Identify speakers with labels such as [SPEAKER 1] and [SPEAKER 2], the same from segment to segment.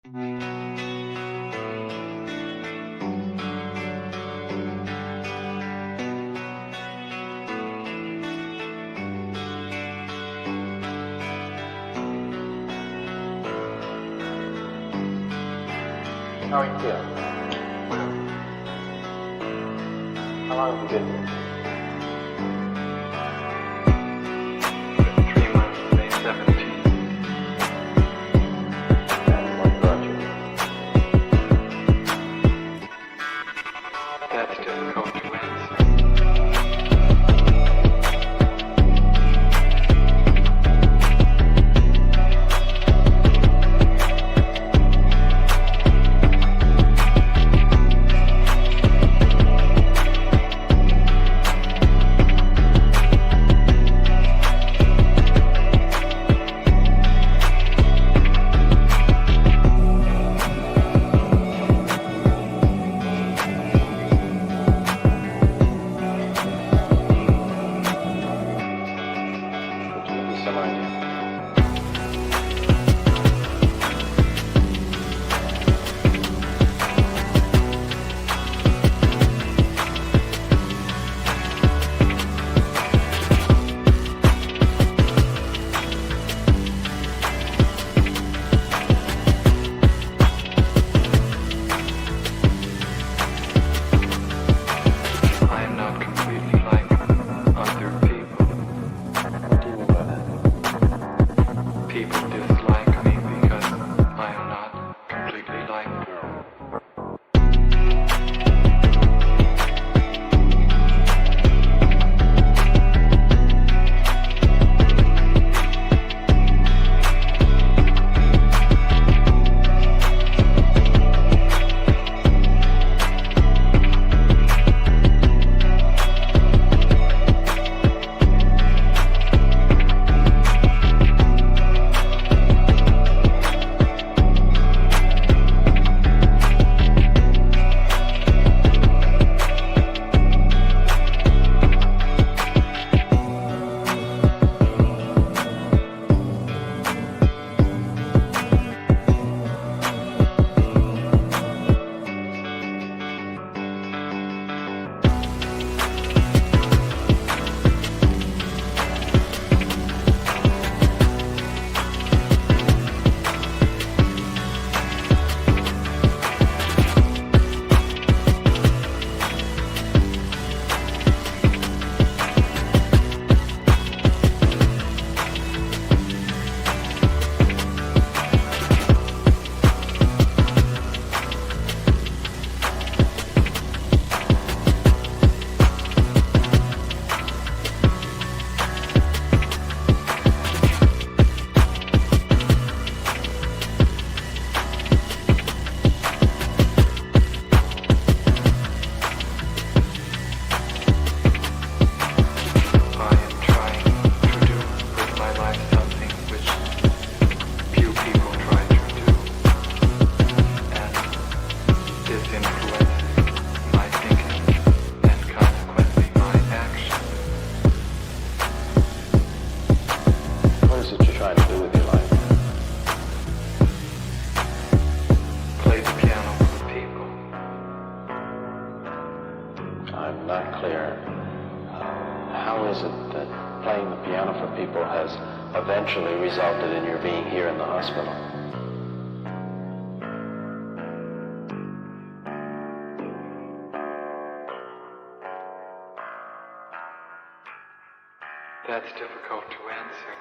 [SPEAKER 1] How are you feeling? How long have you been here?
[SPEAKER 2] 3 months, May 17th.
[SPEAKER 1] And what brought you?
[SPEAKER 2] That's difficult to answer.
[SPEAKER 1] Some idea.
[SPEAKER 2] I am not completely like other people.
[SPEAKER 1] What do you mean by that?
[SPEAKER 2] People dislike me because I am not completely like them. I am trying to do with my life something which few people try to do, and this influences my thinking and consequently my action.
[SPEAKER 1] What is it you're trying to do with your life?
[SPEAKER 2] Play the piano for people.
[SPEAKER 1] I'm not clear. How is it that playing the piano for people has eventually resulted in your being here in the hospital?
[SPEAKER 2] That's difficult to answer.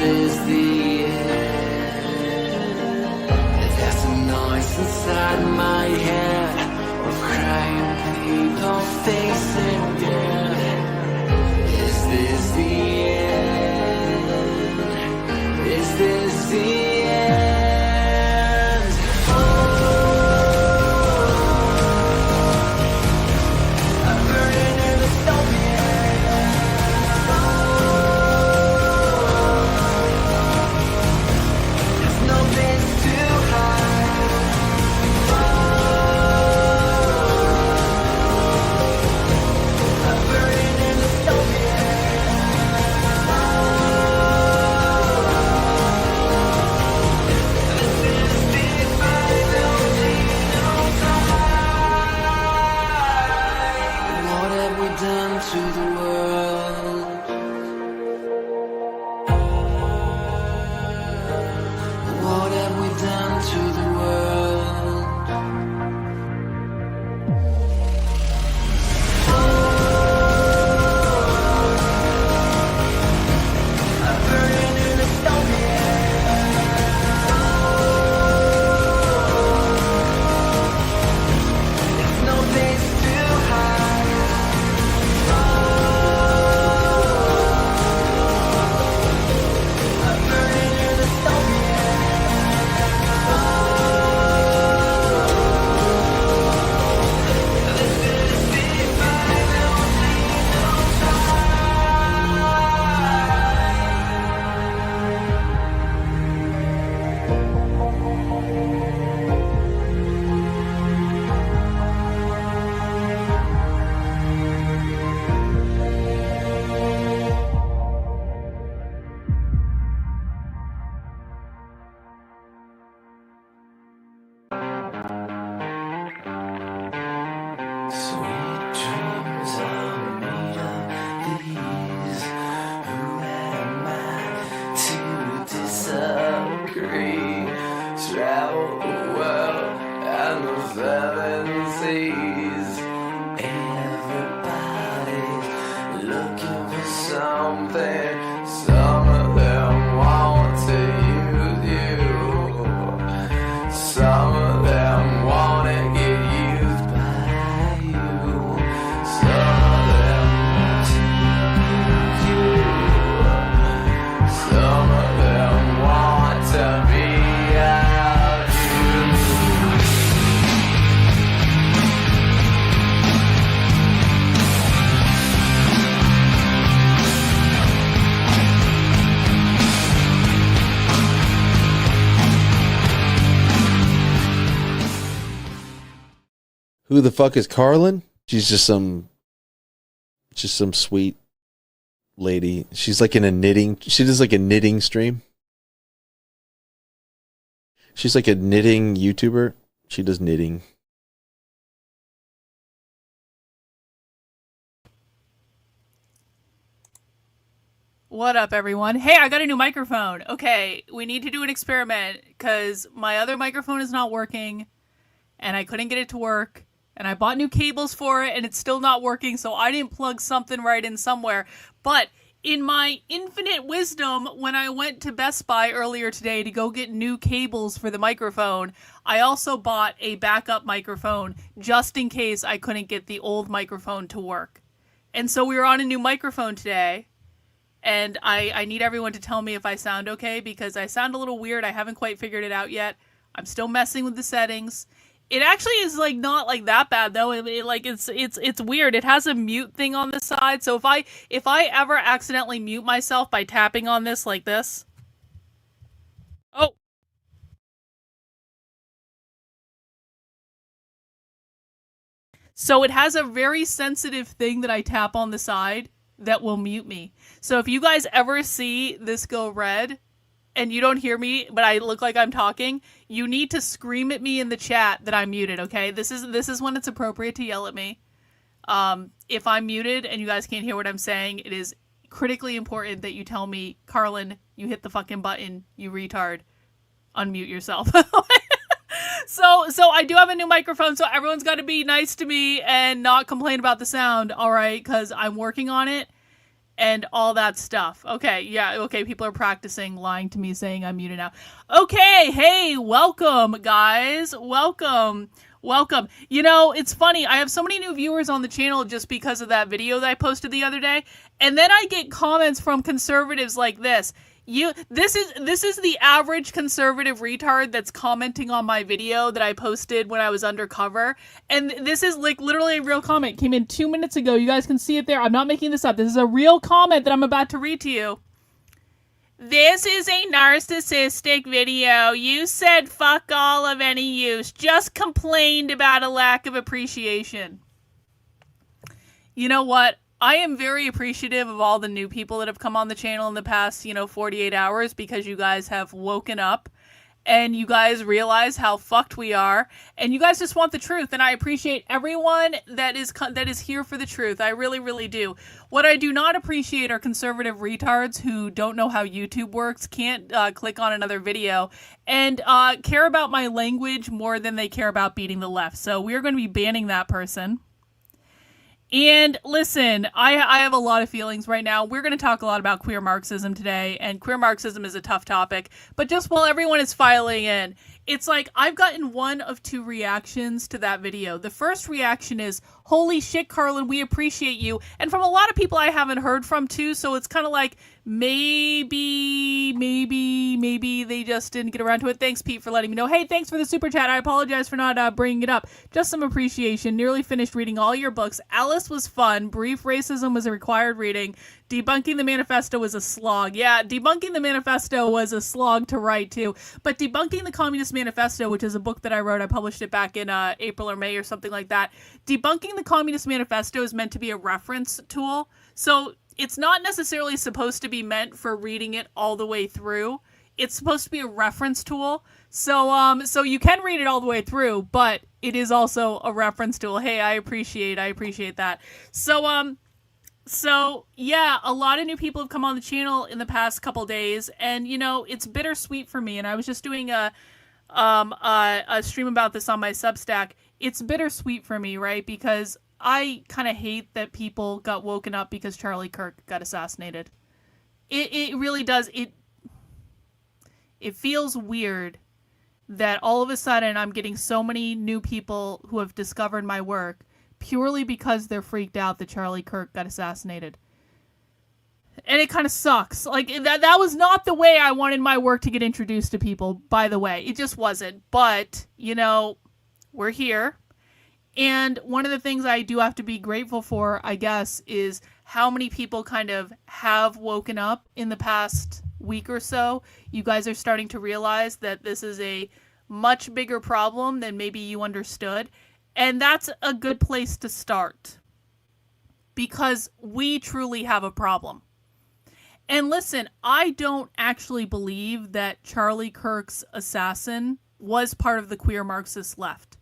[SPEAKER 3] this the end? There's a noise inside my head of crying people facing death. Is this the end? Is this the end? Oh, I'm burning in the dystopia. There's no place to hide. I'm burning in the dystopia. What have we done to the world? What have we done to the world? I'm burning in the dystopia. There's no place to hide. I'm burning in the dystopia. This is the final sweet dreams are made of these. Who am I to disagree? Travel the world and the seven seas. Everybody's looking for something. Some of them want to use you. Some of them want to get used by you. Some of them want to use you. Some of them want to be out you.
[SPEAKER 4] Who the fuck is Karlyn? She's just some sweet lady. She's like in a knitting. She does like a knitting stream. She's like a knitting YouTuber. She does knitting.
[SPEAKER 5] What up, everyone? Hey, I got a new microphone. Okay, we need to do an experiment because my other microphone is not working and I couldn't get it to work. And I bought new cables for it and it's still not working, so I didn't plug something right in somewhere. But in my infinite wisdom, when I went to Best Buy earlier today to go get new cables for the microphone, I also bought a backup microphone just in case I couldn't get the old microphone to work. And so we were on a new microphone today. And I need everyone to tell me if I sound okay, because I sound a little weird. I haven't quite figured it out yet. I'm still messing with the settings. It actually is like not like that bad though. It's weird. It has a mute thing on the side. So if I ever accidentally mute myself by tapping on this like this. Oh. So it has a very sensitive thing that I tap on the side that will mute me. So if you guys ever see this go red and you don't hear me, but I look like I'm talking, you need to scream at me in the chat that I'm muted, okay? This is when it's appropriate to yell at me. If I'm muted and you guys can't hear what I'm saying, it is critically important that you tell me, Karlyn, you hit the fucking button, you retard. Unmute yourself. So I do have a new microphone, so everyone's got to be nice to me and not complain about the sound, all right? Because I'm working on it. and all that stuff. Okay, yeah, okay, people are practicing lying to me saying I'm muted now. Okay, hey, welcome, guys. Welcome. Welcome. You know, it's funny, I have so many new viewers on the channel just because of that video that I posted the other day, and then I get comments from conservatives like this. This is the average conservative retard that's commenting on my video that I posted when I was undercover. And this is like literally a real comment. Came in 2 minutes ago. You guys can see it there. I'm not making this up. This is a real comment that I'm about to read to you. This is a narcissistic video. You said fuck all of any use. Just complained about a lack of appreciation. You know what? I am very appreciative of all the new people that have come on the channel in the past, 48 hours, because you guys have woken up and you guys realize how fucked we are and you guys just want the truth. And I appreciate everyone that is here for the truth. I really, really do. What I do not appreciate are conservative retards who don't know how YouTube works, can't click on another video, and care about my language more than they care about beating the left. So we're going to be banning that person. And listen, I have a lot of feelings right now. We're going to talk a lot about queer Marxism today, and queer Marxism is a tough topic. But just while everyone is filing in, it's like I've gotten one of two reactions to that video. The first reaction is, holy shit, Karlyn, we appreciate you. And from a lot of people I haven't heard from too, so it's kind of like maybe they just didn't get around to it. Thanks, Pete, for letting me know. Hey, thanks for the super chat. I apologize for not bringing it up. Just some appreciation. Nearly finished reading all your books. Alice was fun. Brief Racism was a required reading. Debunking the Manifesto was a slog. Yeah, Debunking the Manifesto was a slog to write too. But Debunking the Communist Manifesto, which is a book that I wrote, I published it back in April or May or something like that. Debunking the Communist Manifesto is meant to be a reference tool. So it's not necessarily supposed to be meant for reading it all the way through. It's supposed to be a reference tool. So you can read it all the way through, but it is also a reference tool. Hey, I appreciate that. So yeah, a lot of new people have come on the channel in the past couple days, and it's bittersweet for me. And I was just doing a stream about this on my Substack. It's bittersweet for me, right? Because I kind of hate that people got woken up because Charlie Kirk got assassinated. It really does. It feels weird that all of a sudden I'm getting so many new people who have discovered my work purely because they're freaked out that Charlie Kirk got assassinated. And it kind of sucks. Like, that was not the way I wanted my work to get introduced to people, by the way. It just wasn't. But, we're here. And one of the things I do have to be grateful for, I guess, is how many people kind of have woken up in the past week or so. You guys are starting to realize that this is a much bigger problem than maybe you understood. And that's a good place to start. Because we truly have a problem. And listen, I don't actually believe that Charlie Kirk's assassin was part of the queer Marxist left.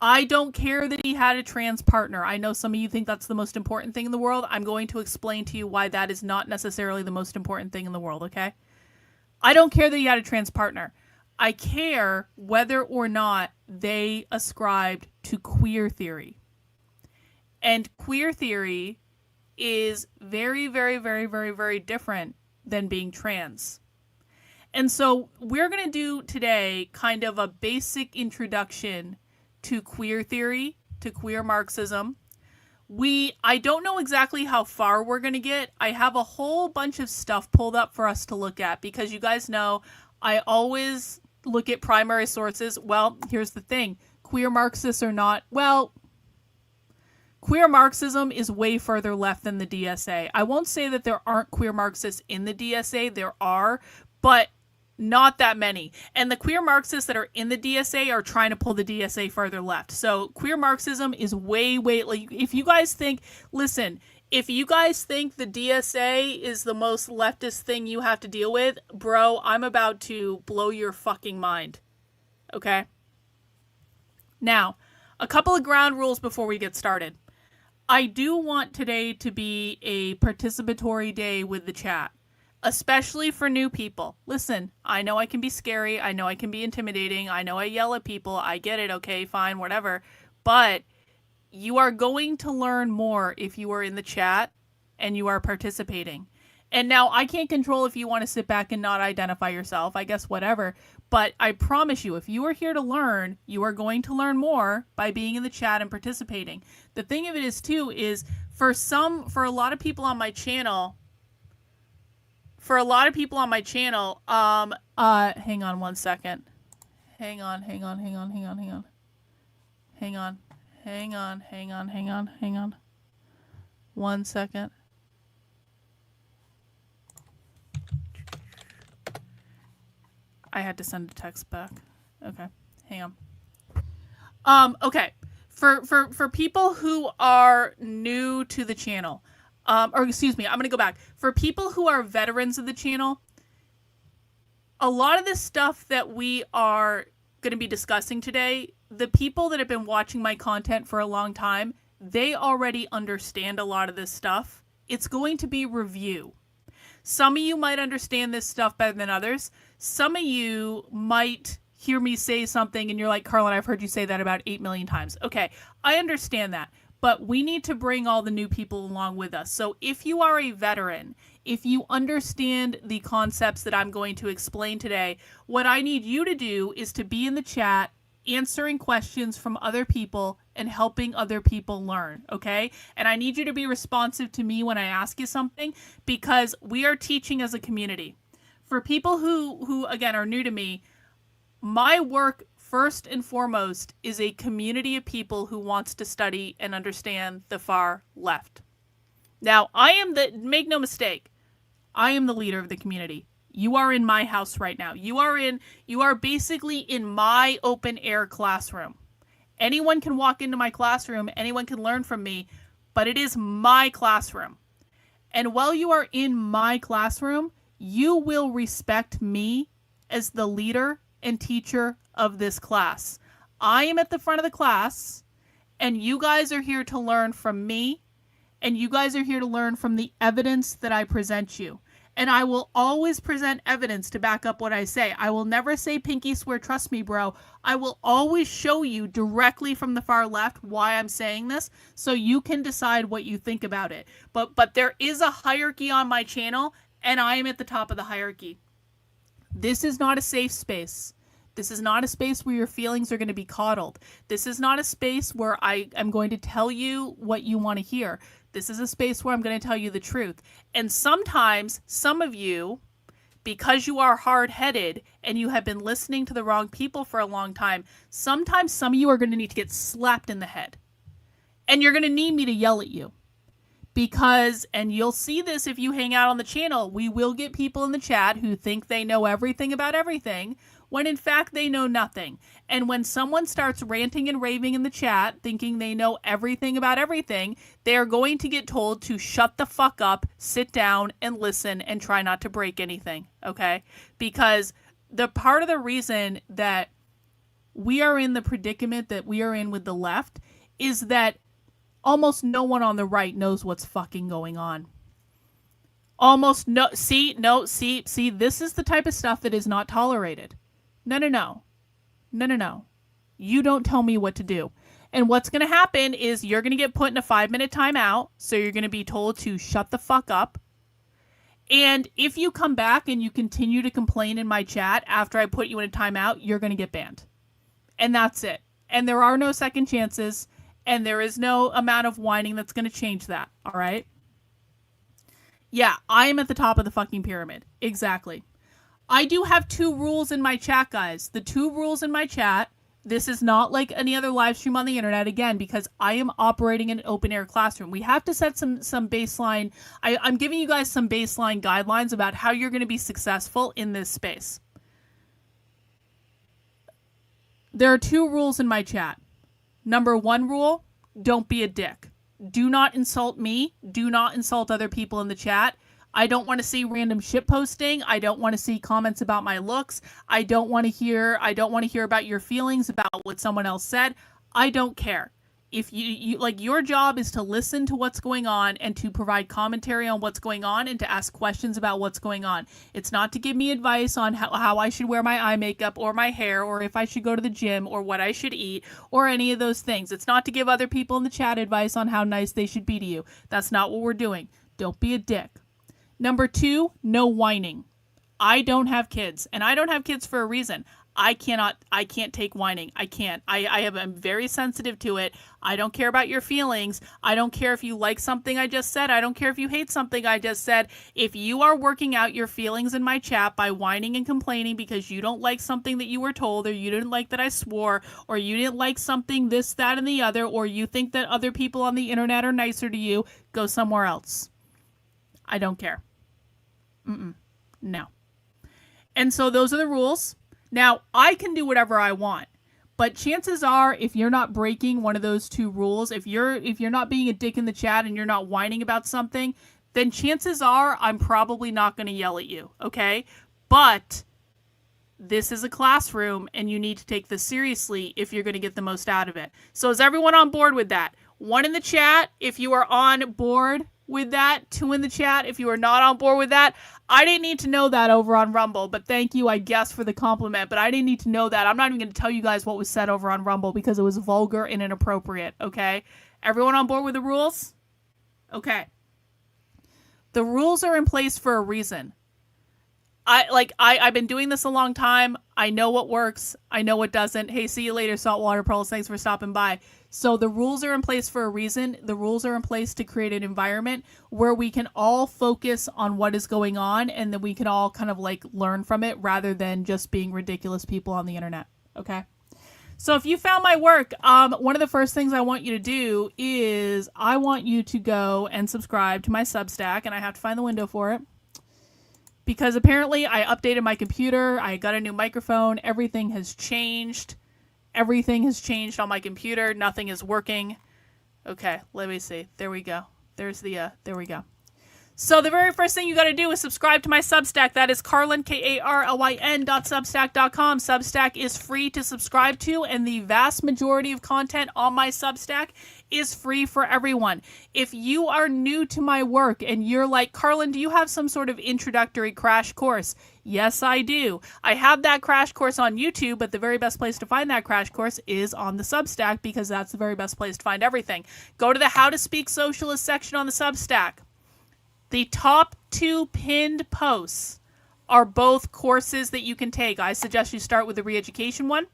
[SPEAKER 5] I don't care that he had a trans partner. I know some of you think that's the most important thing in the world. I'm going to explain to you why that is not necessarily the most important thing in the world, okay? I don't care that he had a trans partner. I care whether or not they ascribed to queer theory. And queer theory is very, very, very, very, very different than being trans. And so we're going to do today kind of a basic introduction to queer theory, to queer Marxism. I don't know exactly how far we're going to get. I have a whole bunch of stuff pulled up for us to look at because you guys know I always look at primary sources. Well, here's the thing. Queer Marxists are not, queer Marxism is way further left than the DSA. I won't say that there aren't queer Marxists in the DSA. There are, but not that many. And the queer Marxists that are in the DSA are trying to pull the DSA further left. So queer Marxism is way, like, if you guys think, listen, if you guys think the DSA is the most leftist thing you have to deal with, bro, I'm about to blow your fucking mind. Okay? Now, a couple of ground rules before we get started. I do want today to be a participatory day with the chat. Especially for new people. Listen, I know I can be scary. I know I can be intimidating. I know I yell at people. I get it. Okay, fine, whatever. But you are going to learn more if you are in the chat and you are participating. And now I can't control if you want to sit back and not identify yourself. I guess whatever. But I promise you, if you are here to learn, you are going to learn more by being in the chat and participating. The thing of it is, too, is for a lot of people on my channel, hang on one second. Hang on. One second. I had to send a text back. Okay, hang on. Okay. For people who are new to the channel, or excuse me, I'm going to go back. For people who are veterans of the channel, a lot of this stuff that we are going to be discussing today, the people that have been watching my content for a long time, they already understand a lot of this stuff. It's going to be review. Some of you might understand this stuff better than others. Some of you might hear me say something and you're like, Karlyn, I've heard you say that about 8 million times. Okay, I understand that. But we need to bring all the new people along with us. So if you are a veteran, if you understand the concepts that I'm going to explain today, what I need you to do is to be in the chat, answering questions from other people and helping other people learn, okay? And I need you to be responsive to me when I ask you something, because we are teaching as a community. For people who again, are new to me, my work, first and foremost, is a community of people who wants to study and understand the far left. Now, make no mistake, I am the leader of the community. You are in my house right now. You are basically in my open air classroom. Anyone can walk into my classroom, anyone can learn from me, but it is my classroom. And while you are in my classroom, you will respect me as the leader and teacher of this class. I am at the front of the class, and you guys are here to learn from me, and you guys are here to learn from the evidence that I present you. And I will always present evidence to back up what I say. I will never say pinky swear, trust me, bro. I will always show you directly from the far left why I'm saying this, so you can decide what you think about it. But there is a hierarchy on my channel, and I am at the top of the hierarchy. This is not a safe space. This is not a space where your feelings are going to be coddled. This is not a space where I am going to tell you what you want to hear. This is a space where I'm going to tell you the truth. And sometimes, some of you, because you are hard-headed and you have been listening to the wrong people for a long time, sometimes some of you are going to need to get slapped in the head. And you're going to need me to yell at you. Because, and you'll see this if you hang out on the channel, we will get people in the chat who think they know everything about everything, when in fact they know nothing. And when someone starts ranting and raving in the chat, thinking they know everything about everything, they are going to get told to shut the fuck up, sit down, and listen, and try not to break anything, okay? Because the part of the reason that we are in the predicament that we are in with the left is that almost no one on the right knows what's fucking going on. Almost no, see, this is the type of stuff that is not tolerated. No. You don't tell me what to do. And what's going to happen is you're going to get put in a 5-minute timeout. So you're going to be told to shut the fuck up. And if you come back and you continue to complain in my chat after I put you in a timeout, you're going to get banned. And that's it. And there are no second chances. And there is no amount of whining that's going to change that. All right? Yeah, I am at the top of the fucking pyramid. Exactly. I do have 2 rules in my chat, guys. The 2 rules in my chat. This is not like any other live stream on the internet, again, because I am operating in an open air classroom. We have to set some baseline. I'm giving you guys some baseline guidelines about how you're going to be successful in this space. There are 2 rules in my chat. Number 1 rule, don't be a dick. Do not insult me. Do not insult other people in the chat. I don't want to see random shit posting. I don't want to see comments about my looks. I don't want to hear about your feelings about what someone else said. I don't care. If you like, your job is to listen to what's going on and to provide commentary on what's going on and to ask questions about what's going on. It's not to give me advice on how I should wear my eye makeup or my hair or if I should go to the gym or what I should eat or any of those things. It's not to give other people in the chat advice on how nice they should be to you. That's not what we're doing. Don't be a dick. Number 2, no whining. I don't have kids, and I don't have kids for a reason. I can't take whining. I can't. I'm very sensitive to it. I don't care about your feelings. I don't care if you like something I just said. I don't care if you hate something I just said. If you are working out your feelings in my chat by whining and complaining because you don't like something that you were told, or you didn't like that I swore, or you didn't like something this, that, and the other, or you think that other people on the internet are nicer to you, go somewhere else. I don't care. No. And so those are the rules. Now, I can do whatever I want, but chances are, if you're not breaking one of those 2 rules, if you're not being a dick in the chat and you're not whining about something, then chances are I'm probably not going to yell at you, okay? But this is a classroom, and you need to take this seriously if you're going to get the most out of it. So is everyone on board with that? 1 in the chat if you are on board with that. 2 in the chat if you are not on board with that. I didn't need to know that over on Rumble, but thank you, I guess, for the compliment. But I didn't need to know that. I'm not even going to tell you guys what was said over on Rumble because it was vulgar and inappropriate, okay? Everyone on board with the rules? Okay. The rules are in place for a reason. I've been doing this a long time. I know what works. I know what doesn't. Hey, see you later, Saltwater Pearls. Thanks for stopping by. So the rules are in place for a reason. The rules are in place to create an environment where we can all focus on what is going on, and then we can all kind of like learn from it rather than just being ridiculous people on the internet. Okay? So if you found my work, one of the first things I want you to do is I want you to go and subscribe to my Substack, and I have to find the window for it. Because apparently I updated my computer, I got a new microphone, everything has changed. Everything has changed on my computer, nothing is working. Okay, let me see. There we go. There we go. So the very first thing you got to do is subscribe to my Substack. That is Karlyn, Karlyn.substack.com. Substack is free to subscribe to, and the vast majority of content on my Substack is free for everyone. If you are new to my work and you're like, Karlyn, do you have some sort of introductory crash course? Yes, I do. I have that crash course on YouTube, but the very best place to find that crash course is on the Substack because that's the very best place to find everything. Go to the How to Speak Socialist section on the Substack. The top 2 pinned posts are both courses that you can take. I suggest you start with the Reeducation one.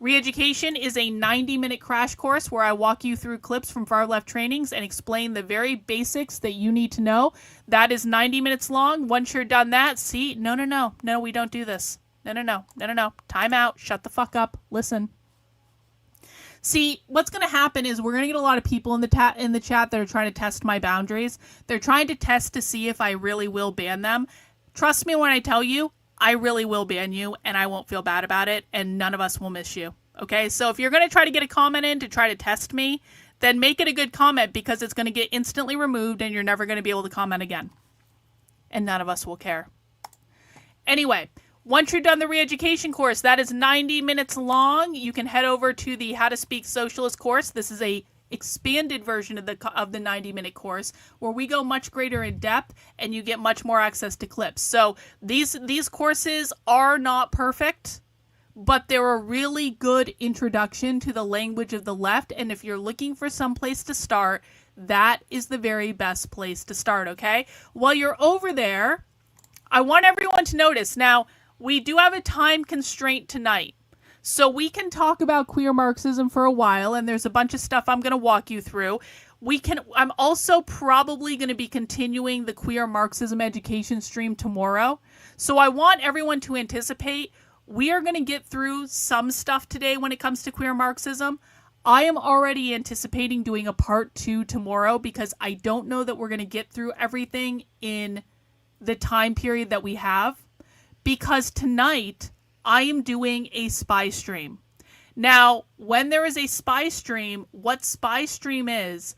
[SPEAKER 5] Reeducation is a 90-minute crash course where I walk you through clips from far left trainings and explain the very basics that you need to know. That is 90 minutes long. Once you're done that, see, no, we don't do this. No. Time out. Shut the fuck up. Listen. See, what's going to happen is we're going to get a lot of people in the chat that are trying to test my boundaries. They're trying to test to see if I really will ban them. Trust me when I tell you, I really will ban you, and I won't feel bad about it, and none of us will miss you. Okay? So if you're going to try to get a comment in to try to test me, then make it a good comment because it's going to get instantly removed, and you're never going to be able to comment again. And none of us will care. Anyway, once you're done the Reeducation course, that is 90 minutes long. You can head over to the How to Speak Socialist course. This is a expanded version of the 90-minute course where we go much greater in depth and you get much more access to clips. So these courses are not perfect, but they're a really good introduction to the language of the left. And if you're looking for some place to start, that is the very best place to start, okay? While you're over there, I want everyone to notice. Now, we do have a time constraint tonight. So we can talk about queer Marxism for a while, and there's a bunch of stuff I'm going to walk you through. I'm also probably going to be continuing the queer Marxism education stream tomorrow. So I want everyone to anticipate we are going to get through some stuff today when it comes to queer Marxism. I am already anticipating doing a part 2 tomorrow because I don't know that we're going to get through everything in the time period that we have. Because tonight, I am doing a spy stream. Now, when there is a spy stream, what spy stream is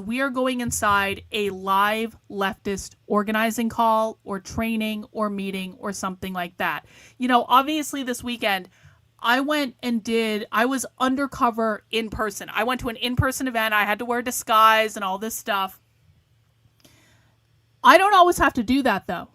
[SPEAKER 5] we are going inside a live leftist organizing call or training or meeting or something like that. You know, obviously this weekend, I was undercover in person. I went to an in-person event. I had to wear a disguise and all this stuff. I don't always have to do that, though.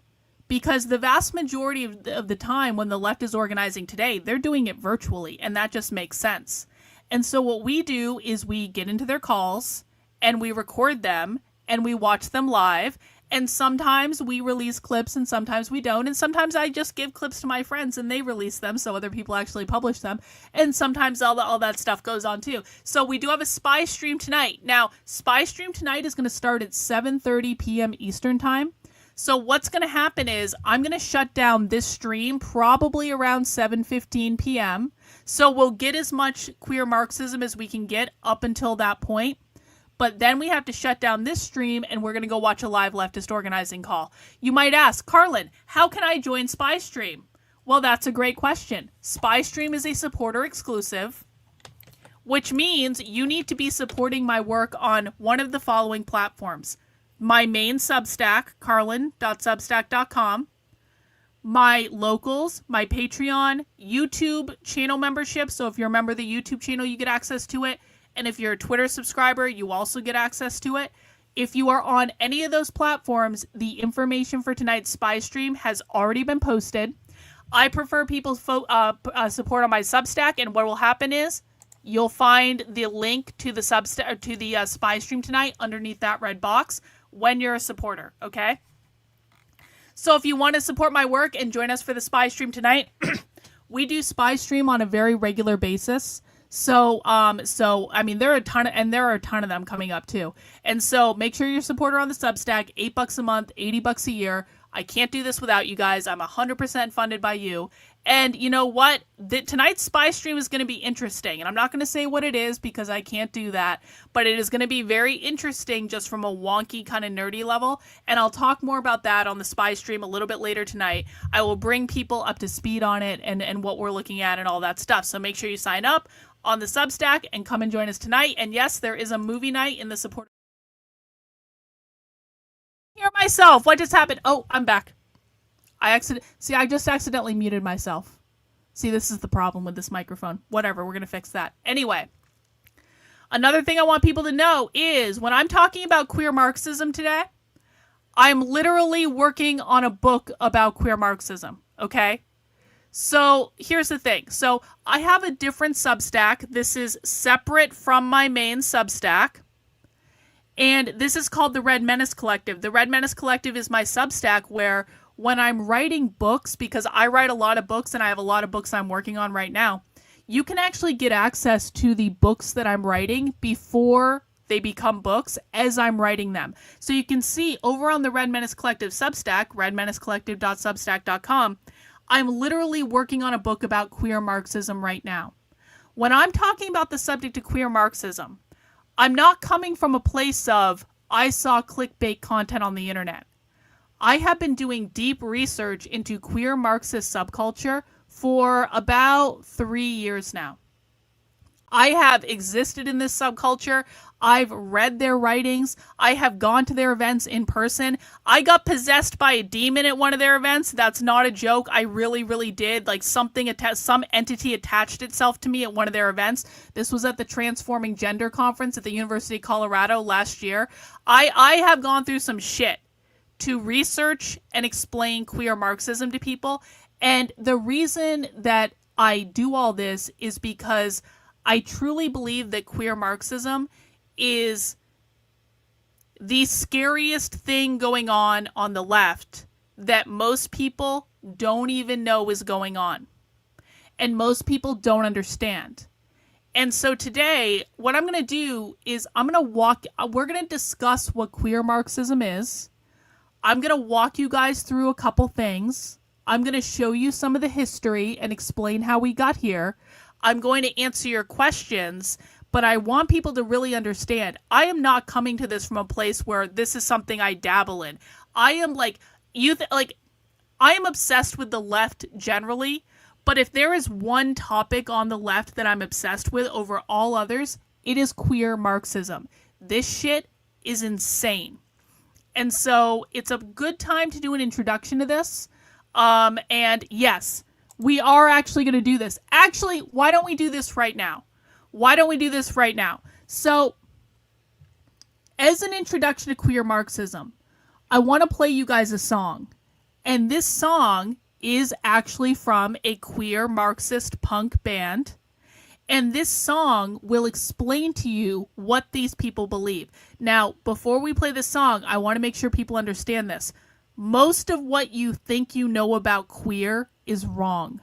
[SPEAKER 5] Because the vast majority of the time when the left is organizing today, they're doing it virtually, and that just makes sense. And so what we do is we get into their calls, and we record them, and we watch them live. And sometimes we release clips and sometimes we don't. And sometimes I just give clips to my friends and they release them so other people actually publish them. And sometimes all that stuff goes on too. So we do have a spy stream tonight. Now, spy stream tonight is going to start at 7:30 p.m. Eastern time. So what's going to happen is I'm going to shut down this stream probably around 7:15 p.m. So we'll get as much queer Marxism as we can get up until that point. But then we have to shut down this stream and we're going to go watch a live leftist organizing call. You might ask, Karlyn, how can I join Spy Stream? Well, that's a great question. Spy Stream is a supporter exclusive, which means you need to be supporting my work on one of the following platforms. My main Substack, karlyn.substack.com, my locals, my Patreon, YouTube channel membership. So if you're a member of the YouTube channel, you get access to it. And if you're a Twitter subscriber, you also get access to it. If you are on any of those platforms, the information for tonight's spy stream has already been posted. I prefer people support on my Substack, and what will happen is you'll find the link to the Substack to the spy stream tonight underneath that red box when you're a supporter. Okay. So if you want to support my work and join us for the spy stream tonight, we do spy stream on a very regular basis. So I mean, there are a ton of them coming up too. And so make sure you're a supporter on the Substack, $8 a month, $80 a year. I can't do this without you guys. I'm 100% funded by you. And you know what? Tonight's spy stream is going to be interesting. And I'm not going to say what it is because I can't do that. But it is going to be very interesting just from a wonky kind of nerdy level. And I'll talk more about that on the spy stream a little bit later tonight. I will bring people up to speed on it and what we're looking at and all that stuff. So make sure you sign up on the Substack and come and join us tonight. And yes, there is a movie night in the support. Hear myself. What just happened? Oh, I'm back. I just accidentally muted myself. See, this is the problem with this microphone. Whatever, we're going to fix that. Anyway, another thing I want people to know is when I'm talking about queer Marxism today, I'm literally working on a book about queer Marxism, okay? So here's the thing. So I have a different Substack. This is separate from my main Substack. And this is called the Red Menace Collective. The Red Menace Collective is my Substack where when I'm writing books, because I write a lot of books and I have a lot of books I'm working on right now, you can actually get access to the books that I'm writing before they become books as I'm writing them. So you can see over on the Red Menace Collective Substack, redmenacecollective.substack.com, I'm literally working on a book about queer Marxism right now. When I'm talking about the subject of queer Marxism, I'm not coming from a place of, I saw clickbait content on the internet. I have been doing deep research into queer Marxist subculture for about 3 years now. I have existed in this subculture. I've read their writings. I have gone to their events in person. I got possessed by a demon at one of their events. That's not a joke. I really, really did. Like some entity attached itself to me at one of their events. This was at the Transforming Gender Conference at the University of Colorado last year. I have gone through some shit to research and explain queer Marxism to people. And the reason that I do all this is because I truly believe that queer Marxism is the scariest thing going on the left that most people don't even know is going on. And most people don't understand. And so today, what I'm going to do is we're going to discuss what queer Marxism is. I'm going to walk you guys through a couple things. I'm going to show you some of the history and explain how we got here. I'm going to answer your questions, but I want people to really understand. I am not coming to this from a place where this is something I dabble in. I am I am obsessed with the left generally, but if there is one topic on the left that I'm obsessed with over all others, it is queer Marxism. This shit is insane. And so it's a good time to do an introduction to this. And yes, we are actually going to do this. Actually, why don't we do this right now? So, as an introduction to queer Marxism, I want to play you guys a song. And this song is actually from a queer Marxist punk band. And this song will explain to you what these people believe. Now, before we play this song, I want to make sure people understand this. Most of what you think you know about queer is wrong.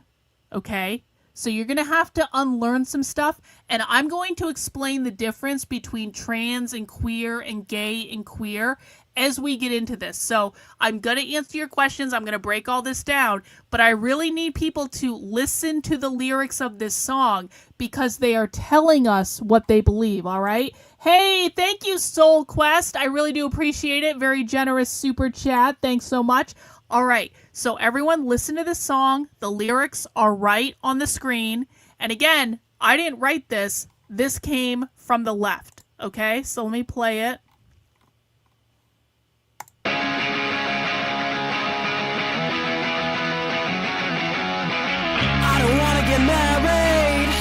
[SPEAKER 5] Okay? So you're going to have to unlearn some stuff. And I'm going to explain the difference between trans and queer and gay and queer as we get into this. So I'm going to answer your questions. I'm going to break all this down. But I really need people to listen to the lyrics of this song because they are telling us what they believe, all right? Hey, thank you, Soul Quest. I really do appreciate it. Very generous super chat. Thanks so much. All right, so everyone listen to this song. The lyrics are right on the screen. And again, I didn't write this. This came from the left, okay? So let me play it.
[SPEAKER 6] I don't want to get married.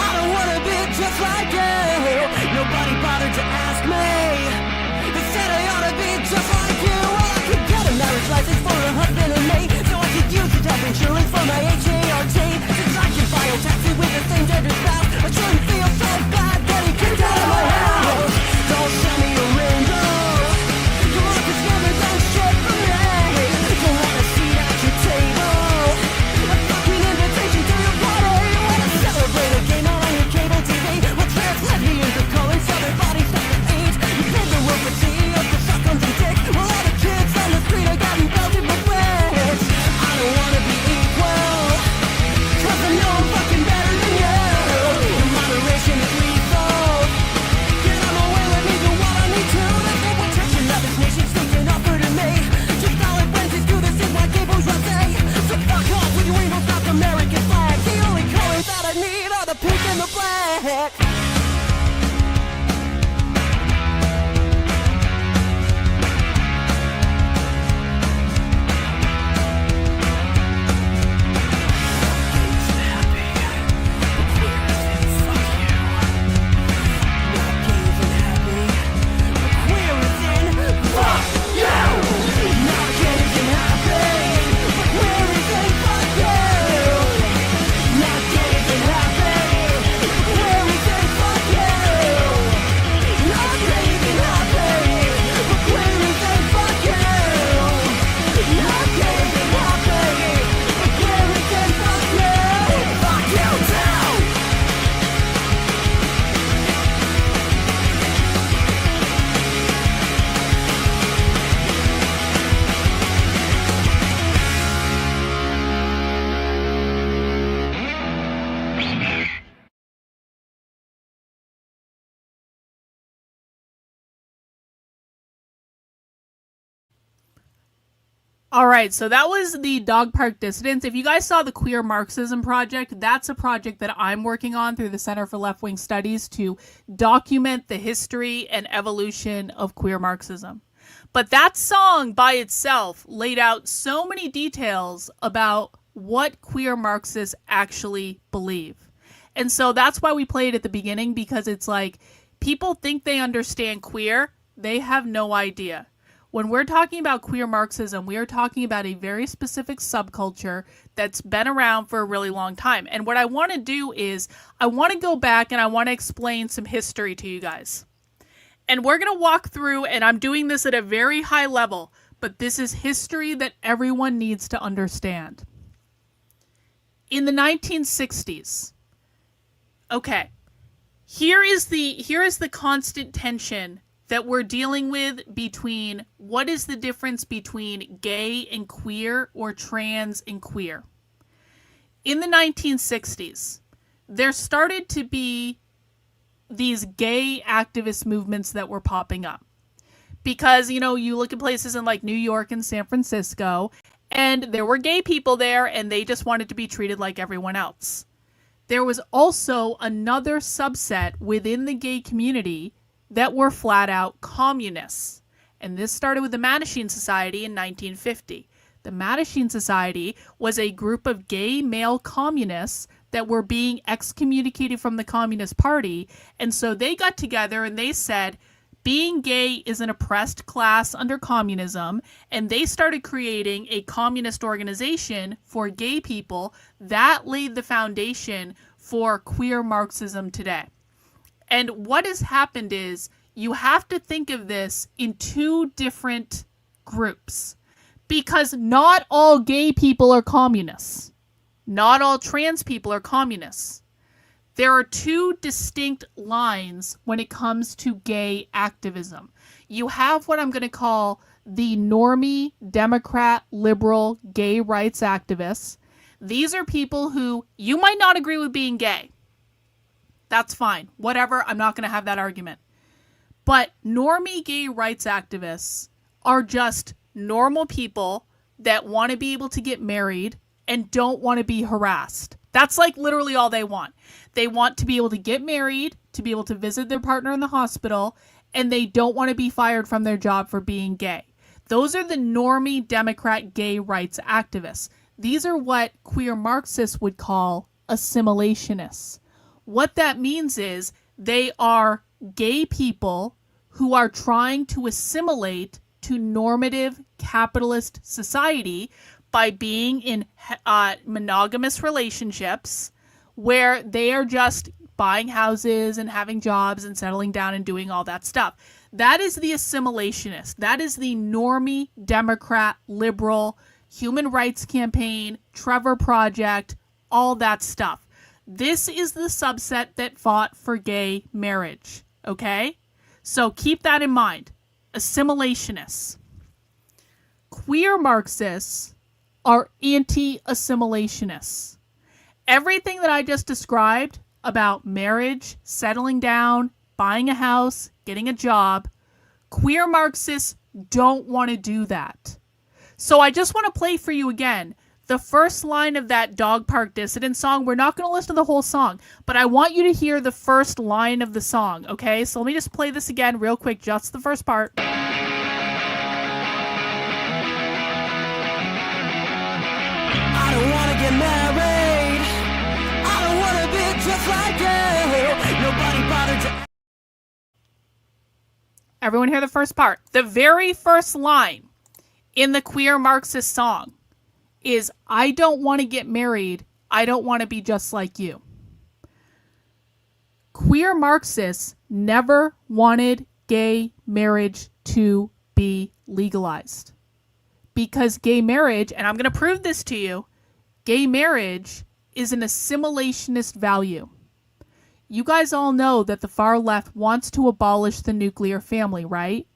[SPEAKER 6] I don't want to be just like you. Nobody bothered to ask me. They said I ought to be just like you. Well, I could get a marriage license for a husband and me, so I could use the health insurance for my HART. Since I can file taxi with the same gender spouse, I shouldn't feel so bad getting kicked out of my house. Don't send me a rainbow. Your luck has never done shit for me. Don't want a seat at your table. A fucking invitation to your party. Wanna celebrate a game on your cable TV? Well, trans lesbians are calling southern bodies stuff to eat. You paid the world for CEOs to suck on some dick. Well, all the kids on the street are getting belted with whips. I don't wanna be equal, 'cause I know I'm fucking better than you. Your moderation is lethal. Get on my way, let me do what I need to. That's the protection of this nation sneaking offer to me. Just solid Wednesdays do this in my gay bourgeoisie. So fuck off with your rainbow South American flag. The only colors that I need are the pink and the black.
[SPEAKER 5] All right, so that was the Dog Park Dissidents. If you guys saw the Queer Marxism Project, that's a project that I'm working on through the Center for Left-Wing Studies to document the history and evolution of queer Marxism. But that song by itself laid out so many details about what queer Marxists actually believe. And so that's why we play it at the beginning, because it's like people think they understand queer. They have no idea. When we're talking about queer Marxism, we are talking about a very specific subculture that's been around for a really long time. And what I want to do is I want to go back and I want to explain some history to you guys. And we're going to walk through, and I'm doing this at a very high level, but this is history that everyone needs to understand. In the 1960s, okay, here is the constant tension that we're dealing with between what is the difference between gay and queer or trans and queer. In the 1960s, there started to be these gay activist movements that were popping up. Because, you know, you look at places in like New York and San Francisco, and there were gay people there, and they just wanted to be treated like everyone else. There was also another subset within the gay community that were flat out communists. And this started with the Mattachine Society in 1950. The Mattachine Society was a group of gay male communists that were being excommunicated from the Communist Party. And so they got together and they said, being gay is an oppressed class under communism. And they started creating a communist organization for gay people that laid the foundation for queer Marxism today. And what has happened is you have to think of this in two different groups, because not all gay people are communists. Not all trans people are communists. There are two distinct lines when it comes to gay activism. You have what I'm going to call the normie, Democrat, liberal, gay rights activists. These are people who you might not agree with being gay. That's fine. Whatever. I'm not going to have that argument. But normie gay rights activists are just normal people that want to be able to get married and don't want to be harassed. That's like literally all they want. They want to be able to get married, to be able to visit their partner in the hospital, and they don't want to be fired from their job for being gay. Those are the normie Democrat gay rights activists. These are what queer Marxists would call assimilationists. What that means is they are gay people who are trying to assimilate to normative capitalist society by being in monogamous relationships where they are just buying houses and having jobs and settling down and doing all that stuff. That is the assimilationist. That is the normie, Democrat, liberal, human rights campaign, Trevor Project, all that stuff. This is the subset that fought for gay marriage, okay? So keep that in mind. Assimilationists. Queer Marxists are anti-assimilationists. Everything that I just described about marriage, settling down, buying a house, getting a job, queer Marxists don't want to do that. So I just want to play for you again the first line of that Dog Park Dissident song. We're not going to listen to the whole song, but I want you to hear the first line of the song, okay? So let me just play this again real quick, just the first part.
[SPEAKER 6] I don't wanna get married. I don't wanna be just like you. Nobody bothered to.
[SPEAKER 5] Everyone hear the first part. The very first line in the queer Marxist song is, I don't want to get married. I don't want to be just like you. Queer Marxists never wanted gay marriage to be legalized. Because gay marriage, and I'm going to prove this to you, gay marriage is an assimilationist value. You guys all know that the far left wants to abolish the nuclear family, right?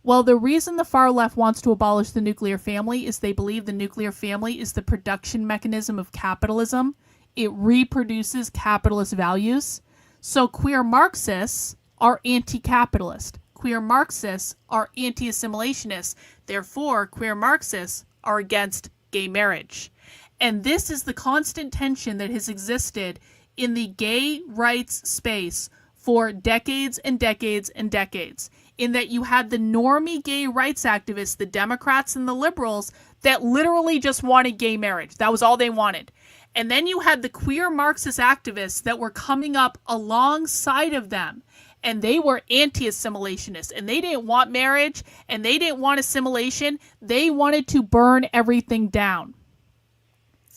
[SPEAKER 5] Well, the reason the far left wants to abolish the nuclear family is they believe the nuclear family is the production mechanism of capitalism. It reproduces capitalist values. So queer Marxists are anti-capitalist. Queer Marxists are anti-assimilationists. Therefore, queer Marxists are against gay marriage. And this is the constant tension that has existed in the gay rights space for decades and decades and decades, in that you had the normie gay rights activists, the Democrats and the liberals, that literally just wanted gay marriage. That was all they wanted. And then you had the queer Marxist activists that were coming up alongside of them, and they were anti-assimilationists, and they didn't want marriage, and they didn't want assimilation. They wanted to burn everything down.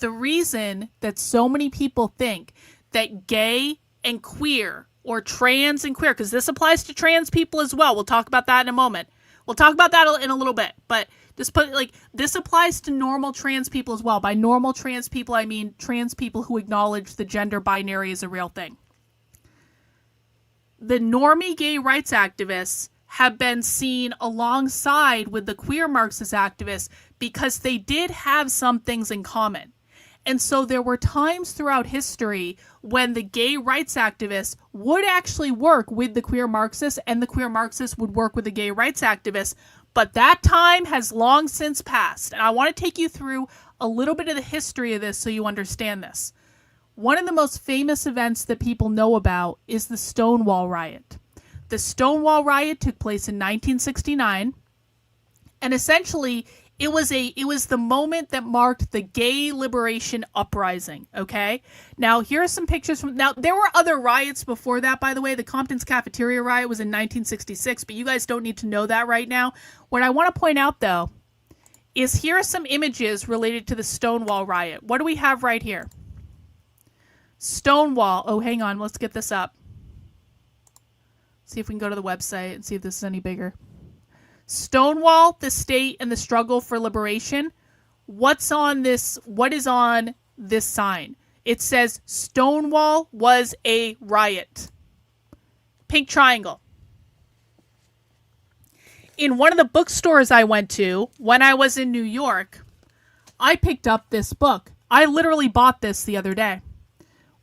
[SPEAKER 5] The reason that so many people think that gay and queer, or trans and queer, because this applies to trans people as well. We'll talk about that in a moment. We'll talk about that in a little bit. But just put, like, this applies to normal trans people as well. By normal trans people, I mean trans people who acknowledge the gender binary is a real thing. The normie gay rights activists have been seen alongside with the queer Marxist activists because they did have some things in common. And so there were times throughout history when the gay rights activists would actually work with the queer Marxists, and the queer Marxists would work with the gay rights activists. But that time has long since passed. And I want to take you through a little bit of the history of this so you understand this. One of the most famous events that people know about is the Stonewall Riot. The Stonewall Riot took place in 1969, and essentially it was the moment that marked the gay liberation uprising, okay? Now, here are some pictures from... Now, there were other riots before that, by the way. The Compton's Cafeteria Riot was in 1966, but you guys don't need to know that right now. What I want to point out, though, is here are some images related to the Stonewall Riot. What do we have right here? Stonewall. Oh, hang on. Let's get this up. See if we can go to the website and see if this is any bigger. Stonewall, the state and the struggle for liberation. What is on this sign? It says Stonewall was a riot. Pink triangle. In one of the bookstores I went to when I was in New York, I picked up this book. I literally bought this the other day.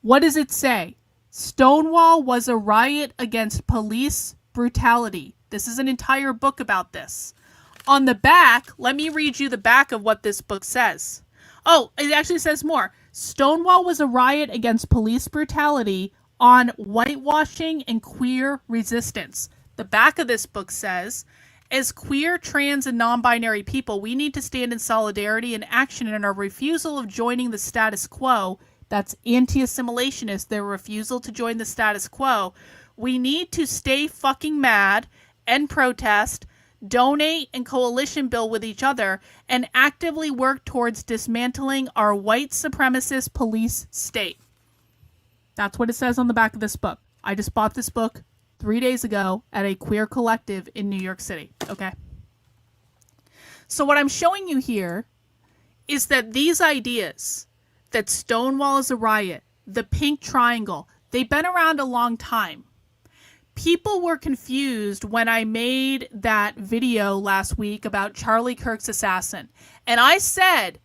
[SPEAKER 5] What does it say? Stonewall was a riot against police brutality. This is an entire book about this. On the back, let me read you the back of what this book says. Oh, it actually says more. Stonewall was a riot against police brutality on whitewashing and queer resistance. The back of this book says, as queer, trans, and non-binary people, we need to stand in solidarity and action in our refusal of joining the status quo. That's anti-assimilationist, their refusal to join the status quo. We need to stay fucking mad and protest, donate and coalition build with each other, and actively work towards dismantling our white supremacist police state. That's what it says on the back of this book. I just bought this book 3 days ago at a queer collective in New York City. Okay. So what I'm showing you here is that these ideas, that Stonewall is a riot, the pink triangle, they've been around a long time. People were confused when I made that video last week about Charlie Kirk's assassin. And I said,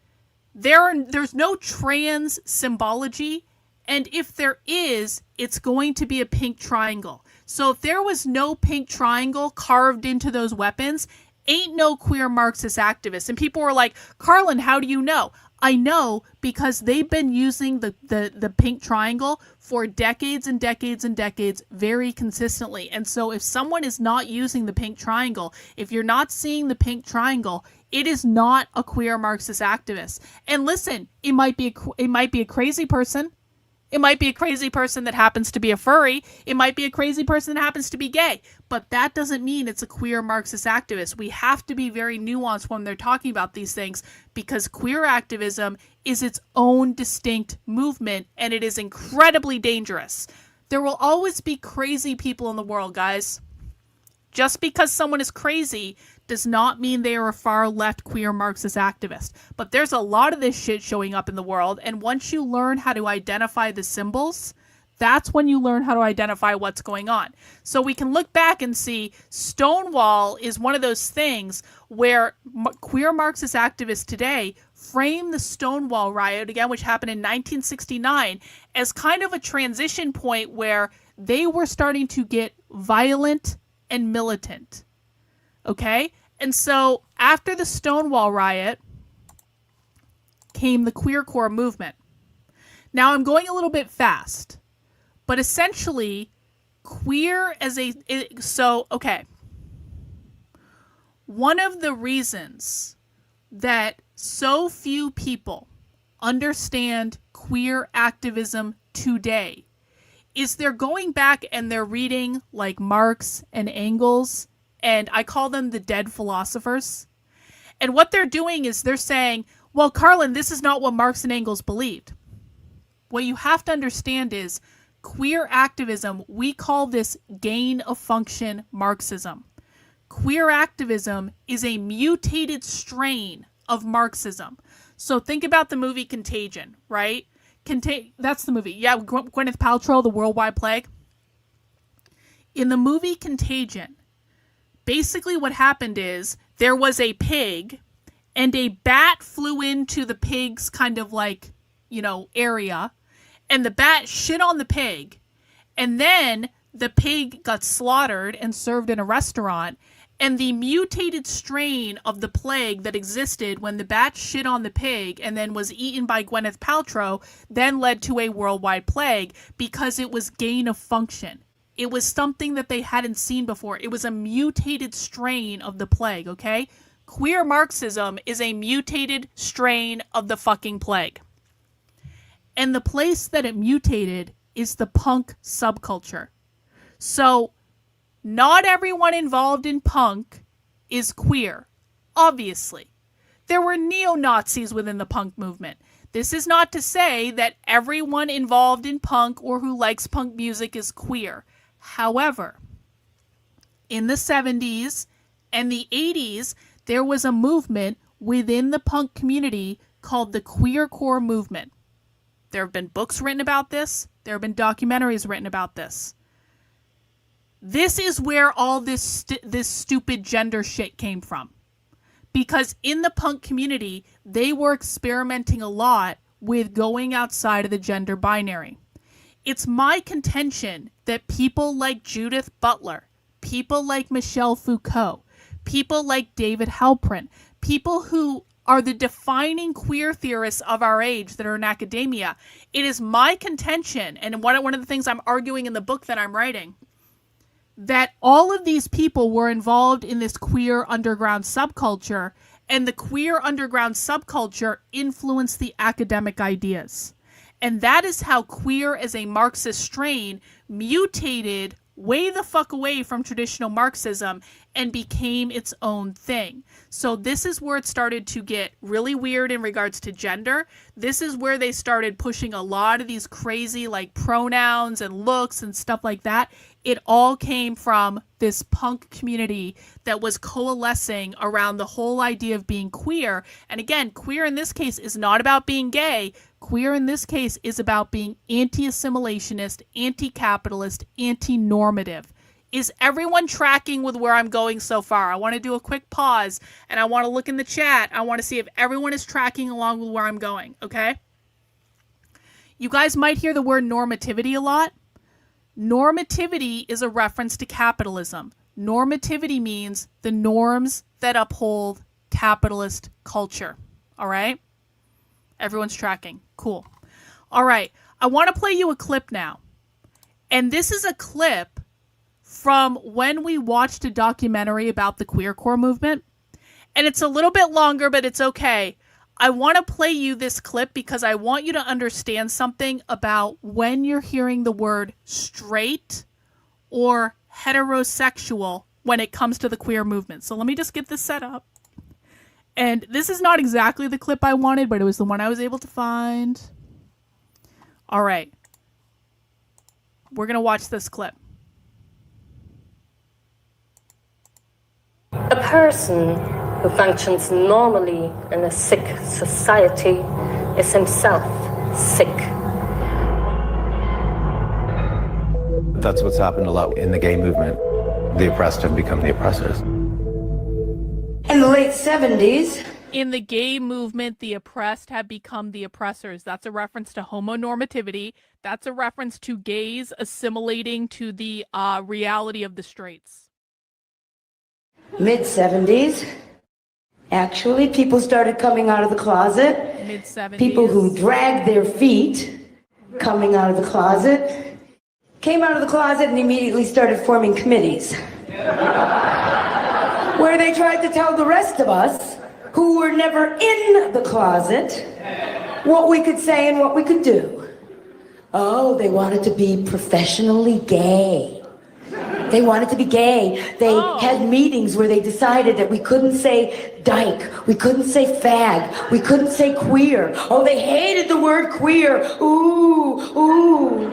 [SPEAKER 5] there's no trans symbology, and if there is, it's going to be a pink triangle. So if there was no pink triangle carved into those weapons, ain't no queer Marxist activists. And people were like, Karlyn, how do you know? I know because they've been using the pink triangle for decades and decades and decades very consistently. And so if someone is not using the pink triangle, if you're not seeing the pink triangle, it is not a queer Marxist activist. And listen, it might be a crazy person. It might be a crazy person that happens to be a furry. It might be a crazy person that happens to be gay. But that doesn't mean it's a queer Marxist activist. We have to be very nuanced when they're talking about these things because queer activism is its own distinct movement and it is incredibly dangerous. There will always be crazy people in the world, guys. Just because someone is crazy does not mean they are a far-left queer Marxist activist. But there's a lot of this shit showing up in the world, and once you learn how to identify the symbols, that's when you learn how to identify what's going on. So we can look back and see Stonewall is one of those things where queer Marxist activists today frame the Stonewall riot, again, which happened in 1969, as kind of a transition point where they were starting to get violent and militant. Okay? And so after the Stonewall riot came the queercore movement. Now I'm going a little bit fast, but essentially queer as one of the reasons that so few people understand queer activism today is they're going back and they're reading like Marx and Engels, and I call them the dead philosophers. And what they're doing is they're saying, well, Karlyn, this is not what Marx and Engels believed. What you have to understand is queer activism, we call this gain of function Marxism. Queer activism is a mutated strain of Marxism. So think about the movie Contagion, right? That's the movie. Yeah, Gwyneth Paltrow, The Worldwide Plague. In the movie Contagion, basically what happened is there was a pig and a bat flew into the pig's kind of like, area, and the bat shit on the pig, and then the pig got slaughtered and served in a restaurant, and the mutated strain of the plague that existed when the bat shit on the pig and then was eaten by Gwyneth Paltrow then led to a worldwide plague because it was gain of function. It was something that they hadn't seen before. It was a mutated strain of the plague, okay? Queer Marxism is a mutated strain of the fucking plague. And the place that it mutated is the punk subculture. So, not everyone involved in punk is queer, obviously. there were neo-Nazis within the punk movement. This is not to say that everyone involved in punk or who likes punk music is queer. However, in the 70s and the 80s, there was a movement within the punk community called the queercore movement. There have been books written about this. There have been documentaries written about this. This is where all this stupid gender shit came from. Because in the punk community, they were experimenting a lot with going outside of the gender binary. It's my contention that people like Judith Butler, people like Michel Foucault, people like David Halprin, people who are the defining queer theorists of our age that are in academia, it is my contention, and one of the things I'm arguing in the book that I'm writing, that all of these people were involved in this queer underground subculture, and the queer underground subculture influenced the academic ideas. And that is how queer as a Marxist strain mutated way the fuck away from traditional Marxism and became its own thing. So this is where it started to get really weird in regards to gender. This is where they started pushing a lot of these crazy like pronouns and looks and stuff like that. It all came from this punk community that was coalescing around the whole idea of being queer. And again, queer in this case is not about being gay. Queer in this case is about being anti-assimilationist, anti-capitalist, anti-normative. Is everyone tracking with where I'm going so far? I want to do a quick pause and I want to look in the chat. I want to see if everyone is tracking along with where I'm going, okay? You guys might hear the word normativity a lot. Normativity is a reference to capitalism. Normativity means the norms that uphold capitalist culture, all right? Everyone's tracking. Cool. All right. I want to play you a clip now. And this is a clip from when we watched a documentary about the queercore movement. And it's a little bit longer, but it's okay. I want to play you this clip because I want you to understand something about when you're hearing the word straight or heterosexual when it comes to the queer movement. So let me just get this set up. And this is not exactly the clip I wanted, but it was the one I was able to find. All right. We're going to watch this clip.
[SPEAKER 7] A person who functions normally in a sick society is himself sick.
[SPEAKER 8] That's what's happened a lot in the gay movement. The oppressed have become the oppressors.
[SPEAKER 9] In the late 70s,
[SPEAKER 5] in the gay movement, the oppressed have become the oppressors. That's a reference to homonormativity. That's a reference to gays assimilating to the reality of the straights.
[SPEAKER 9] Mid-70s, actually, people started coming out of the closet.
[SPEAKER 5] Mid-70s.
[SPEAKER 9] People who dragged their feet coming out of the closet, came out of the closet and immediately started forming committees. Where they tried to tell the rest of us, who were never in the closet, what we could say and what we could do. Oh, they wanted to be professionally gay. They wanted to be gay. They had meetings where they decided that we couldn't say dyke, we couldn't say fag, we couldn't say queer. Oh, they hated the word queer. Ooh, ooh.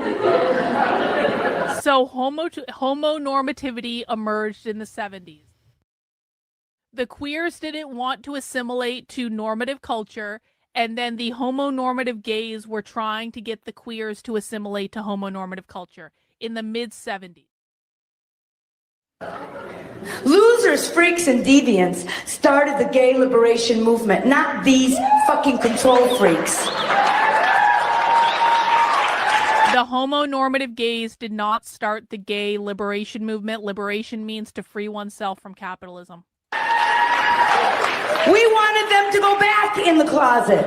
[SPEAKER 5] So homonormativity emerged in the 70s. The queers didn't want to assimilate to normative culture, and then the homonormative gays were trying to get the queers to assimilate to homonormative culture in the mid-70s.
[SPEAKER 9] Losers, freaks, and deviants started the gay liberation movement, not these fucking control freaks.
[SPEAKER 5] The homonormative gays did not start the gay liberation movement. Liberation means to free oneself from capitalism.
[SPEAKER 9] We wanted them to go back in the closet.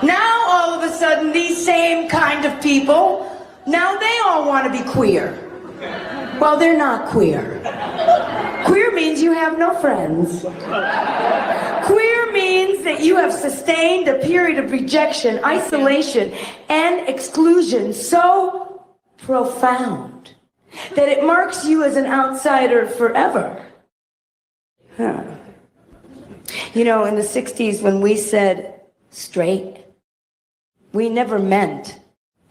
[SPEAKER 9] Now, all of a sudden, these same kind of people, now they all want to be queer. Well, they're not queer. Queer means you have no friends. Queer means that you have sustained a period of rejection, isolation, and exclusion so profound that it marks you as an outsider forever. Huh. You know, in the 60s, when we said straight, we never meant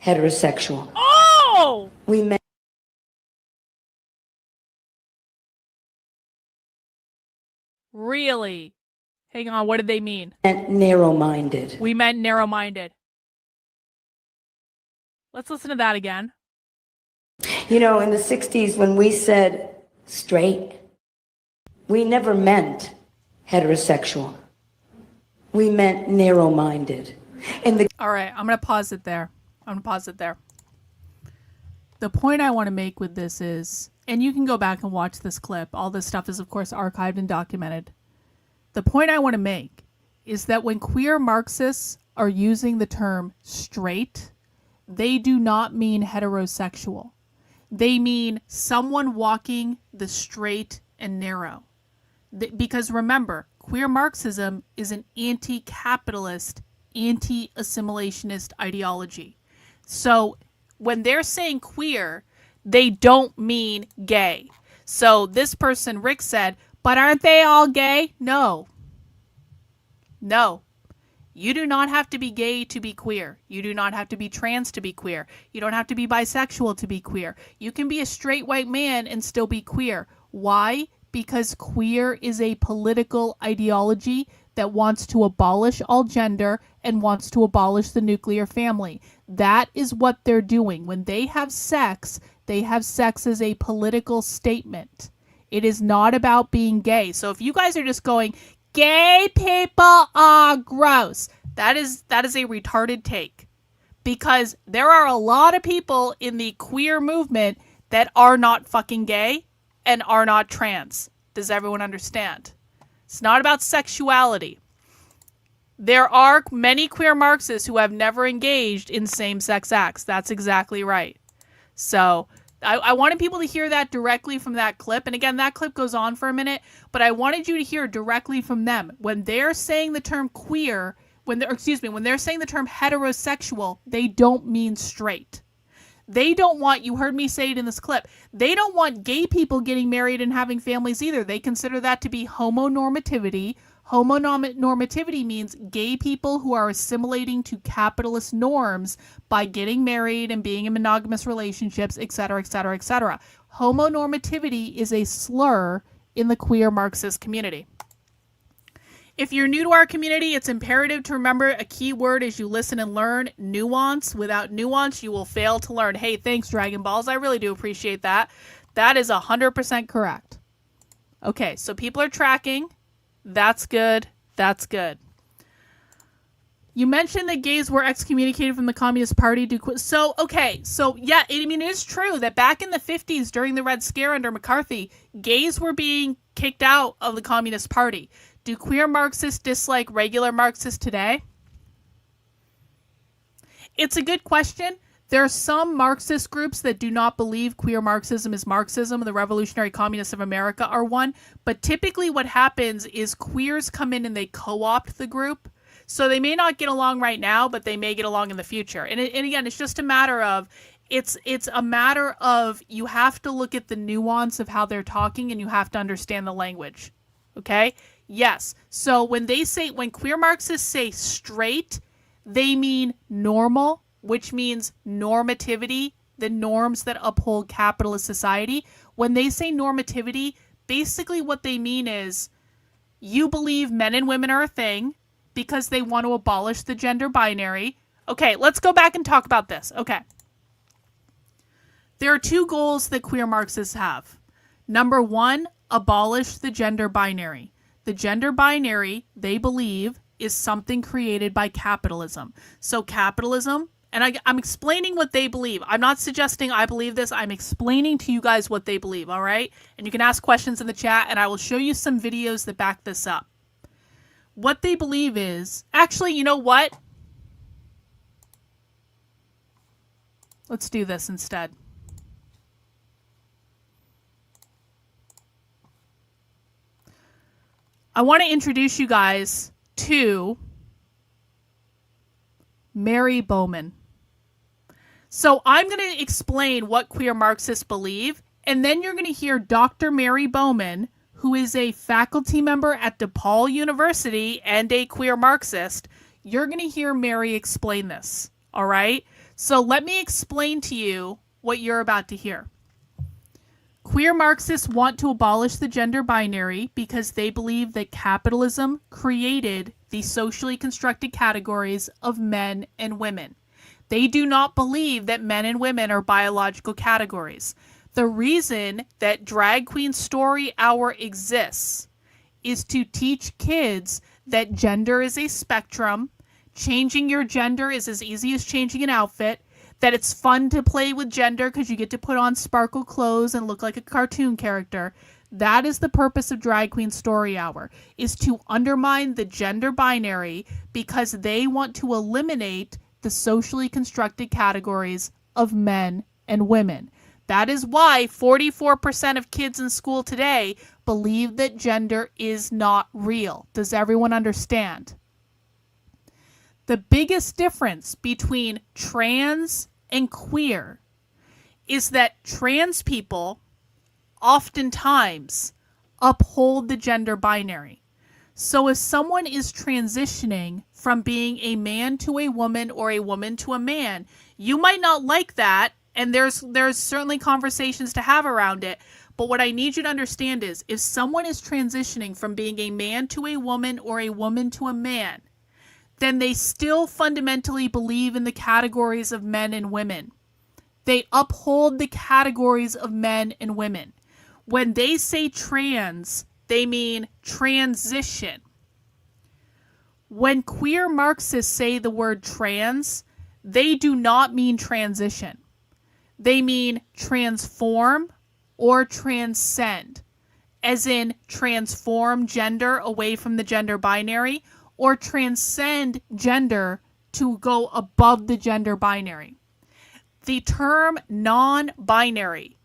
[SPEAKER 9] heterosexual.
[SPEAKER 5] Oh!
[SPEAKER 9] We meant
[SPEAKER 5] Really? Hang on, what did they mean?
[SPEAKER 9] narrow-minded.
[SPEAKER 5] We meant narrow-minded. Let's listen to that again.
[SPEAKER 9] You know, in the 60s, when we said straight, we never meant heterosexual. We meant narrow-minded.
[SPEAKER 5] All right, I'm going to pause it there. The point I want to make with this is, and you can go back and watch this clip. All this stuff is, of course, archived and documented. The point I want to make is that when queer Marxists are using the term straight, they do not mean heterosexual. They mean someone walking the straight and narrow. Because remember, queer Marxism is an anti-capitalist, anti-assimilationist ideology. So when they're saying queer, they don't mean gay. So this person, Rick, said, but aren't they all gay? No. You do not have to be gay to be queer. You do not have to be trans to be queer. You don't have to be bisexual to be queer. You can be a straight white man and still be queer. Why? Because queer is a political ideology that wants to abolish all gender and wants to abolish the nuclear family. That is what they're doing. When they have sex as a political statement. It is not about being gay. So if you guys are just going, gay people are gross, that is a retarded take. Because there are a lot of people in the queer movement that are not fucking gay and are not trans. Does everyone understand? It's not about sexuality. There are many queer Marxists who have never engaged in same-sex acts. That's exactly right. So I wanted people to hear that directly from that clip. And again, that clip goes on for a minute, but I wanted you to hear directly from them. When they're saying the term queer, when they're saying the term heterosexual, they don't mean straight. They don't want, you heard me say it in this clip, they don't want gay people getting married and having families either. They consider that to be homonormativity. Homonormativity means gay people who are assimilating to capitalist norms by getting married and being in monogamous relationships, etc., etc., etc. Homonormativity is a slur in the queer Marxist community. If you're new to our community, it's imperative to remember a key word as you listen and learn: nuance. Without nuance, you will fail to learn. Hey, thanks, Dragon Balls. I really do appreciate that. That is 100% correct. Okay, so people are tracking. That's good. That's good. You mentioned that gays were excommunicated from the Communist Party. Yeah, it is true that back in the 50s during the Red Scare under McCarthy, gays were being kicked out of the Communist Party. Do queer Marxists dislike regular Marxists today? It's a good question. There are some Marxist groups that do not believe queer Marxism is Marxism. The Revolutionary Communists of America are one. But typically what happens is queers come in and they co-opt the group. So they may not get along right now, but they may get along in the future. And again, it's just a matter of, it's a matter of you have to look at the nuance of how they're talking and you have to understand the language. Okay? Yes. So when queer Marxists say straight, they mean normal, which means normativity, the norms that uphold capitalist society. When they say normativity, basically what they mean is you believe men and women are a thing because they want to abolish the gender binary. Okay, let's go back and talk about this. Okay. There are two goals that queer Marxists have. Number one, abolish the gender binary. The gender binary, they believe, is something created by capitalism. So capitalism, and I'm explaining what they believe. I'm not suggesting I believe this. I'm explaining to you guys what they believe, all right? And you can ask questions in the chat, and I will show you some videos that back this up. What they believe is... Actually, you know what? Let's do this instead. I want to introduce you guys to Mary Bowman. So I'm going to explain what queer Marxists believe, and then you're going to hear Dr. Mary Bowman, who is a faculty member at DePaul University and a queer Marxist, you're going to hear Mary explain this, all right? So let me explain to you what you're about to hear. Queer Marxists want to abolish the gender binary because they believe that capitalism created the socially constructed categories of men and women. They do not believe that men and women are biological categories. The reason that Drag Queen Story Hour exists is to teach kids that gender is a spectrum, changing your gender is as easy as changing an outfit, that it's fun to play with gender because you get to put on sparkle clothes and look like a cartoon character. That is the purpose of Drag Queen Story Hour, is to undermine the gender binary because they want to eliminate the socially constructed categories of men and women. That is why 44% of kids in school today believe that gender is not real. Does everyone understand? The biggest difference between trans and queer is that trans people oftentimes uphold the gender binary. So if someone is transitioning from being a man to a woman or a woman to a man, you might not like that, and there's certainly conversations to have around it. But what I need you to understand is if someone is transitioning from being a man to a woman or a woman to a man, then they still fundamentally believe in the categories of men and women. They uphold the categories of men and women. When they say trans, they mean transition. When queer Marxists say the word trans, they do not mean transition. They mean transform or transcend, as in transform gender away from the gender binary or transcend gender to go above the gender binary. The term non-binary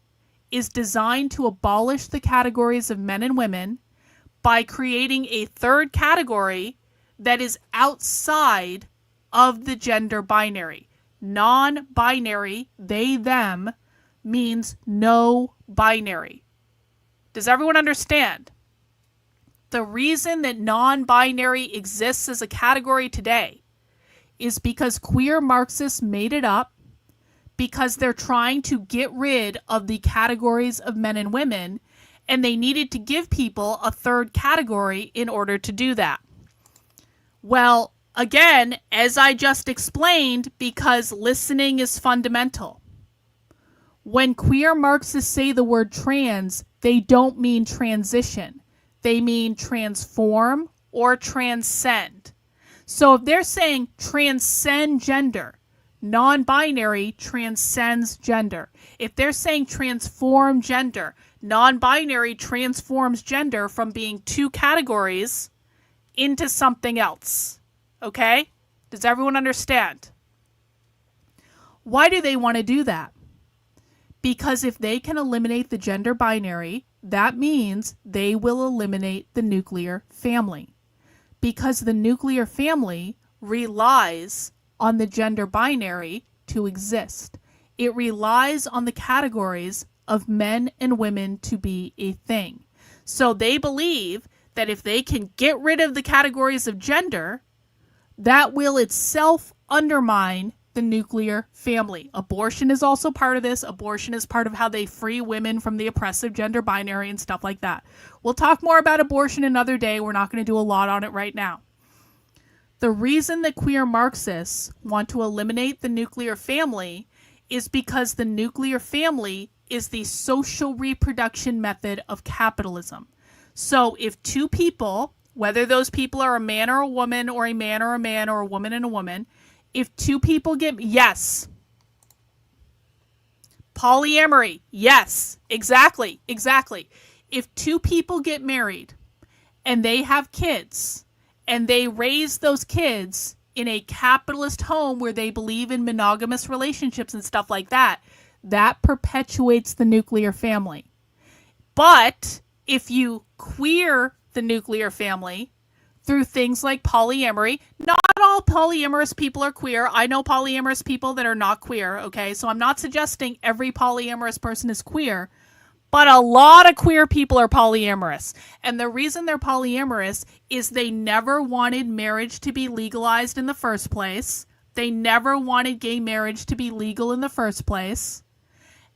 [SPEAKER 5] is designed to abolish the categories of men and women by creating a third category that is outside of the gender binary. Non-binary, they, them, means no binary. Does everyone understand? The reason that non-binary exists as a category today is because queer Marxists made it up because they're trying to get rid of the categories of men and women, and they needed to give people a third category in order to do that. Well, again, as I just explained, because listening is fundamental. When queer Marxists say the word trans, they don't mean transition. They mean transform or transcend. So if they're saying transcend gender, non-binary transcends gender. If they're saying transform gender, non-binary transforms gender from being two categories into something else. Okay? Does everyone understand? Why do they want to do that? Because if they can eliminate the gender binary, that means they will eliminate the nuclear family. Because the nuclear family relies on the gender binary to exist. It relies on the categories of men and women to be a thing. So they believe that if they can get rid of the categories of gender, that will itself undermine the nuclear family. Abortion is also part of this. Abortion is part of how they free women from the oppressive gender binary and stuff like that. We'll talk more about abortion another day. We're not going to do a lot on it right now. The reason that queer Marxists want to eliminate the nuclear family is because the nuclear family is the social reproduction method of capitalism. So if two people, whether those people are a man or a woman, or a man or a man, or a woman and a woman, if two people get, yes. Polyamory, yes, exactly. If two people get married and they have kids and they raise those kids in a capitalist home where they believe in monogamous relationships and stuff like that, that perpetuates the nuclear family. But if you queer the nuclear family through things like polyamory, not all polyamorous people are queer. I know polyamorous people that are not queer, okay? So I'm not suggesting every polyamorous person is queer, But a lot of queer people are polyamorous. And the reason they're polyamorous is they never wanted marriage to be legalized in the first place. They never wanted gay marriage to be legal in the first place.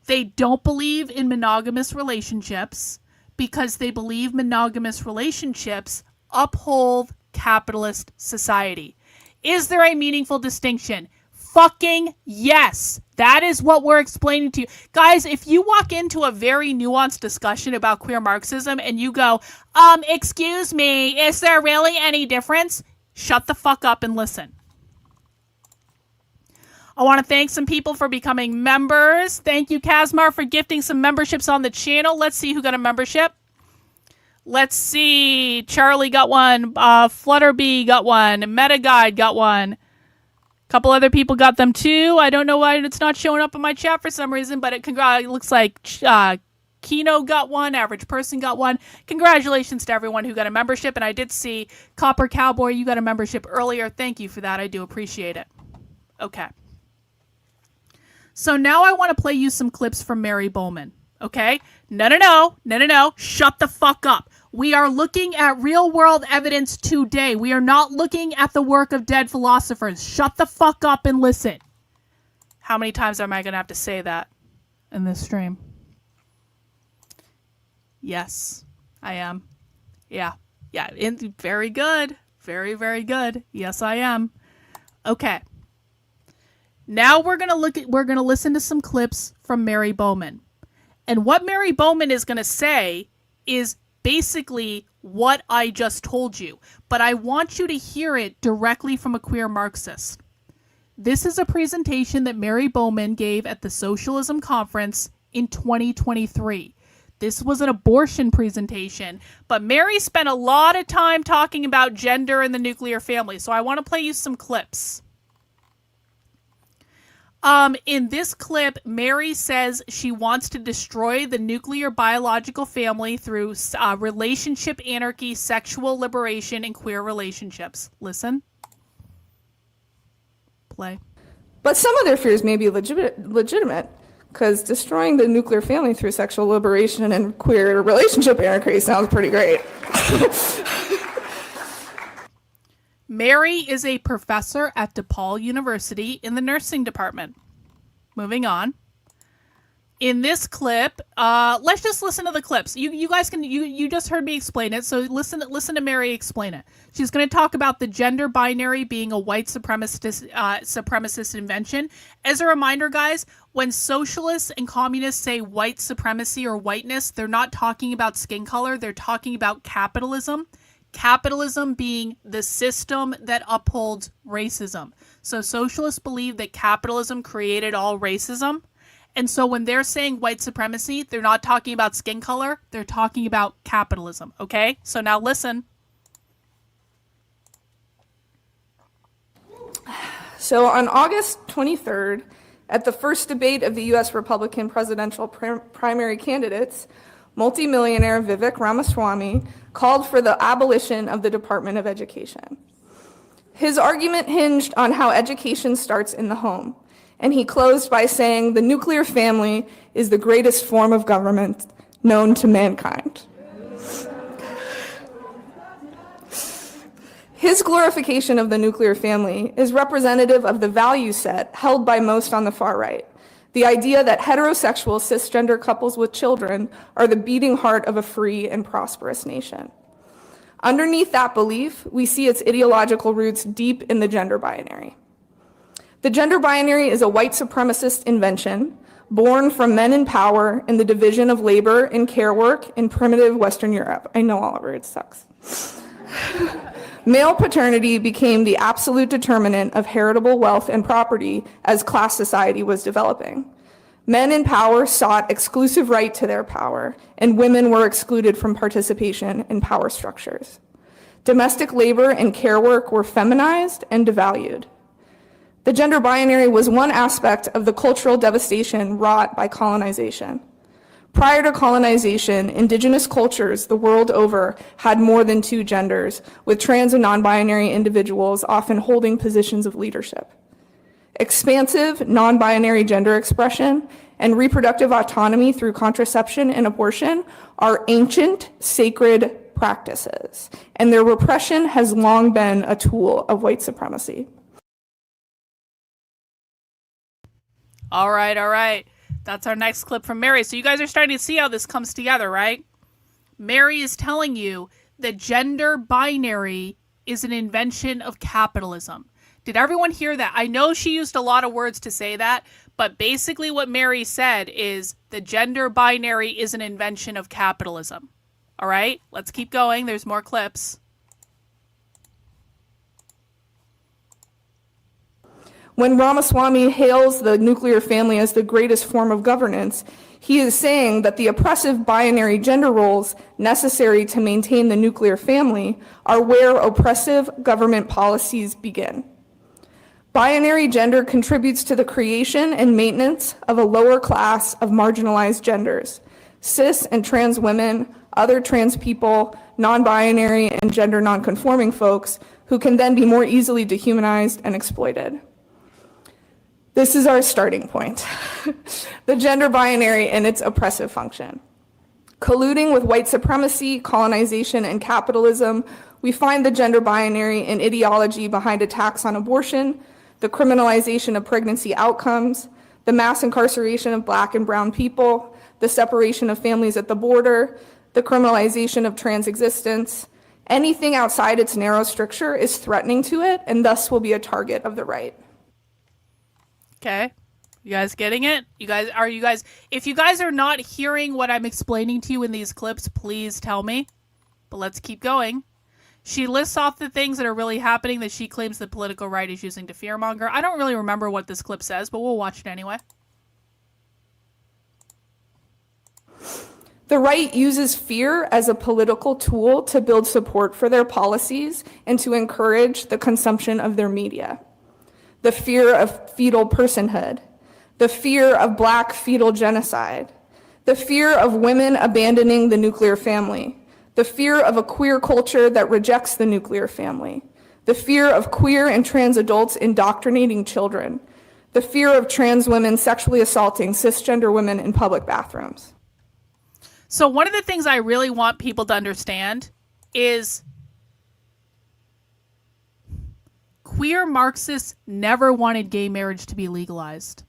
[SPEAKER 5] They don't believe in monogamous relationships because they believe monogamous relationships uphold capitalist society. Is there a meaningful distinction? Fucking yes. That is what we're explaining to you. Guys, if you walk into a very nuanced discussion about queer Marxism and you go, excuse me, is there really any difference? Shut the fuck up and listen. I want to thank some people for becoming members. Thank you, Kazmar, for gifting some memberships on the channel. Let's see who got a membership. Let's see. Charlie got one. Flutterbee got one. MetaGuide got one. A couple other people got them too. I don't know why it's not showing up in my chat for some reason, but it looks like Kino got one. Average Person got one. Congratulations to everyone who got a membership. And I did see Copper Cowboy, you got a membership earlier. Thank you for that. I do appreciate it. Okay. So now I want to play you some clips from Mary Bowman. Okay? No. Shut the fuck up. We are looking at real world evidence today. We are not looking at the work of dead philosophers. Shut the fuck up and listen. How many times am I going to have to say that in this stream? Yes, I am. Yeah. Very good. Very, very good. Yes, I am. Okay. Now we're going to listen to some clips from Mary Bowman. And what Mary Bowman is going to say is basically what I just told you. But I want you to hear it directly from a queer Marxist. This is a presentation that Mary Bowman gave at the Socialism Conference in 2023. This was an abortion presentation, but Mary spent a lot of time talking about gender and the nuclear family. So I want to play you some clips. In this clip, Mary says she wants to destroy the nuclear biological family through relationship anarchy, sexual liberation, and queer relationships. Listen. Play.
[SPEAKER 10] But some of their fears may be legitimate, because destroying the nuclear family through sexual liberation and queer relationship anarchy sounds pretty great.
[SPEAKER 5] Mary is a professor at DePaul University in the nursing department. Moving on. In this clip, let's just listen to the clips. You guys can, you just heard me explain it, so listen to Mary explain it. She's going to talk about the gender binary being a white supremacist invention. As a reminder, guys, when socialists and communists say white supremacy or whiteness, they're not talking about skin color, they're talking about capitalism. Capitalism being the system that upholds racism. So socialists believe that capitalism created all racism. And so when they're saying white supremacy, they're not talking about skin color, they're talking about capitalism. Okay? So now listen.
[SPEAKER 10] So on August 23rd, at the first debate of the U.S. Republican presidential primary candidates, multimillionaire Vivek Ramaswamy called for the abolition of the Department of Education. His argument hinged on how education starts in the home, and he closed by saying the nuclear family is the greatest form of government known to mankind. His glorification of the nuclear family is representative of the value set held by most on the far right. The idea that heterosexual cisgender couples with children are the beating heart of a free and prosperous nation. Underneath that belief, we see its ideological roots deep in the gender binary. The gender binary is a white supremacist invention born from men in power in the division of labor and care work in primitive Western Europe. I know, Oliver, it sucks. Male paternity became the absolute determinant of heritable wealth and property as class society was developing. Men in power sought exclusive right to their power, and women were excluded from participation in power structures. Domestic labor and care work were feminized and devalued. The gender binary was one aspect of the cultural devastation wrought by colonization. Prior to colonization, indigenous cultures the world over had more than two genders, with trans and non-binary individuals often holding positions of leadership. Expansive, non-binary gender expression and reproductive autonomy through contraception and abortion are ancient, sacred practices, and their repression has long been a tool of white supremacy.
[SPEAKER 5] All right. That's our next clip from Mary. So you guys are starting to see how this comes together, right? Mary is telling you that gender binary is an invention of capitalism. Did everyone hear that? I know she used a lot of words to say that, but basically what Mary said is the gender binary is an invention of capitalism. All right, let's keep going. There's more clips.
[SPEAKER 10] When Ramaswamy hails the nuclear family as the greatest form of governance, he is saying that the oppressive binary gender roles necessary to maintain the nuclear family are where oppressive government policies begin. Binary gender contributes to the creation and maintenance of a lower class of marginalized genders, cis and trans women, other trans people, non-binary and gender non-conforming folks who can then be more easily dehumanized and exploited. This is our starting point, the gender binary and its oppressive function. Colluding with white supremacy, colonization, and capitalism, we find the gender binary and ideology behind attacks on abortion, the criminalization of pregnancy outcomes, the mass incarceration of Black and brown people, the separation of families at the border, the criminalization of trans existence. Anything outside its narrow stricture is threatening to it and thus will be a target of the right.
[SPEAKER 5] Okay. You guys getting it? If you guys are not hearing what I'm explaining to you in these clips, please tell me. But let's keep going. She lists off the things that are really happening that she claims the political right is using to fearmonger. I don't really remember what this clip says, but we'll watch it anyway.
[SPEAKER 10] The right uses fear as a political tool to build support for their policies and to encourage the consumption of their media. The fear of fetal personhood, the fear of Black fetal genocide, the fear of women abandoning the nuclear family, the fear of a queer culture that rejects the nuclear family, the fear of queer and trans adults indoctrinating children, the fear of trans women sexually assaulting cisgender women in public bathrooms.
[SPEAKER 5] So one of the things I really want people to understand is queer Marxists never wanted gay marriage to be legalized.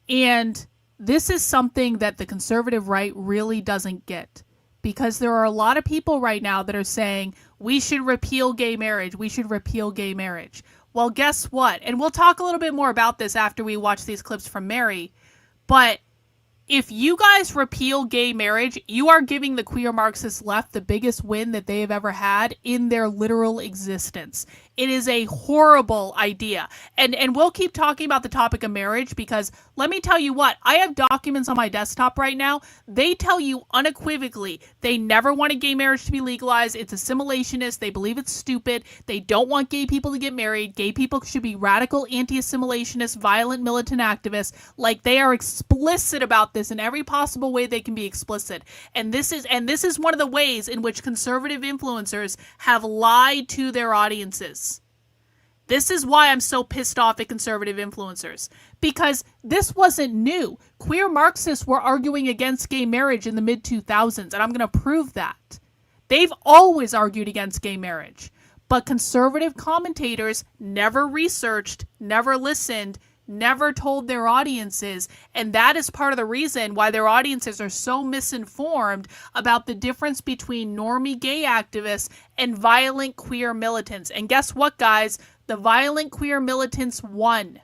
[SPEAKER 5] And this is something that the conservative right really doesn't get. Because there are a lot of people right now that are saying, we should repeal gay marriage. We should repeal gay marriage. Well, guess what? And we'll talk a little bit more about this after we watch these clips from Mary. But if you guys repeal gay marriage, you are giving the queer Marxist left the biggest win that they have ever had in their literal existence. It is a horrible idea. And we'll keep talking about the topic of marriage because let me tell you what, I have documents on my desktop right now. They tell you unequivocally they never wanted gay marriage to be legalized. It's assimilationist. They believe it's stupid. They don't want gay people to get married. Gay people should be radical anti-assimilationist, violent militant activists. Like they are explicit about this in every possible way they can be explicit. And this is one of the ways in which conservative influencers have lied to their audiences. This is why I'm so pissed off at conservative influencers. Because this wasn't new. Queer Marxists were arguing against gay marriage in the mid-2000s, and I'm going to prove that. They've always argued against gay marriage. But conservative commentators never researched, never listened, never told their audiences, and that is part of the reason why their audiences are so misinformed about the difference between normie gay activists and violent queer militants. And guess what, guys? The violent queer militants won.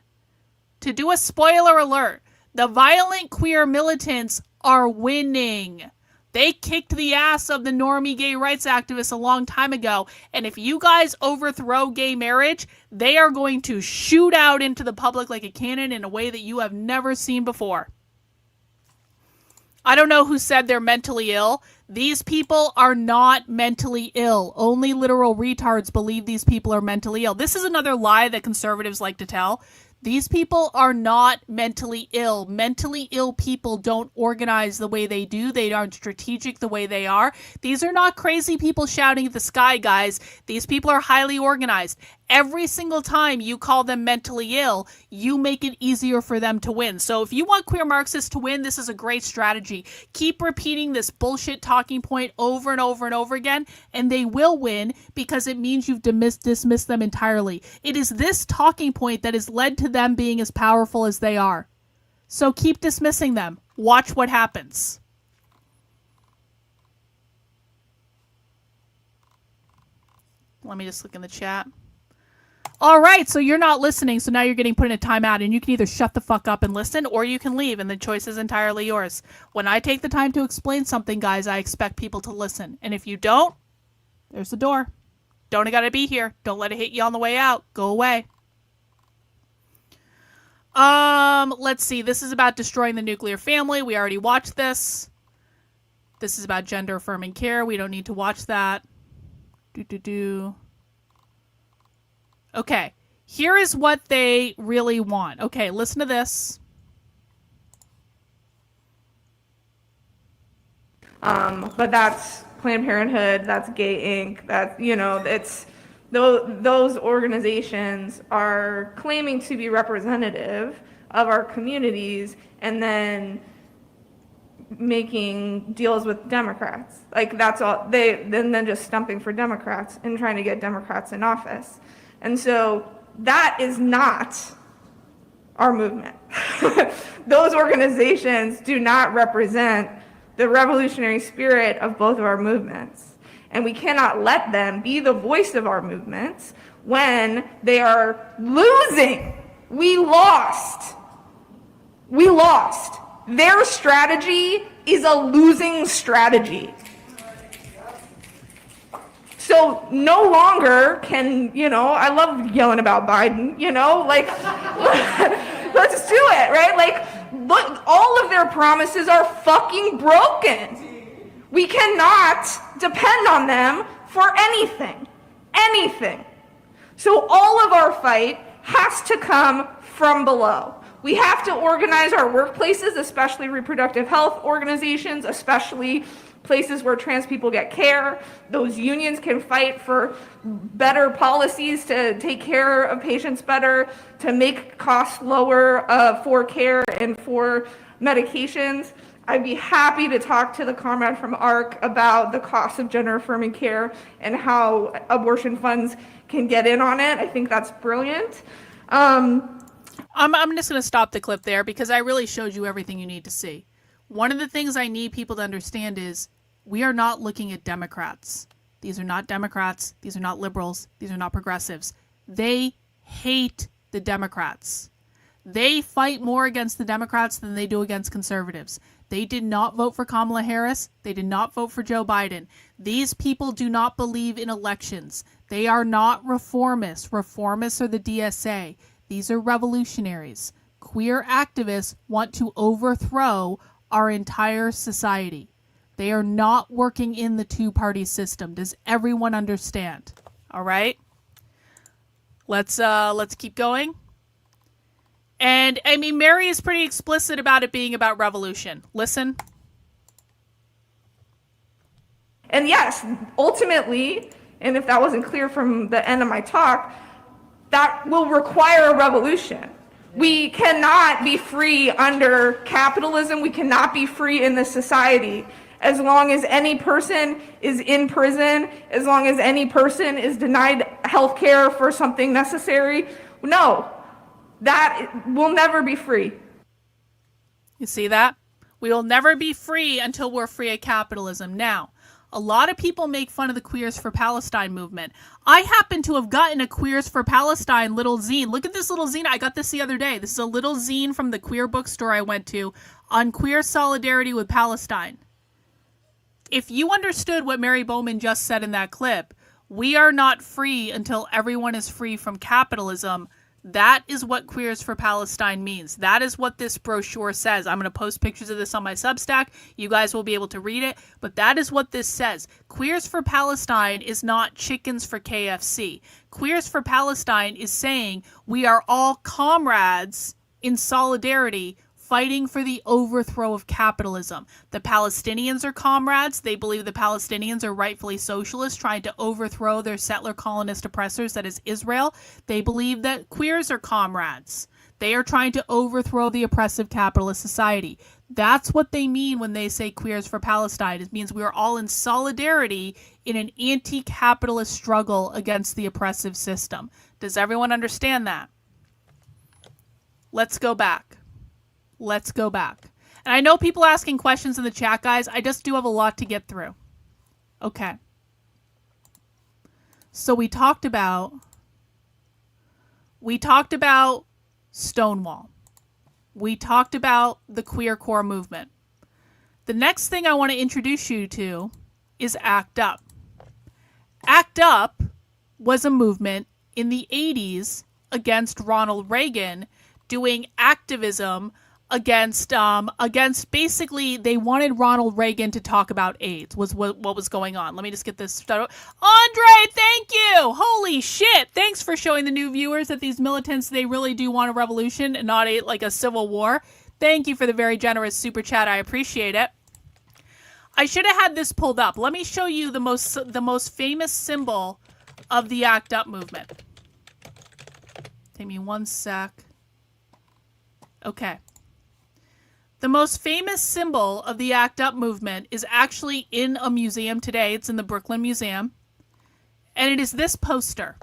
[SPEAKER 5] To do a spoiler alert, the violent queer militants are winning. They kicked the ass of the normie gay rights activists a long time ago, and if you guys overthrow gay marriage, they are going to shoot out into the public like a cannon in a way that you have never seen before. I don't know who said they're mentally ill. These people are not mentally ill. Only literal retards believe these people are mentally ill. This is another lie that conservatives like to tell. These people are not mentally ill. Mentally ill people don't organize the way they do. They aren't strategic the way they are. These are not crazy people shouting at the sky, guys. These people are highly organized. Every single time you call them mentally ill, you make it easier for them to win. So if you want queer Marxists to win, this is a great strategy. Keep repeating this bullshit talking point over and over and over again, and they will win because it means you've dismissed them entirely. It is this talking point that has led to them being as powerful as they are. So keep dismissing them. Watch what happens. Let me just look in the chat. All right, so you're not listening, so now you're getting put in a timeout, and you can either shut the fuck up and listen, or you can leave, and the choice is entirely yours. When I take the time to explain something, guys, I expect people to listen. And if you don't, there's the door. Don't gotta be here. Don't let it hit you on the way out. Go away. Let's see. This is about destroying the nuclear family. We already watched this. This is about gender-affirming care. We don't need to watch that. Okay, here is what they really want. Okay, listen to this.
[SPEAKER 10] But that's Planned Parenthood, that's Gay Inc., that's, you know, it's those organizations are claiming to be representative of our communities and then making deals with Democrats. Like, that's all then just stumping for Democrats and trying to get Democrats in office. And so that is not our movement. Those organizations do not represent the revolutionary spirit of both of our movements. And we cannot let them be the voice of our movements when they are losing. We lost. Their strategy is a losing strategy. So no longer can, you know, I love yelling about Biden, you know, like, let's do it, right? Like, look, all of their promises are fucking broken. We cannot depend on them for anything. So all of our fight has to come from below. We have to organize our workplaces, especially reproductive health organizations, especially places where trans people get care. Those unions can fight for better policies to take care of patients better, to make costs lower for care and for medications. I'd be happy to talk to the comrade from ARC about the cost of gender-affirming care and how abortion funds can get in on it. I think that's brilliant.
[SPEAKER 5] I'm just going to stop the clip there because I really showed you everything you need to see. One of the things I need people to understand is we are not looking at Democrats. These are not Democrats. These are not liberals. These are not progressives. They hate the Democrats. They fight more against the Democrats than they do against conservatives. They did not vote for Kamala Harris. They did not vote for Joe Biden. These people do not believe in elections. They are not reformists. Reformists are the DSA. These are revolutionaries. Queer activists want to overthrow our entire society. They are not working in the two-party system. Does everyone understand? All right. Let's keep going. And I mean, Mary is pretty explicit about it being about revolution. Listen.
[SPEAKER 10] And yes, ultimately, and if that wasn't clear from the end of my talk, that will require a revolution. We cannot be free under capitalism. We cannot be free in this society as long as any person is in prison, as long as any person is denied health care for something necessary. No, that will never be free.
[SPEAKER 5] You see that? We will never be free until we're free of capitalism. Now, a lot of people make fun of the Queers for Palestine movement. I happen to have gotten a Queers for Palestine little zine. Look at this little zine. I got this the other day. This is a little zine from the queer bookstore I went to on queer solidarity with Palestine. If you understood what Mary Bowman just said in that clip, we are not free until everyone is free from capitalism. That is what Queers for Palestine means. That is what this brochure says. I'm going to post pictures of this on my Substack. You guys will be able to read it. But that is what this says. Queers for Palestine is not chickens for KFC. Queers for Palestine is saying we are all comrades in solidarity fighting for the overthrow of capitalism. The Palestinians are comrades. They believe the Palestinians are rightfully socialists, trying to overthrow their settler colonist oppressors, that is Israel. They believe that queers are comrades. They are trying to overthrow the oppressive capitalist society. That's what they mean when they say queers for Palestine. It means we are all in solidarity in an anti-capitalist struggle against the oppressive system. Does everyone understand that? Let's go back. Let's go back. And I know people asking questions in the chat, guys. I just do have a lot to get through. Okay. So we talked about Stonewall. We talked about the queer core movement. The next thing I want to introduce you to is ACT UP. ACT UP was a movement in the 80s against Ronald Reagan, doing activism against basically they wanted Ronald Reagan to talk about AIDS was what was going on. Let me just get this started. Andre, thank you. Holy shit. Thanks for showing the new viewers that these militants, they really do want a revolution and not like a civil war. Thank you for the very generous super chat. I appreciate it. I should have had this pulled up. Let me show you the most famous symbol of the ACT UP movement. Give me one sec. Okay. The most famous symbol of the ACT UP movement is actually in a museum today. It's in the Brooklyn Museum. And it is this poster.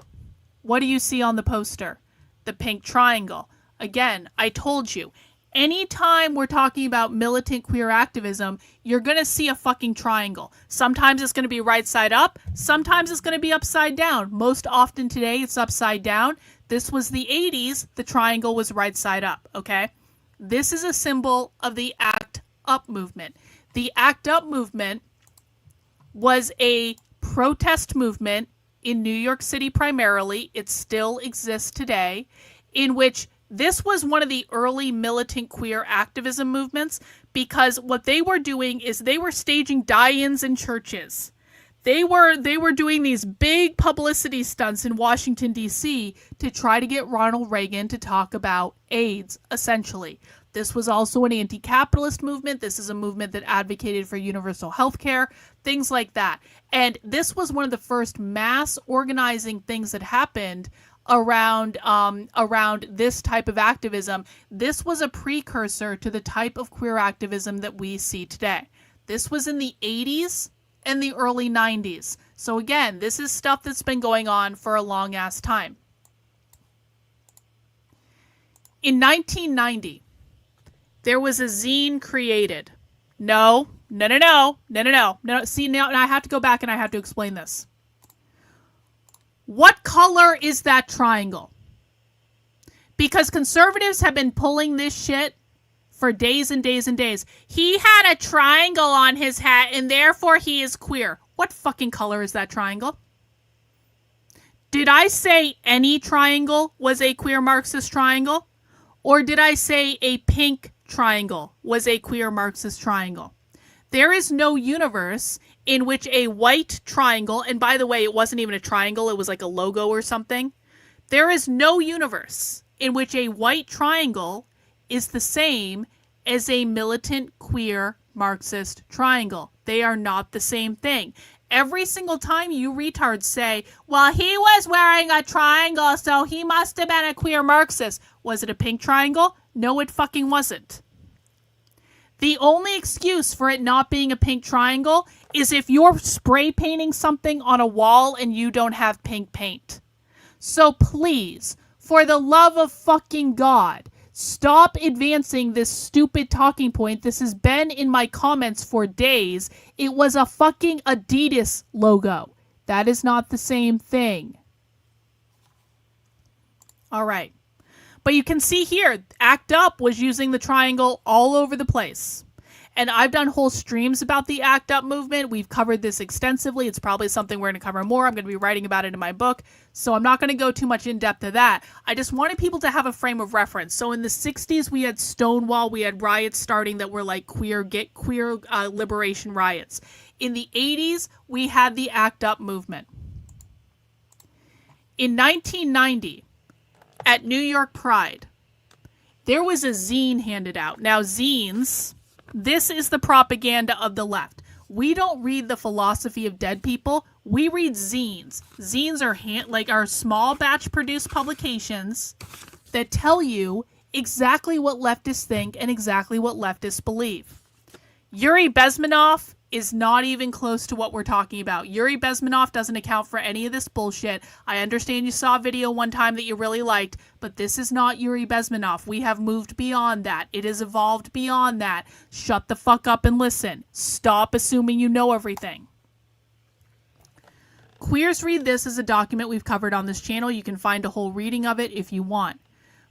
[SPEAKER 5] What do you see on the poster? The pink triangle. Again, I told you, anytime we're talking about militant queer activism, you're going to see a fucking triangle. Sometimes it's going to be right side up. Sometimes it's going to be upside down. Most often today, it's upside down. This was the 80s. The triangle was right side up, okay? This is a symbol of the ACT UP movement. The ACT UP movement was a protest movement in New York City primarily. It still exists today, in which this was one of the early militant queer activism movements, because what they were doing is they were staging die-ins in churches. They were doing these big publicity stunts in Washington, D.C. to try to get Ronald Reagan to talk about AIDS, essentially. This was also an anti-capitalist movement. This is a movement that advocated for universal health care, things like that. And this was one of the first mass organizing things that happened around this type of activism. This was a precursor to the type of queer activism that we see today. This was in the 80s and the early 90s. So again, this is stuff that's been going on for a long ass time. In 1990, there was a zine created. No. See, now I have to go back and I have to explain this. What color is that triangle? Because conservatives have been pulling this shit for days and days and days. He had a triangle on his hat and therefore he is queer. What fucking color is that triangle? Did I say any triangle was a queer Marxist triangle? Or did I say a pink triangle was a queer Marxist triangle? There is no universe in which a white triangle, and by the way, it wasn't even a triangle, it was like a logo or something. There is no universe in which a white triangle is the same as a militant queer Marxist triangle. They are not the same thing. Every single time you retards say, well, he was wearing a triangle, so he must have been a queer Marxist. Was it a pink triangle? No, it fucking wasn't. The only excuse for it not being a pink triangle is if you're spray painting something on a wall and you don't have pink paint. So please, for the love of fucking God, stop advancing this stupid talking point. This has been in my comments for days. It was a fucking Adidas logo. That is not the same thing. All right. But you can see here, ACT UP was using the triangle all over the place. And I've done whole streams about the ACT UP movement. We've covered this extensively. It's probably something we're going to cover more. I'm going to be writing about it in my book. So I'm not going to go too much in depth to that. I just wanted people to have a frame of reference. So in the 60s, we had Stonewall. We had riots starting that were like queer liberation riots. In the 80s, we had the ACT UP movement. In 1990, at New York Pride, there was a zine handed out. Now, zines, this is the propaganda of the left. We don't read the philosophy of dead people. We read zines. Zines are small batch produced publications that tell you exactly what leftists think and exactly what leftists believe. Yuri Bezmenov is not even close to what we're talking about. Yuri Bezmenov doesn't account for any of this bullshit. I understand you saw a video one time that you really liked, but this is not Yuri Bezmenov. We have moved beyond that. It has evolved beyond that. Shut the fuck up and listen. Stop assuming you know everything. Queers Read This is a document we've covered on this channel. You can find a whole reading of it if you want.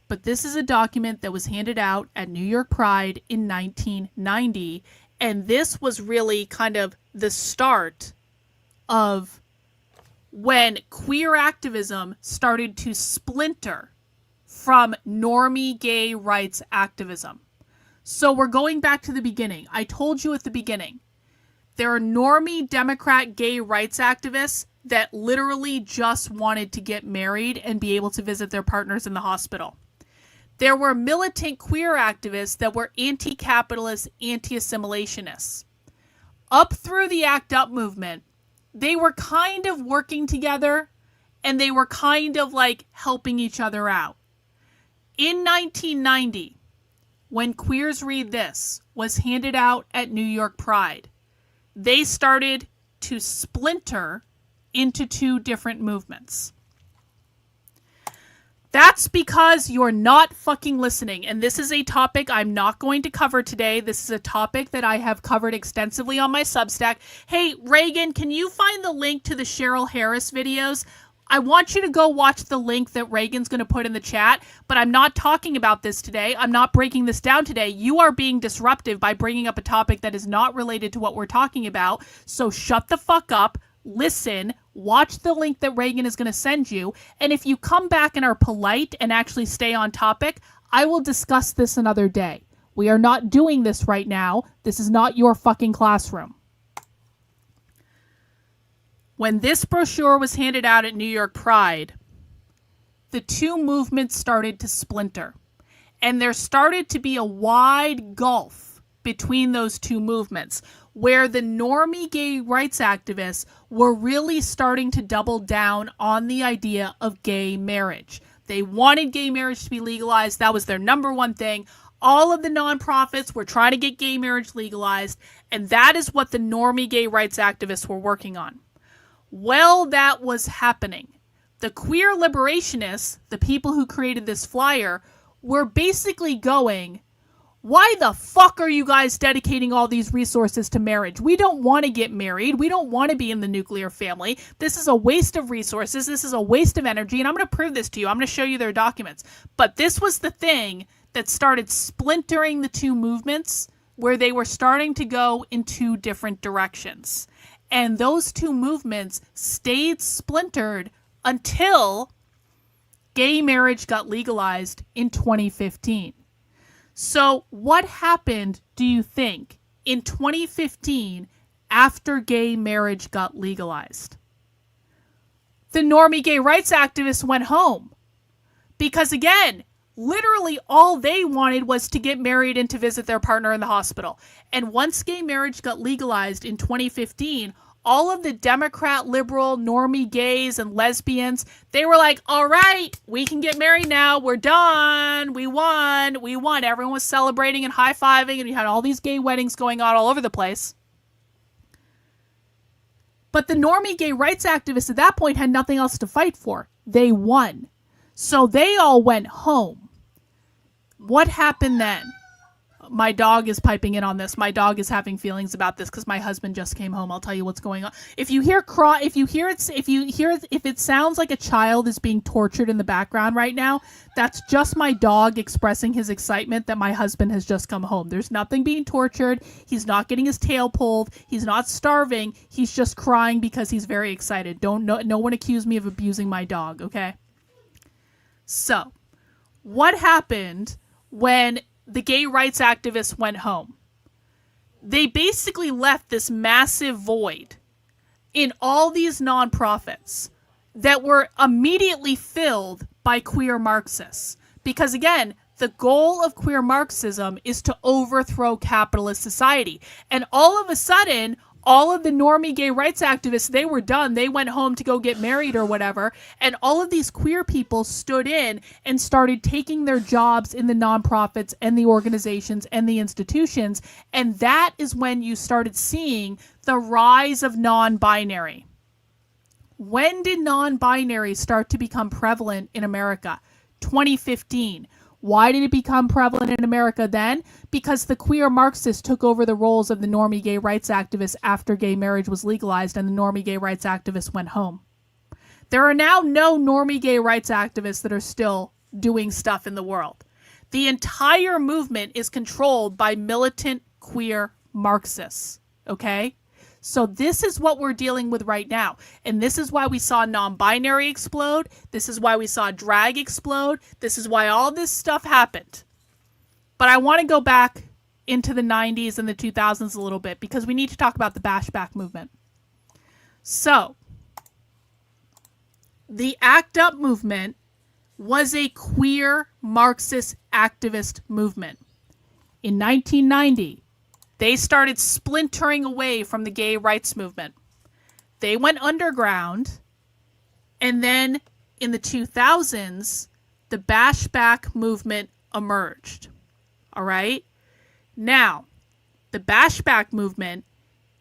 [SPEAKER 5] But this is a document that was handed out at New York Pride in 1990. And this was really kind of the start of when queer activism started to splinter from normie gay rights activism. So we're going back to the beginning. I told you at the beginning, there are normie Democrat gay rights activists that literally just wanted to get married and be able to visit their partners in the hospital. There were militant queer activists that were anti-capitalist, anti-assimilationists. Up through the ACT UP movement, they were kind of working together and they were kind of like helping each other out. In 1990, when Queers Read This was handed out at New York Pride, they started to splinter into two different movements. That's because you're not fucking listening. And this is a topic I'm not going to cover today. This is a topic that I have covered extensively on my Substack. Hey, Reagan, can you find the link to the Cheryl Harris videos? I want you to go watch the link that Reagan's going to put in the chat, but I'm not talking about this today. I'm not breaking this down today. You are being disruptive by bringing up a topic that is not related to what we're talking about. So shut the fuck up. Listen, watch the link that Reagan is going to send you, and if you come back and are polite and actually stay on topic, I will discuss this another day. We are not doing this right now. This is not your fucking classroom. When this brochure was handed out at New York Pride, the two movements started to splinter, and there started to be a wide gulf between those two movements, where the normie gay rights activists were really starting to double down on the idea of gay marriage. They wanted gay marriage to be legalized. That was their number one thing. All of the nonprofits were trying to get gay marriage legalized, and that is what the normie gay rights activists were working on. Well, that was happening. The queer liberationists, the people who created this flyer, were basically going, why the fuck are you guys dedicating all these resources to marriage? We don't want to get married. We don't want to be in the nuclear family. This is a waste of resources. This is a waste of energy. And I'm going to prove this to you. I'm going to show you their documents. But this was the thing that started splintering the two movements, where they were starting to go in two different directions. And those two movements stayed splintered until gay marriage got legalized in 2015. So what happened, do you think, in 2015 after gay marriage got legalized? The normie gay rights activists went home. Because again, literally all they wanted was to get married and to visit their partner in the hospital. And once gay marriage got legalized in 2015, all of the Democrat, liberal, normie gays and lesbians, they were like, all right, we can get married now. We're done. We won. We won. Everyone was celebrating and high-fiving, and you had all these gay weddings going on all over the place. But the normie gay rights activists at that point had nothing else to fight for. They won. So they all went home. What happened then? My dog is piping in on this. My dog is having feelings about this because my husband just came home. I'll tell you what's going on. If it sounds like a child is being tortured in the background right now, that's just my dog expressing his excitement that my husband has just come home. There's nothing being tortured. He's not getting his tail pulled. He's not starving. He's just crying because he's very excited. No one accuse me of abusing my dog, okay? So, what happened when the gay rights activists went home? They basically left this massive void in all these nonprofits that were immediately filled by queer Marxists. Because again, The goal of queer Marxism is to overthrow capitalist society. And all of a sudden, all of the normie gay rights activists, they were done. They went home to go get married or whatever. And all of these queer people stood in and started taking their jobs in the nonprofits and the organizations and the institutions. And that is when you started seeing the rise of non-binary. When did non-binary start to become prevalent in America? 2015. Why did it become prevalent in America then? Because the queer Marxists took over the roles of the normie gay rights activists after gay marriage was legalized and the normie gay rights activists went home. There are now no normie gay rights activists that are still doing stuff in the world. The entire movement is controlled by militant queer Marxists, okay? So this is what we're dealing with right now. And this is why we saw non-binary explode. This is why we saw drag explode. This is why all this stuff happened. But I want to go back into the 90s and the 2000s a little bit because we need to talk about the bashback movement. So, the ACT UP movement was a queer Marxist activist movement. In 1990, they started splintering away from the gay rights movement. They went underground, and then in the 2000s, the bashback movement emerged. All right? Now, the bashback movement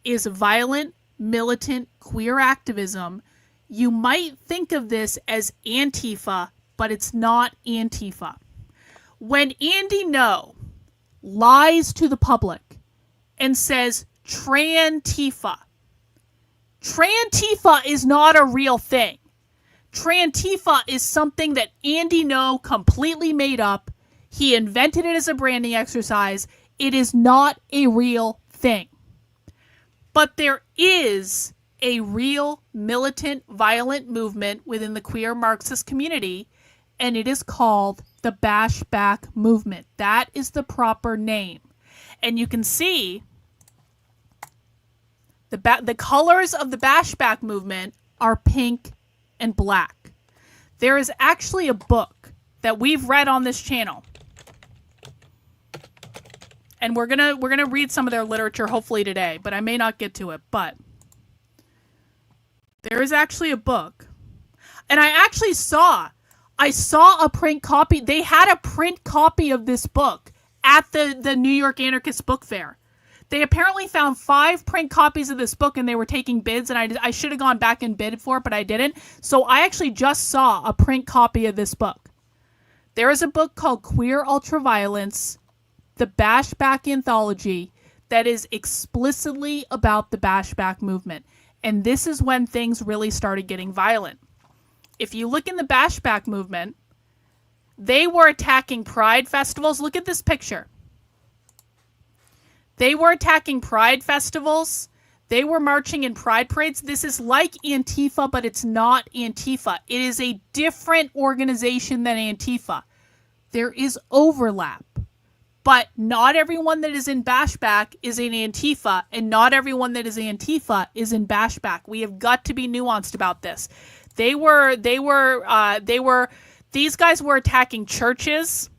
[SPEAKER 5] is violent, militant, queer activism. You might think of this as Antifa, but it's not Antifa. When Andy Ngo lies to the public and says Trantifa. Trantifa is not a real thing. Trantifa is something that Andy Ngo completely made up. He invented it as a branding exercise. It is not a real thing. But there is a real militant, violent movement within the queer Marxist community, and it is called the bashback movement. That is the proper name. And you can see the colors of the bashback movement are pink and black. There is actually a book that we've read on this channel. And we're gonna read some of their literature hopefully today, but I may not get to it. But there is actually a book. And I saw a print copy. They had a print copy of this book at the New York Anarchist Book Fair. They apparently found 5 print copies of this book and they were taking bids, and I should have gone back and bid for it, but I didn't. So I actually just saw a print copy of this book. There is a book called Queer Ultraviolence, the Bashback Anthology, that is explicitly about the bashback movement. And this is when things really started getting violent. If you look in the bashback movement, they were attacking pride festivals. Look at this picture. They were attacking pride festivals. They were marching in pride parades. This is like Antifa, but it's not Antifa. It is a different organization than Antifa. There is overlap. But not everyone that is in bashback is in Antifa, and not everyone that is Antifa is in bashback. We have got to be nuanced about this. These guys were attacking churches.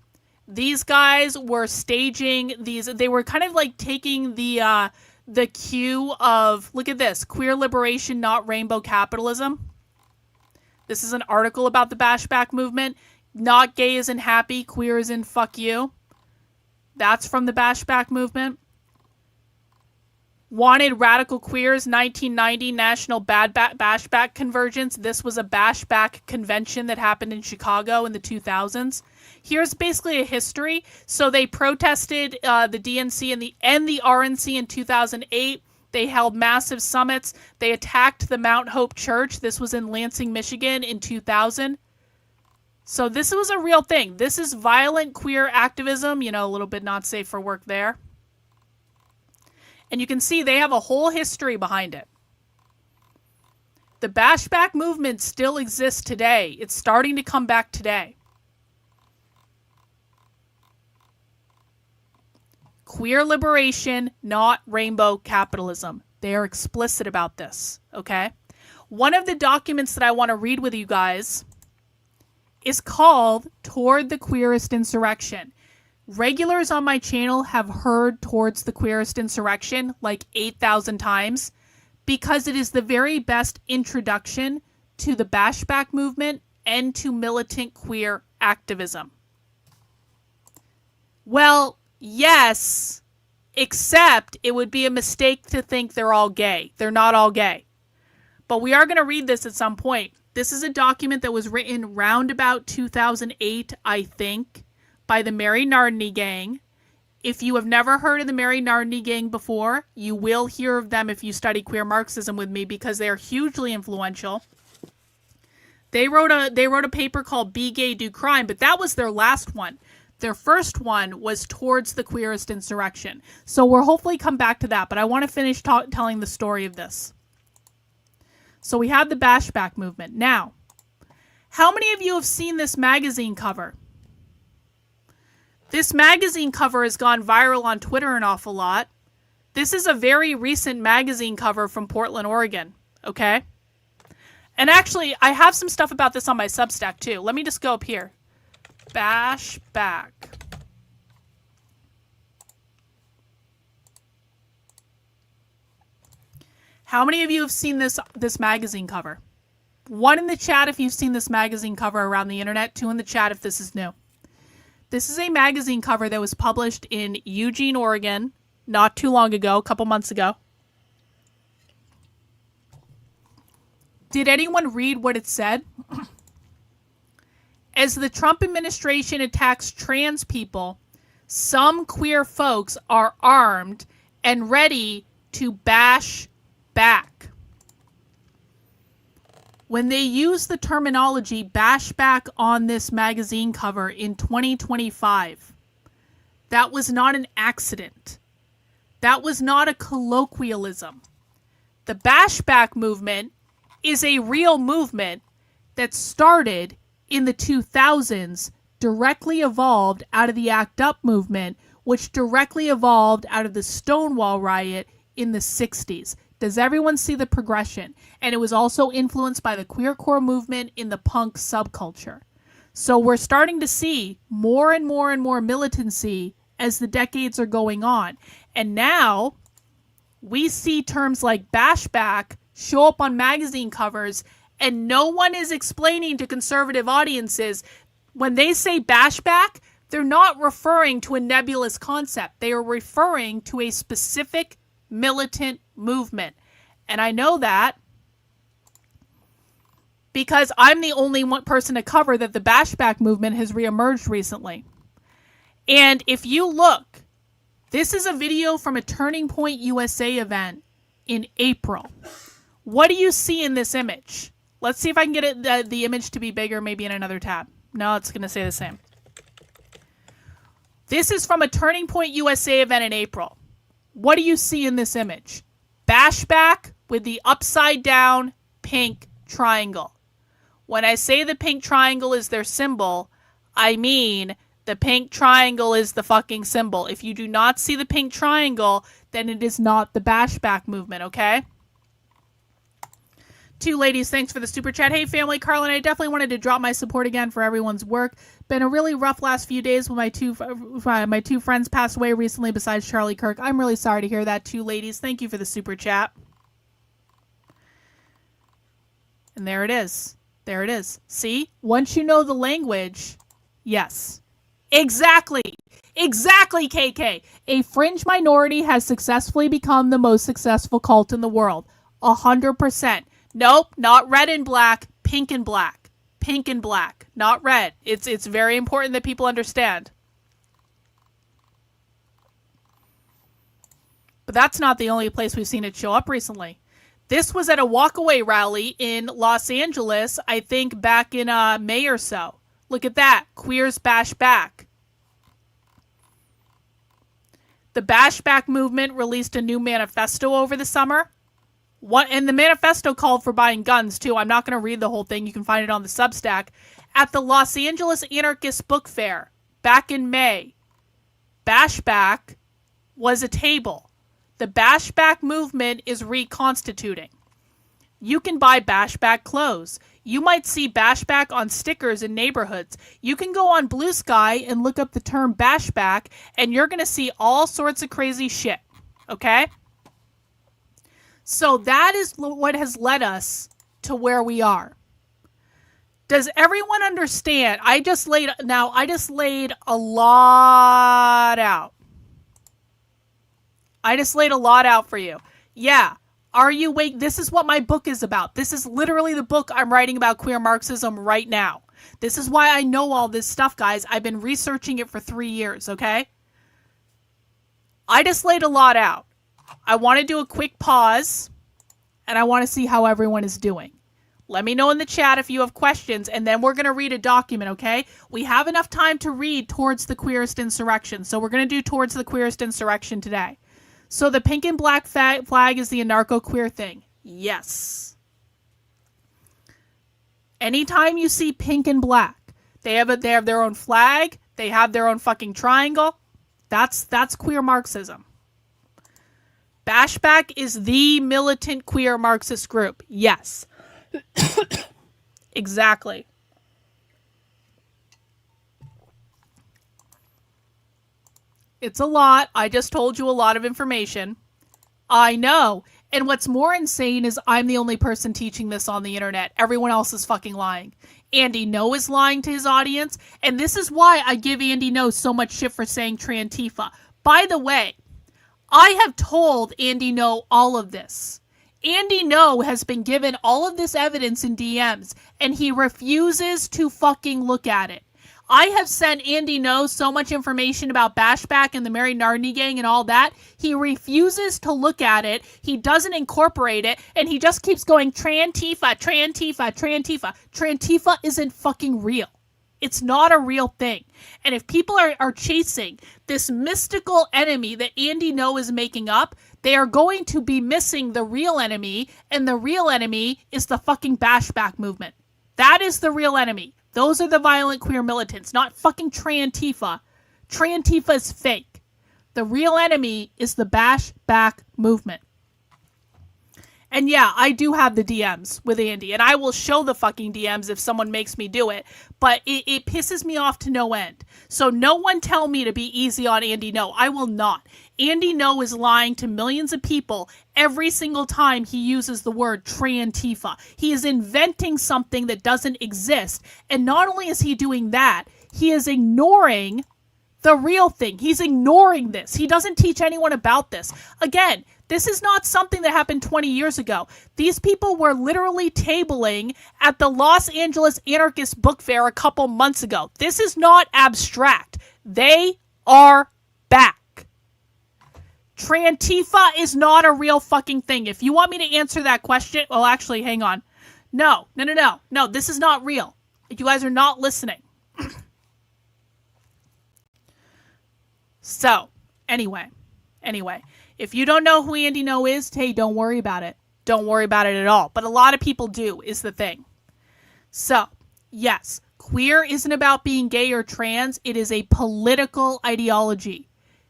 [SPEAKER 5] These guys were staging these. They were kind of like taking the cue of, look at this, queer liberation, not rainbow capitalism. This is an article about the bashback movement. Not gay isn't happy, queer isn't fuck you. That's from the bashback movement. Wanted radical queers, 1990 National Bashback Convergence. This was a bashback convention that happened in Chicago in the 2000s. Here's basically a history. So they protested the DNC and the RNC in 2008. They held massive summits. They attacked the Mount Hope Church. This was in Lansing, Michigan in 2000. So this was a real thing. This is violent queer activism, a little bit not safe for work there. And you can see they have a whole history behind it. The bashback movement still exists today. It's starting to come back today. Queer liberation, not rainbow capitalism. They are explicit about this, okay? One of the documents that I want to read with you guys is called Toward the Queerest Insurrection. Regulars on my channel have heard Towards the Queerest Insurrection like 8,000 times because it is the very best introduction to the bashback movement and to militant queer activism. Well, yes, except it would be a mistake to think they're all gay. They're not all gay. But we are going to read this at some point. This is a document that was written round about 2008, I think, by the Mary Nardini Gang. If you have never heard of the Mary Nardini Gang before, you will hear of them if you study queer Marxism with me because they are hugely influential. They wrote a paper called Be Gay, Do Crime, but that was their last one. Their first one was Towards the Queerest Insurrection. So we'll hopefully come back to that, but I want to finish telling the story of this. So we have the bashback movement. Now, how many of you have seen this magazine cover? This magazine cover has gone viral on Twitter an awful lot. This is a very recent magazine cover from Portland, Oregon. Okay? And actually, I have some stuff about this on my Substack too. Let me just go up here. Bashback. How many of you have seen this magazine cover? 1 in the chat if you've seen this magazine cover around the internet. 2 in the chat if this is new. This is a magazine cover that was published in Eugene, Oregon, not too long ago, a couple months ago. Did anyone read what it said? As the Trump administration attacks trans people, some queer folks are armed and ready to bash back. When they use the terminology bashback on this magazine cover in 2025, that was not an accident. That was not a colloquialism. The bashback movement is a real movement that started in the 2000s, directly evolved out of the ACT UP movement, which directly evolved out of the Stonewall riot in the 60s. Does everyone see the progression? And it was also influenced by the queercore movement in the punk subculture. So we're starting to see more and more and more militancy as the decades are going on. And now we see terms like bashback show up on magazine covers, and no one is explaining to conservative audiences when they say bashback, they're not referring to a nebulous concept. They are referring to a specific militant movement. And I know that because I'm the only one person to cover that the bashback movement has reemerged recently. And if you look, this is a video from a Turning Point USA event in April. What do you see in this image? Let's see if I can get the image to be bigger, maybe in another tab. No, it's going to stay the same. This is from a Turning Point USA event in April. What do you see in this image? Bashback with the upside down pink triangle. When I say the pink triangle is their symbol, I mean the pink triangle is the fucking symbol. If you do not see the pink triangle, then it is not the bashback movement, okay? 2 ladies, thanks for the super chat. Hey family, Karlyn, I definitely wanted to drop my support again for everyone's work. Been a really rough last few days when my two friends passed away recently besides Charlie Kirk. I'm really sorry to hear that, 2 ladies. Thank you for the super chat. And there it is. There it is. See? Once you know the language, yes. Exactly. Exactly, KK. A fringe minority has successfully become the most successful cult in the world. 100%. Nope, not red and black, pink and black. Pink and black, not red. It's very important that people understand. But that's not the only place we've seen it show up recently. This was at a walkaway rally in Los Angeles, I think back in May or so. Look at that, queers bash back. The bashback movement released a new manifesto over the summer. And the manifesto called for buying guns, too. I'm not going to read the whole thing. You can find it on the Substack. At the Los Angeles Anarchist Book Fair, back in May, bashback was a table. The bashback movement is reconstituting. You can buy bashback clothes. You might see bashback on stickers in neighborhoods. You can go on Blue Sky and look up the term bashback, and you're going to see all sorts of crazy shit. Okay? So that is what has led us to where we are. Does everyone understand? I just laid a lot out. I just laid a lot out for you. Yeah. Are you awake? This is what my book is about. This is literally the book I'm writing about queer Marxism right now. This is why I know all this stuff, guys. I've been researching it for 3 years, okay? I just laid a lot out. I want to do a quick pause, and I want to see how everyone is doing. Let me know in the chat if you have questions, and then we're going to read a document, okay? We have enough time to read Towards the Queerest Insurrection, so we're going to do Towards the Queerest Insurrection today. So the pink and black flag is the anarcho-queer thing. Yes. Anytime you see pink and black, they have their own flag, they have their own fucking triangle. That's queer Marxism. Bashback is the militant queer Marxist group. Yes. Exactly. It's a lot. I just told you a lot of information. I know. And what's more insane is I'm the only person teaching this on the internet. Everyone else is fucking lying. Andy No is lying to his audience. And this is why I give Andy No so much shit for saying Trantifa. By the way, I have told Andy No all of this. Andy No has been given all of this evidence in DMs, and he refuses to fucking look at it. I have sent Andy No so much information about Bashback and the Mary Nardini gang and all that. He refuses to look at it. He doesn't incorporate it, and he just keeps going, Trantifa, Trantifa, Trantifa. Trantifa isn't fucking real. It's not a real thing. And if people are chasing this mystical enemy that Andy No is making up, they are going to be missing the real enemy, and the real enemy is the fucking Bashback movement. That is the real enemy. Those are the violent queer militants, not fucking Trantifa. Trantifa is fake. The real enemy is the Bashback movement. And yeah, I do have the DMs with Andy, and I will show the fucking DMs if someone makes me do it, but it pisses me off to no end. So no one tell me to be easy on Andy No. I will not. Andy No is lying to millions of people every single time he uses the word Trantifa. He is inventing something that doesn't exist, and not only is he doing that, he is ignoring the real thing. He's ignoring this. He doesn't teach anyone about this. Again, this is not something that happened 20 years ago. These people were literally tabling at the Los Angeles Anarchist Book Fair a couple months ago. This is not abstract. They are back. Trantifa is not a real fucking thing. If you want me to answer that question, well, actually, hang on. No, this is not real. You guys are not listening. So, anyway, if you don't know who Andy No is, hey, don't worry about it. Don't worry about it at all. But a lot of people do, is the thing. So, yes, queer isn't about being gay or trans. It is a political ideology.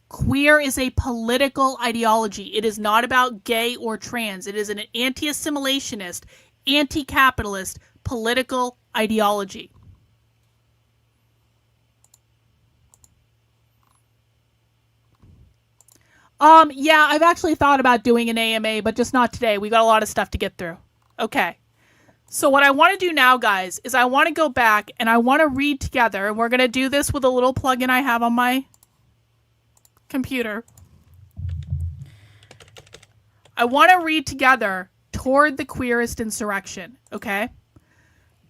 [SPEAKER 5] Queer is a political ideology. It is not about gay or trans. It is an anti-assimilationist, anti-capitalist political ideology. Yeah, I've actually thought about doing an AMA, but just not today. We got a lot of stuff to get through. Okay. So what I want to do now, guys, is I want to go back and I want to read together, and we're going to do this with a little plugin I have on my computer. I want to read together Toward the Queerest Insurrection, okay?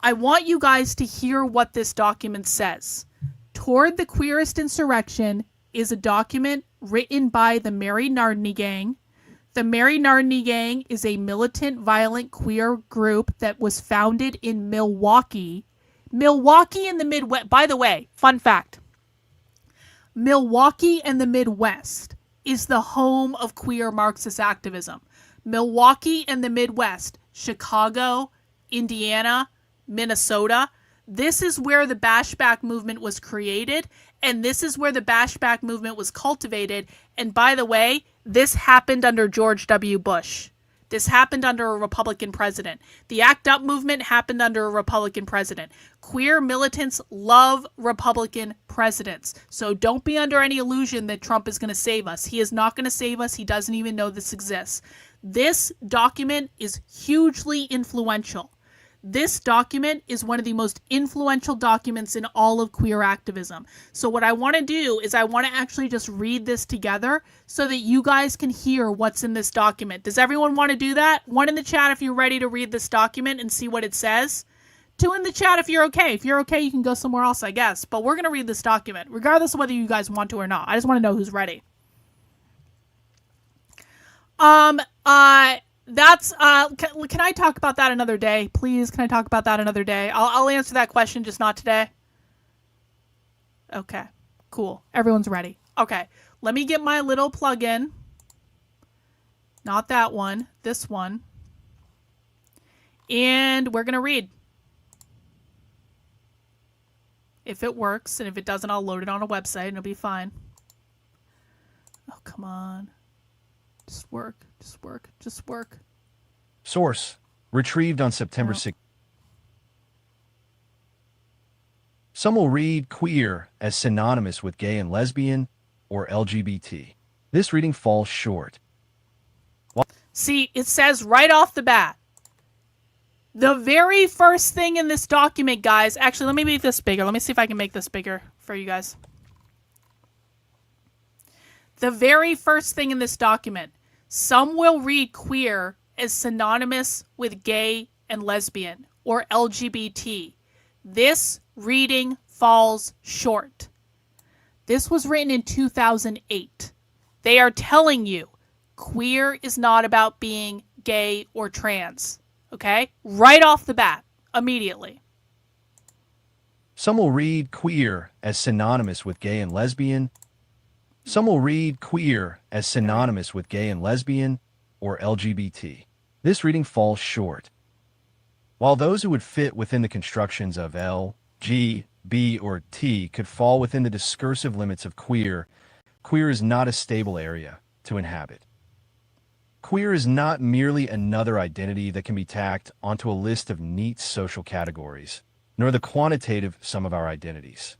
[SPEAKER 5] I want you guys to hear what this document says. Toward the Queerest Insurrection is a document written by the Mary Nardini gang. The Mary Nardini gang is a militant, violent, queer group that was founded in Milwaukee. Milwaukee in the Midwest. By the way, fun fact. Milwaukee and the Midwest is the home of queer Marxist activism. Milwaukee and the Midwest, Chicago, Indiana, Minnesota. This is where the Bashback movement was created, and this is where the Bashback movement was cultivated. And by the way, this happened under George W. Bush. This happened under a Republican president. The ACT UP movement happened under a Republican president. Queer militants love Republican presidents. So don't be under any illusion that Trump is going to save us. He is not going to save us. He doesn't even know this exists. This document is hugely influential. This document is one of the most influential documents in all of queer activism. So what I want to do is I want to actually just read this together so that you guys can hear what's in this document. Does everyone want to do that? One in the chat if you're ready to read this document and see what it says. Two in the chat if you're okay. If you're okay, you can go somewhere else, I guess. But we're going to read this document, regardless of whether you guys want to or not. I just want to know who's ready. Can I talk about that another day, please? Can I talk about that another day? I'll answer that question, just not today. Okay, cool. Everyone's ready. Okay, let me get my little plug-in. Not that one, this one. And we're going to read. If it works, and if it doesn't, I'll load it on a website and it'll be fine. Oh, come on. Just work, just work, just work.
[SPEAKER 11] Source, retrieved on September 6th. Some will read queer as synonymous with gay and lesbian or LGBT. This reading falls short.
[SPEAKER 5] See, it says right off the bat. The very first thing in this document, guys, actually, let me make this bigger. Let me see if I can make this bigger for you guys. The very first thing in this document, some will read queer as synonymous with gay and lesbian or LGBT. This reading falls short. This was written in 2008. They are telling you queer is not about being gay or trans. Okay? Right off the bat, immediately.
[SPEAKER 11] Some will read queer as synonymous with gay and lesbian. Some will read queer as synonymous with gay and lesbian or LGBT. This reading falls short. While those who would fit within the constructions of L, G, B, or T could fall within the discursive limits of queer, queer is not a stable area to inhabit. Queer is not merely another identity that can be tacked onto a list of neat social categories, nor the quantitative sum of our identities.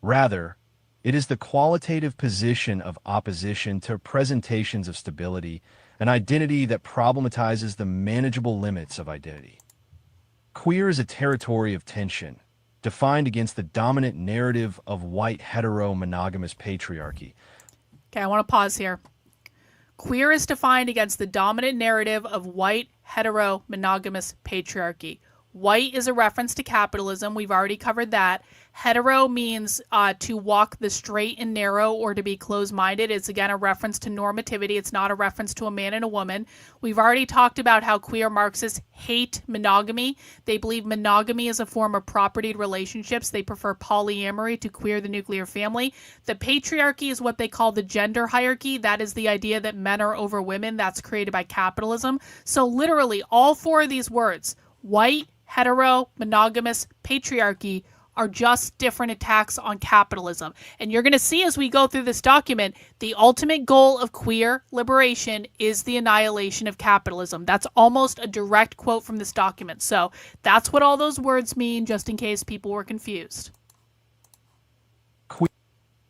[SPEAKER 11] Rather, it is the qualitative position of opposition to presentations of stability, an identity that problematizes the manageable limits of identity. Queer is a territory of tension, defined against the dominant narrative of white hetero-monogamous patriarchy.
[SPEAKER 5] Okay, I want to pause here. Queer is defined against the dominant narrative of white hetero-monogamous patriarchy. White is a reference to capitalism. We've already covered that. Hetero means to walk the straight and narrow or to be closed-minded. It's, again, a reference to normativity. It's not a reference to a man and a woman. We've already talked about how queer Marxists hate monogamy. They believe monogamy is a form of propertied relationships. They prefer polyamory to queer the nuclear family. The patriarchy is what they call the gender hierarchy. That is the idea that men are over women. That's created by capitalism. So literally, all four of these words, white, hetero, monogamous, patriarchy, are just different attacks on capitalism. And you're going to see as we go through this document, the ultimate goal of queer liberation is the annihilation of capitalism. That's almost a direct quote from this document. So that's what all those words mean, just in case people were confused.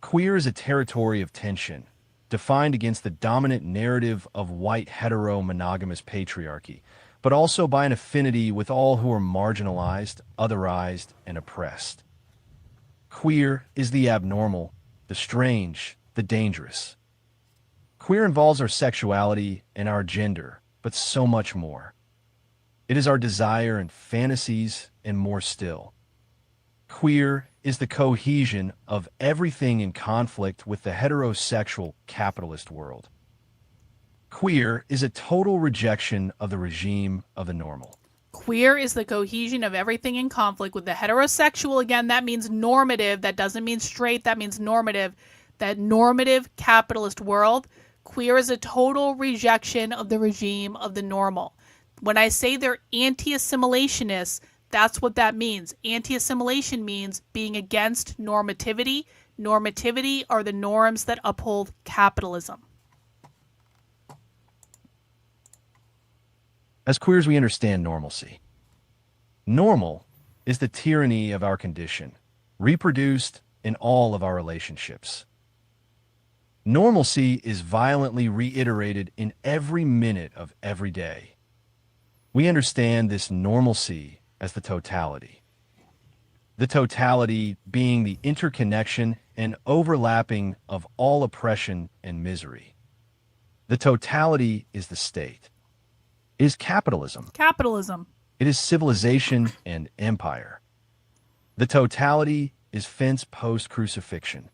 [SPEAKER 11] Queer is a territory of tension, defined against the dominant narrative of white hetero-monogamous patriarchy, but also by an affinity with all who are marginalized, otherized, and oppressed. Queer is the abnormal, the strange, the dangerous. Queer involves our sexuality and our gender, but so much more. It is our desire and fantasies and more still. Queer is the cohesion of everything in conflict with the heterosexual capitalist world. Queer is a total rejection of the regime of the normal.
[SPEAKER 5] Queer is the cohesion of everything in conflict with the heterosexual. Again, that means normative. That doesn't mean straight. That means normative. That normative capitalist world. Queer is a total rejection of the regime of the normal. When I say they're anti-assimilationists, that's what that means. Anti-assimilation means being against normativity. Normativity are the norms that uphold capitalism.
[SPEAKER 11] As queers, we understand normalcy. Normal is the tyranny of our condition, reproduced in all of our relationships. Normalcy is violently reiterated in every minute of every day. We understand this normalcy as the totality. The totality being the interconnection and overlapping of all oppression and misery. The totality is the state. It is capitalism.
[SPEAKER 5] Capitalism.
[SPEAKER 11] It is civilization and empire. The totality is fence post crucifixion.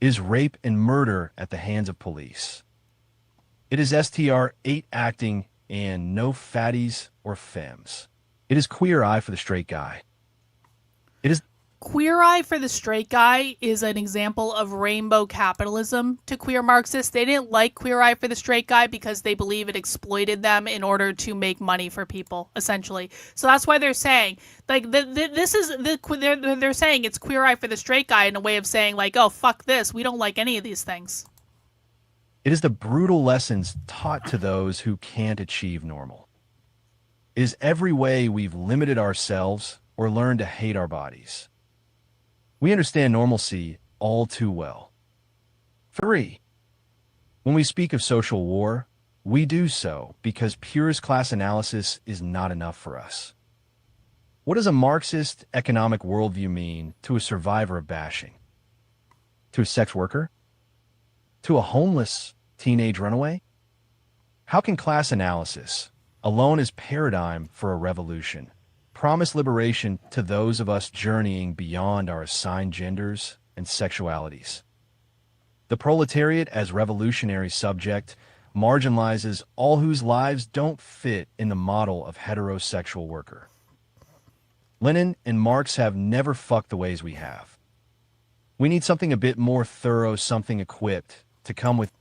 [SPEAKER 11] It is rape and murder at the hands of police. It is STR 8 acting and no fatties or femmes. It is queer eye for the straight guy. It is
[SPEAKER 5] Queer eye for the straight guy is an example of rainbow capitalism to queer Marxists. They didn't like queer eye for the straight guy because they believe it exploited them in order to make money for people, essentially. So that's why they're saying, like, they're saying it's queer eye for the straight guy in a way of saying, like, oh, fuck this. We don't like any of these things.
[SPEAKER 11] It is the brutal lessons taught to those who can't achieve normal. It is every way we've limited ourselves or learned to hate our bodies. We understand normalcy all too well. 3. When we speak of social war, we do so because purist class analysis is not enough for us. What does a Marxist economic worldview mean to a survivor of bashing? To a sex worker? To a homeless teenage runaway? How can class analysis, alone as paradigm for a revolution, promise liberation to those of us journeying beyond our assigned genders and sexualities? The proletariat as revolutionary subject marginalizes all whose lives don't fit in the model of heterosexual worker. Lenin and Marx have never fucked the ways we have. We need something a bit more thorough, something equipped to come with.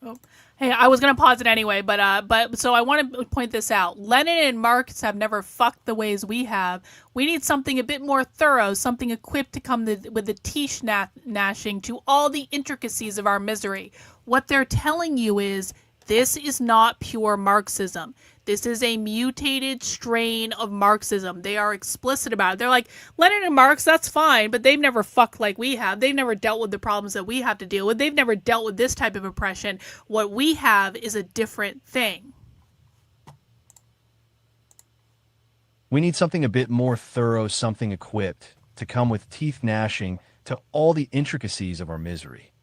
[SPEAKER 5] Oh. Hey, I was going to pause it anyway, but so I want to point this out. Lenin and Marx have never fucked the ways we have. We need something a bit more thorough, something equipped to come with the teeth gnashing to all the intricacies of our misery. What they're telling you is this is not pure Marxism. This is a mutated strain of Marxism. They are explicit about it. They're like, Lenin and Marx, that's fine, but they've never fucked like we have. They've never dealt with the problems that we have to deal with. They've never dealt with this type of oppression. What we have is a different thing.
[SPEAKER 11] We need something a bit more thorough, something equipped to come with teeth gnashing to all the intricacies of our misery.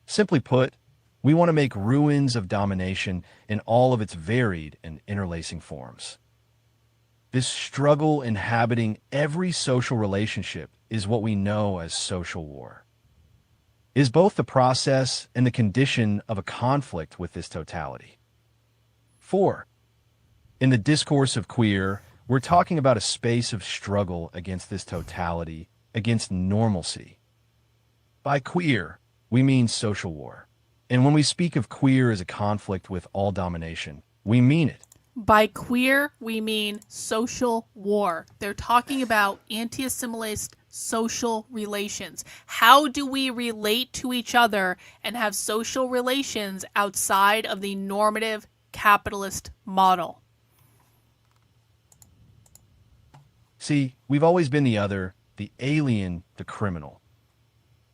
[SPEAKER 11] Simply put, we want to make ruins of domination in all of its varied and interlacing forms. This struggle inhabiting every social relationship is what we know as social war. It is both the process and the condition of a conflict with this totality. 4. In the discourse of queer, we're talking about a space of struggle against this totality, against normalcy. By queer, we mean social war. And when we speak of queer as a conflict with all domination, we mean it.
[SPEAKER 5] By queer, we mean social war. They're talking about anti-assimilist social relations. How do we relate to each other and have social relations outside of the normative capitalist model?
[SPEAKER 11] See, we've always been the other, the alien, the criminal.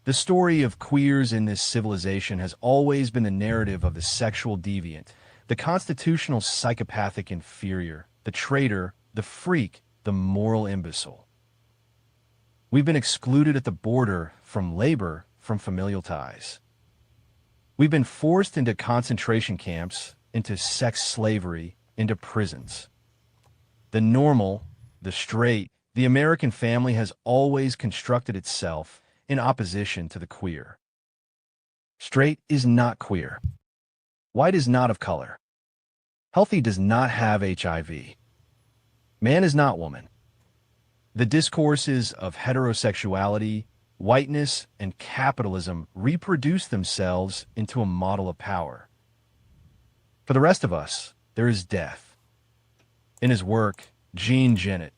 [SPEAKER 11] The story of queers in this civilization has always been the narrative of the sexual deviant, the constitutional psychopathic inferior, the traitor, the freak, the moral imbecile. We've been excluded at the border from labor, from familial ties. We've been forced into concentration camps, into sex slavery, into prisons. The normal, the straight, the American family has always constructed itself in opposition to the queer. Straight is not queer. White is not of color. Healthy does not have HIV. Man is not woman. The discourses of heterosexuality, whiteness, and capitalism reproduce themselves into a model of power. For the rest of us, there is death. In his work, Jean Genet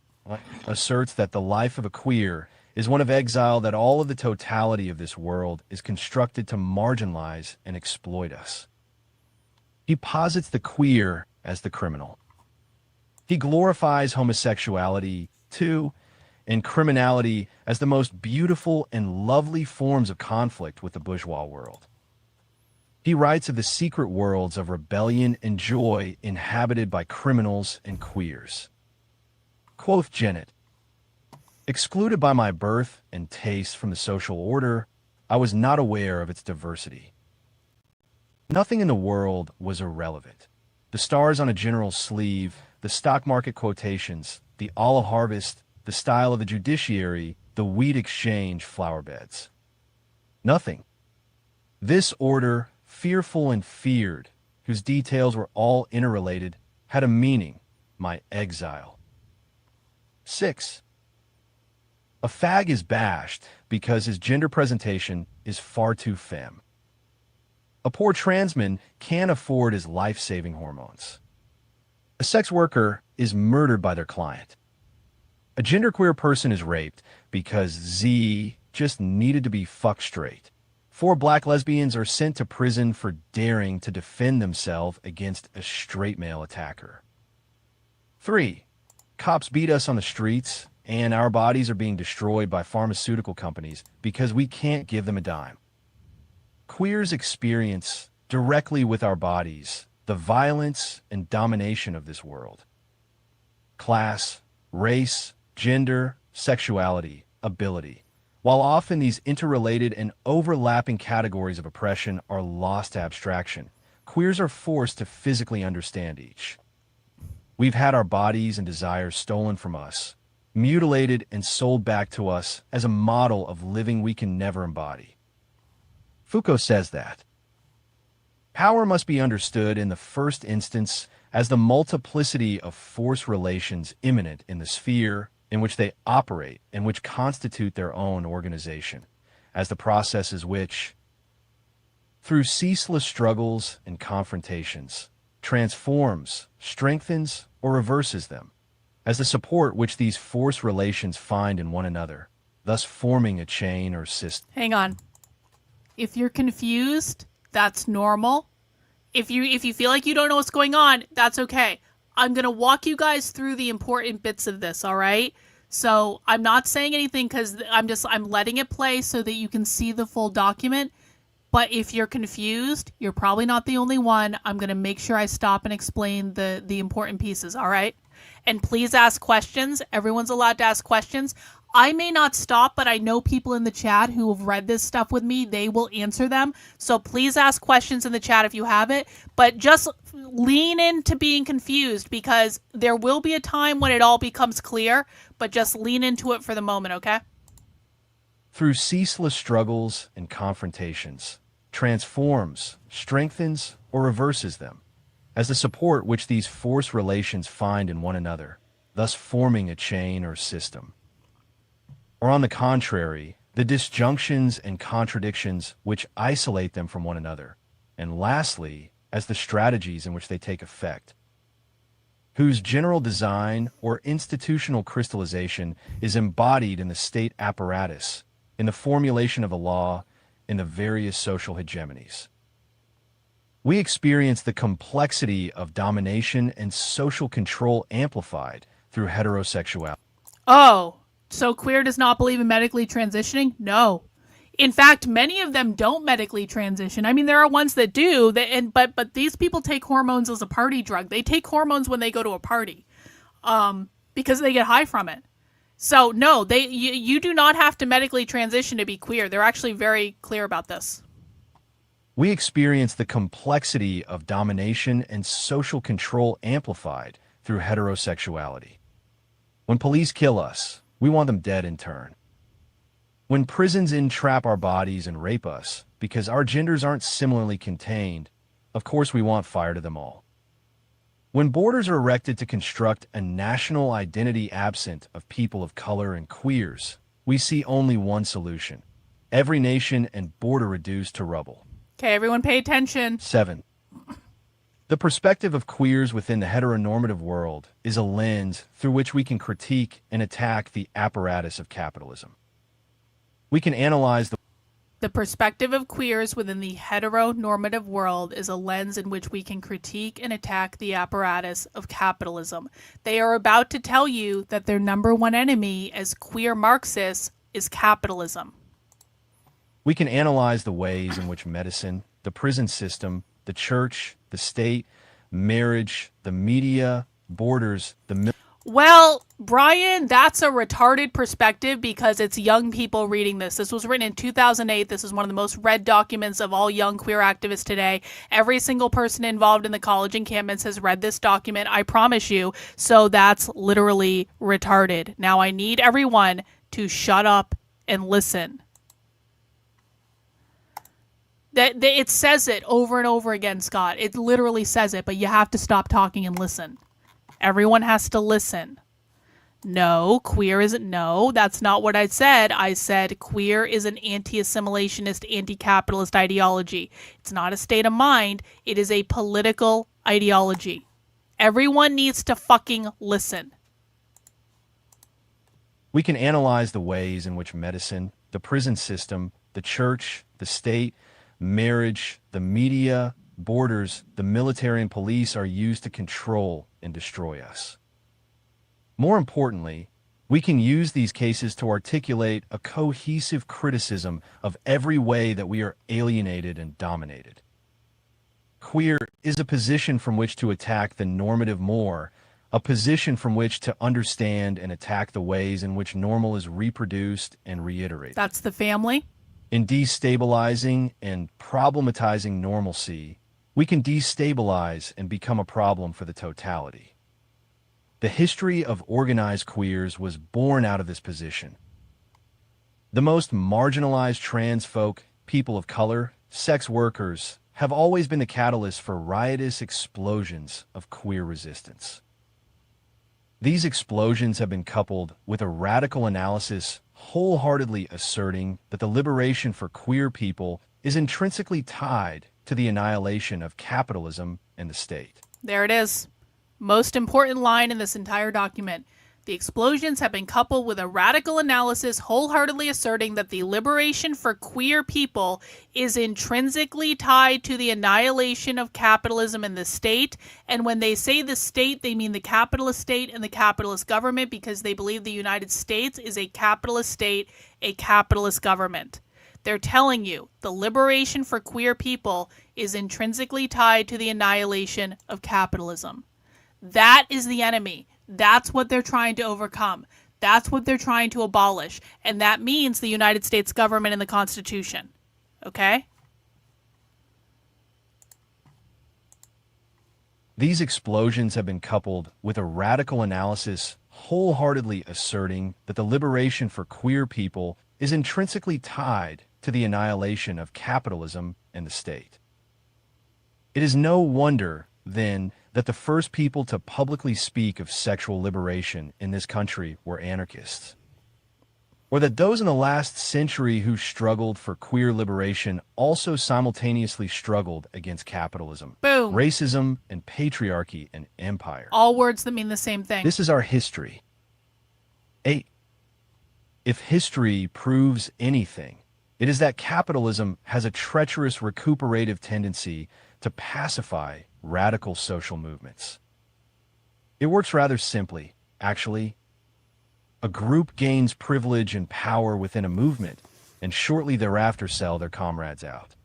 [SPEAKER 11] asserts that the life of a queer is one of exile, that all of the totality of this world is constructed to marginalize and exploit us. He posits the queer as the criminal. He glorifies homosexuality, too, and criminality as the most beautiful and lovely forms of conflict with the bourgeois world. He writes of the secret worlds of rebellion and joy inhabited by criminals and queers. Quoth Jennett, "Excluded by my birth and taste from the social order, I was not aware of its diversity. Nothing in the world was irrelevant. The stars on a general's sleeve, the stock market quotations, the olive harvest, the style of the judiciary, the wheat exchange flower beds. Nothing. This order, fearful and feared, whose details were all interrelated, had a meaning, my exile." 6. A fag is bashed because his gender presentation is far too femme. A poor transman can't afford his life-saving hormones. A sex worker is murdered by their client. A genderqueer person is raped because Z just needed to be fucked straight. 4 black lesbians are sent to prison for daring to defend themselves against a straight male attacker. 3. Cops beat us on the streets, and our bodies are being destroyed by pharmaceutical companies because we can't give them a dime. Queers experience directly with our bodies the violence and domination of this world. Class, race, gender, sexuality, ability. While often these interrelated and overlapping categories of oppression are lost to abstraction, queers are forced to physically understand each. We've had our bodies and desires stolen from us, mutilated and sold back to us as a model of living we can never embody. Foucault says that power must be understood in the first instance as the multiplicity of force relations immanent in the sphere in which they operate and which constitute their own organization, as the processes which, through ceaseless struggles and confrontations, transforms, strengthens, or reverses them, as the support which these force relations find in one another, thus forming a chain or system.
[SPEAKER 5] Hang on. If you're confused, that's normal. If you feel like you don't know what's going on, that's okay. I'm going to walk you guys through the important bits of this, all right? So I'm not saying anything because I'm letting it play so that you can see the full document. But if you're confused, you're probably not the only one. I'm going to make sure I stop and explain the important pieces, all right? And please ask questions. Everyone's allowed to ask questions. I may not stop, but I know people in the chat who have read this stuff with me. They will answer them. So please ask questions in the chat if you have it. But just lean into being confused because there will be a time when it all becomes clear. But just lean into it for the moment, okay?
[SPEAKER 11] Through ceaseless struggles and confrontations, transforms, strengthens, or reverses them, as the support which these force relations find in one another, thus forming a chain or system. Or on the contrary, the disjunctions and contradictions which isolate them from one another, and lastly, as the strategies in which they take effect, whose general design or institutional crystallization is embodied in the state apparatus, in the formulation of a law, in the various social hegemonies. We experience the complexity of domination and social control amplified through heterosexuality.
[SPEAKER 5] Oh, so queer does not believe in medically transitioning? No. In fact, many of them don't medically transition. I mean, there are ones that do, but these people take hormones as a party drug. They take hormones when they go to a party because they get high from it. So no, you do not have to medically transition to be queer. They're actually very clear about this.
[SPEAKER 11] We experience the complexity of domination and social control amplified through heterosexuality. When police kill us, we want them dead in turn. When prisons entrap our bodies and rape us because our genders aren't similarly contained, of course we want fire to them all. When borders are erected to construct a national identity absent of people of color and queers, we see only one solution: every nation and border reduced to rubble.
[SPEAKER 5] Okay, everyone pay attention.
[SPEAKER 11] 7. The perspective of queers within the heteronormative world is a lens through which we can critique and attack the apparatus of capitalism. We can analyze the
[SPEAKER 5] The perspective of queers within the heteronormative world is a lens in which we can critique and attack the apparatus of capitalism. They are about to tell you that their number one enemy as queer Marxists is capitalism.
[SPEAKER 11] We can analyze the ways in which medicine, the prison system, the church, the state, marriage, the media, borders, the
[SPEAKER 5] Well, Brian, that's a retarded perspective because it's young people reading this. This was written in 2008. This is one of the most read documents of all young queer activists today. Every single person involved in the college encampments has read this document, I promise you. So that's literally retarded. Now I need everyone to shut up and listen. It says it over and over again, Scott. It literally says it, but you have to stop talking and listen. Everyone has to listen. No, queer isn't. No, that's not what I said. I said queer is an anti-assimilationist, anti-capitalist ideology. It's not a state of mind. It is a political ideology. Everyone needs to fucking listen.
[SPEAKER 11] We can analyze the ways in which medicine, the prison system, the church, the state, marriage, the media, borders, the military and police are used to control and destroy us. More importantly, we can use these cases to articulate a cohesive criticism of every way that we are alienated and dominated. Queer is a position from which to attack the normative more, a position from which to understand and attack the ways in which normal is reproduced and reiterated.
[SPEAKER 5] That's the family.
[SPEAKER 11] In destabilizing and problematizing normalcy, we can destabilize and become a problem for the totality. The history of organized queers was born out of this position. The most marginalized trans folk, people of color, sex workers, have always been the catalyst for riotous explosions of queer resistance. These explosions have been coupled with a radical analysis wholeheartedly asserting that the liberation for queer people is intrinsically tied to the annihilation of capitalism and the state.
[SPEAKER 5] There it is. Most important line in this entire document. The explosions have been coupled with a radical analysis wholeheartedly asserting that the liberation for queer people is intrinsically tied to the annihilation of capitalism and the state. And when they say the state, they mean the capitalist state and the capitalist government because they believe the United States is a capitalist state, a capitalist government. They're telling you the liberation for queer people is intrinsically tied to the annihilation of capitalism. That is the enemy. That's what they're trying to overcome. That's what they're trying to abolish. And that means the United States government and the Constitution. Okay?
[SPEAKER 11] These explosions have been coupled with a radical analysis wholeheartedly asserting that the liberation for queer people is intrinsically tied to the annihilation of capitalism and the state. It is no wonder, then, that the first people to publicly speak of sexual liberation in this country were anarchists, or that those in the last century who struggled for queer liberation also simultaneously struggled against capitalism,
[SPEAKER 5] Boom.
[SPEAKER 11] racism, and patriarchy and empire.
[SPEAKER 5] All words that mean the same thing.
[SPEAKER 11] This is our history. 8. If history proves anything, it is that capitalism has a treacherous recuperative tendency to pacify radical social movements. It works rather simply, actually. A group gains privilege and power within a movement, and shortly thereafter sell their comrades out.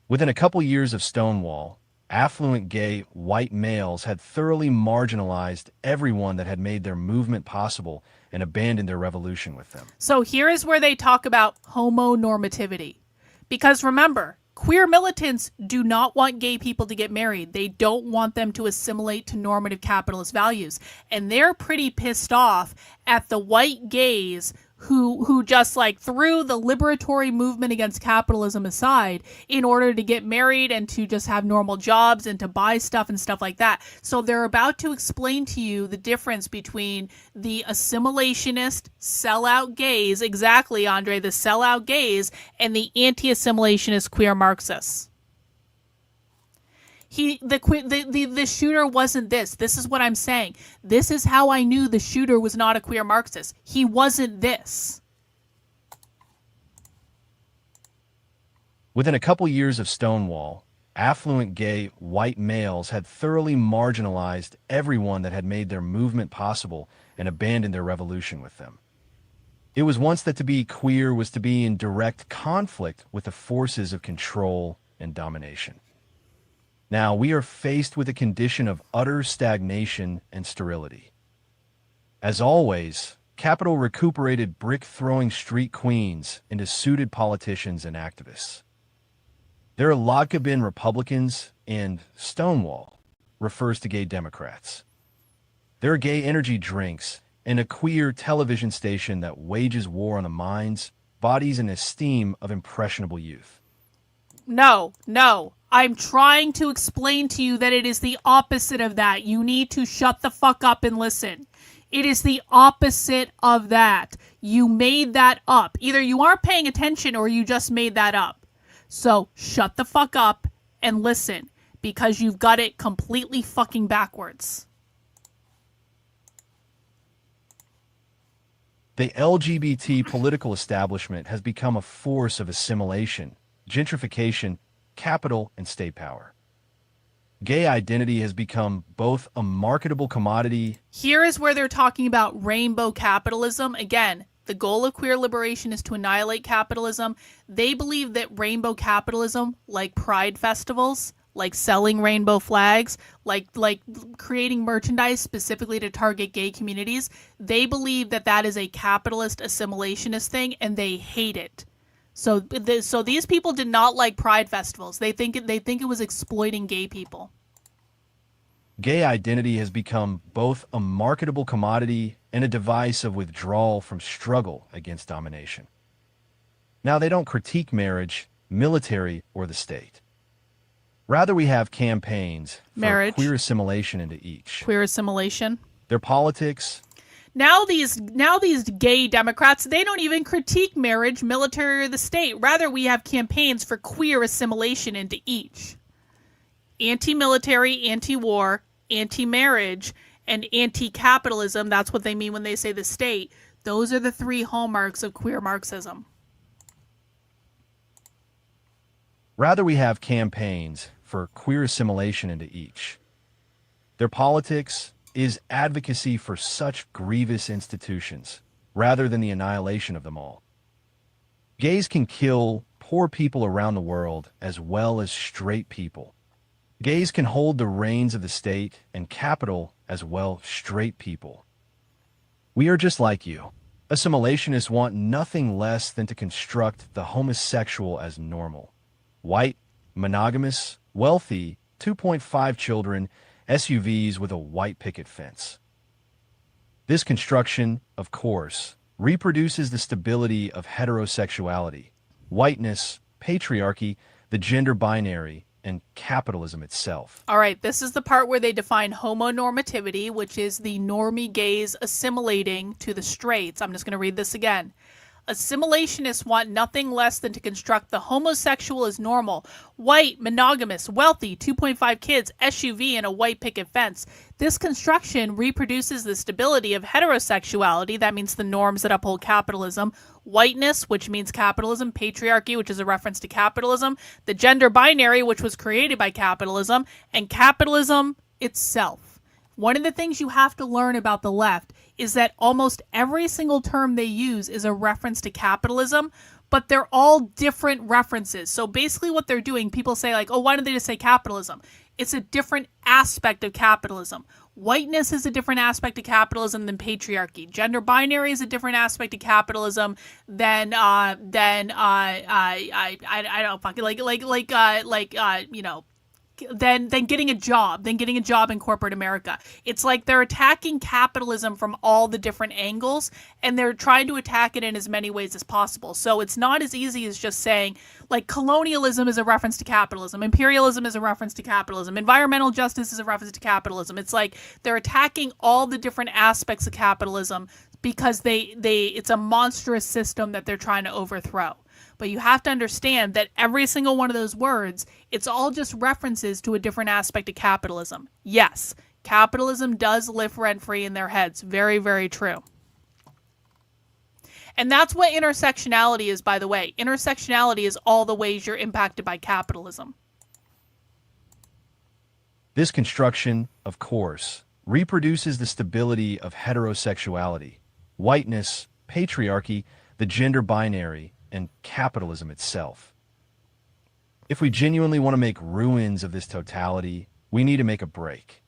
[SPEAKER 11] Within a couple years of Stonewall, affluent gay white males had thoroughly marginalized everyone that had made their movement possible and abandoned their revolution with them.
[SPEAKER 5] So here is where they talk about homonormativity. Because remember, queer militants do not want gay people to get married. They don't want them to assimilate to normative capitalist values. And they're pretty pissed off at the white gays who just like threw the liberatory movement against capitalism aside in order to get married and to just have normal jobs and to buy stuff and stuff like that. So they're about to explain to you the difference between the assimilationist sellout gays, exactly, Andre, the sellout gays, and the anti-assimilationist queer Marxists. The shooter wasn't this. This is what I'm saying. This is how I knew the shooter was not a queer Marxist. He wasn't this.
[SPEAKER 11] Within a couple years of Stonewall, affluent gay white males had thoroughly marginalized everyone that had made their movement possible and abandoned their revolution with them. It was once that to be queer was to be in direct conflict with the forces of control and domination. Now we are faced with a condition of utter stagnation and sterility. As always, capital recuperated brick-throwing street queens into suited politicians and activists. There are vodka-bin Republicans, and Stonewall refers to gay Democrats. There are gay energy drinks and a queer television station that wages war on the minds, bodies, and esteem of impressionable youth.
[SPEAKER 5] No. I'm trying to explain to you that it is the opposite of that. You need to shut the fuck up and listen. It is the opposite of that. You made that up. Either you aren't paying attention or you just made that up. So shut the fuck up and listen, because you've got it completely fucking backwards.
[SPEAKER 11] The LGBT political establishment has become a force of assimilation, gentrification, capital, and state power. Gay identity has become both a marketable commodity.
[SPEAKER 5] Here is where they're talking about rainbow capitalism. Again, the goal of queer liberation is to annihilate capitalism. They believe that rainbow capitalism, like pride festivals, like selling rainbow flags, like creating merchandise specifically to target gay communities, they believe that that is a capitalist assimilationist thing, and they hate it. So these people did not like pride festivals. They think it was exploiting gay people.
[SPEAKER 11] Gay identity has become both a marketable commodity and a device of withdrawal from struggle against domination. Now, they don't critique marriage, military, or the state. Rather, we have campaigns for queer assimilation into each.
[SPEAKER 5] Queer assimilation.
[SPEAKER 11] Their politics.
[SPEAKER 5] Now these gay Democrats, they don't even critique marriage, military, or the state. Rather, we have campaigns for queer assimilation into each. Anti-military, anti-war, anti-marriage, and anti-capitalism, that's what they mean when they say the state. Those are the three hallmarks of queer Marxism.
[SPEAKER 11] Rather, we have campaigns for queer assimilation into each. Their politics is advocacy for such grievous institutions, rather than the annihilation of them all. Gays can kill poor people around the world as well as straight people. Gays can hold the reins of the state and capital as well as straight people. We are just like you. Assimilationists want nothing less than to construct the homosexual as normal. White, monogamous, wealthy, 2.5 children, SUVs with a white picket fence. This construction, of course, reproduces the stability of heterosexuality, whiteness, patriarchy, the gender binary, and capitalism itself.
[SPEAKER 5] All right, this is the part where they define homonormativity, which is the normie gays assimilating to the straights. I'm just going to read this again. Assimilationists want nothing less than to construct the homosexual as normal, white, monogamous, wealthy, 2.5 kids, SUV, and a white picket fence. This construction reproduces the stability of heterosexuality, that means the norms that uphold capitalism, whiteness, which means capitalism, patriarchy, which is a reference to capitalism, the gender binary, which was created by capitalism, and capitalism itself. One of the things you have to learn about the left is that almost every single term they use is a reference to capitalism, but they're all different references. So basically what they're doing, people say like, oh, why don't they just say capitalism? It's a different aspect of capitalism. Whiteness is a different aspect of capitalism than patriarchy. Gender binary is a different aspect of capitalism than I don't fucking than getting a job in corporate America. It's like they're attacking capitalism from all the different angles, and they're trying to attack it in as many ways as possible. So it's not as easy as just saying, like, colonialism is a reference to capitalism, imperialism is a reference to capitalism, environmental justice is a reference to capitalism. It's like they're attacking all the different aspects of capitalism because it's a monstrous system that they're trying to overthrow. But you have to understand that every single one of those words, it's all just references to a different aspect of capitalism. Yes, capitalism does live rent-free in their heads. Very, very true. And that's what intersectionality is, by the way. Intersectionality is all the ways you're impacted by capitalism.
[SPEAKER 11] This construction, of course, reproduces the stability of heterosexuality, whiteness, patriarchy, the gender binary, and capitalism itself. If we genuinely want to make ruins of this totality, we need to make a break.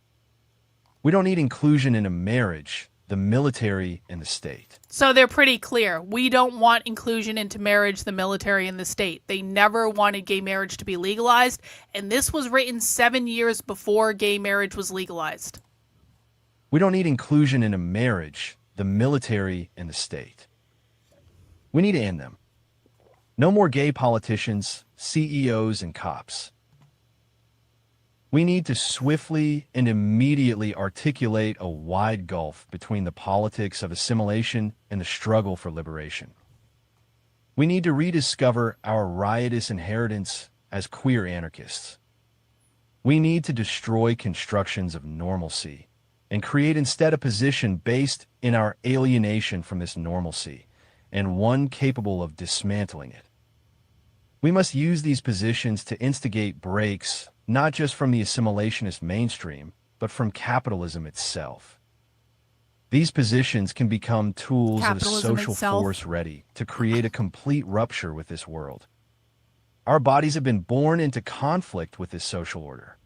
[SPEAKER 11] We don't need inclusion in a marriage, the military, and the state.
[SPEAKER 5] So they're pretty clear. We don't want inclusion into marriage, the military, and the state. They never wanted gay marriage to be legalized, and this was written 7 years before gay marriage was legalized.
[SPEAKER 11] We don't need inclusion in a marriage, the military, and the state. We need to end them. No more gay politicians, CEOs, and cops. We need to swiftly and immediately articulate a wide gulf between the politics of assimilation and the struggle for liberation. We need to rediscover our riotous inheritance as queer anarchists. We need to destroy constructions of normalcy and create instead a position based in our alienation from this normalcy and one capable of dismantling it. We must use these positions to instigate breaks not just from the assimilationist mainstream, but from capitalism itself. These positions can become tools of a social force ready to create a complete rupture with this world. Our bodies have been born into conflict with this social order.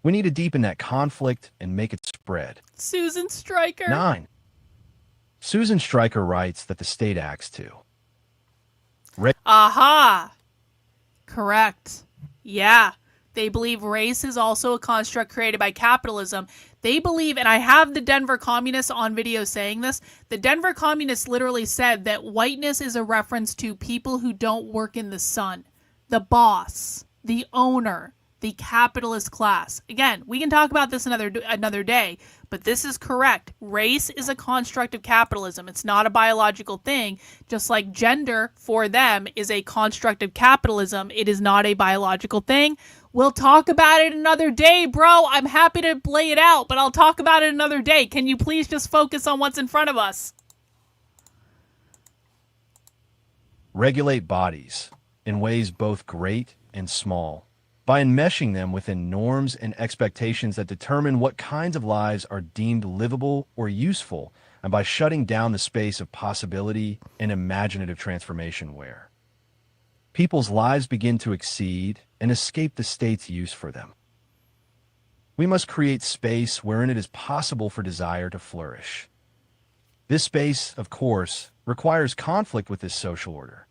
[SPEAKER 11] We need to deepen that conflict and make it spread.
[SPEAKER 5] Susan Stryker.
[SPEAKER 11] 9. Susan Stryker writes that the state acts to.
[SPEAKER 5] Aha! Correct. Yeah. They believe race is also a construct created by capitalism. They believe, and I have the Denver Communists on video saying this, the Denver Communists literally said that whiteness is a reference to people who don't work in the sun. The boss, the owner, the capitalist class. Again, we can talk about this another day, but this is correct. Race is a construct of capitalism. It's not a biological thing, just like gender for them is a construct of capitalism. It is not a biological thing. We'll talk about it another day, bro. I'm happy to lay it out, but I'll talk about it another day. Can you please just focus on what's in front of us?
[SPEAKER 11] Regulate bodies in ways both great and small, by enmeshing them within norms and expectations that determine what kinds of lives are deemed livable or useful, and by shutting down the space of possibility and imaginative transformation where people's lives begin to exceed and escape the state's use for them. We must create space wherein it is possible for desire to flourish. This space, of course, requires conflict with this social order.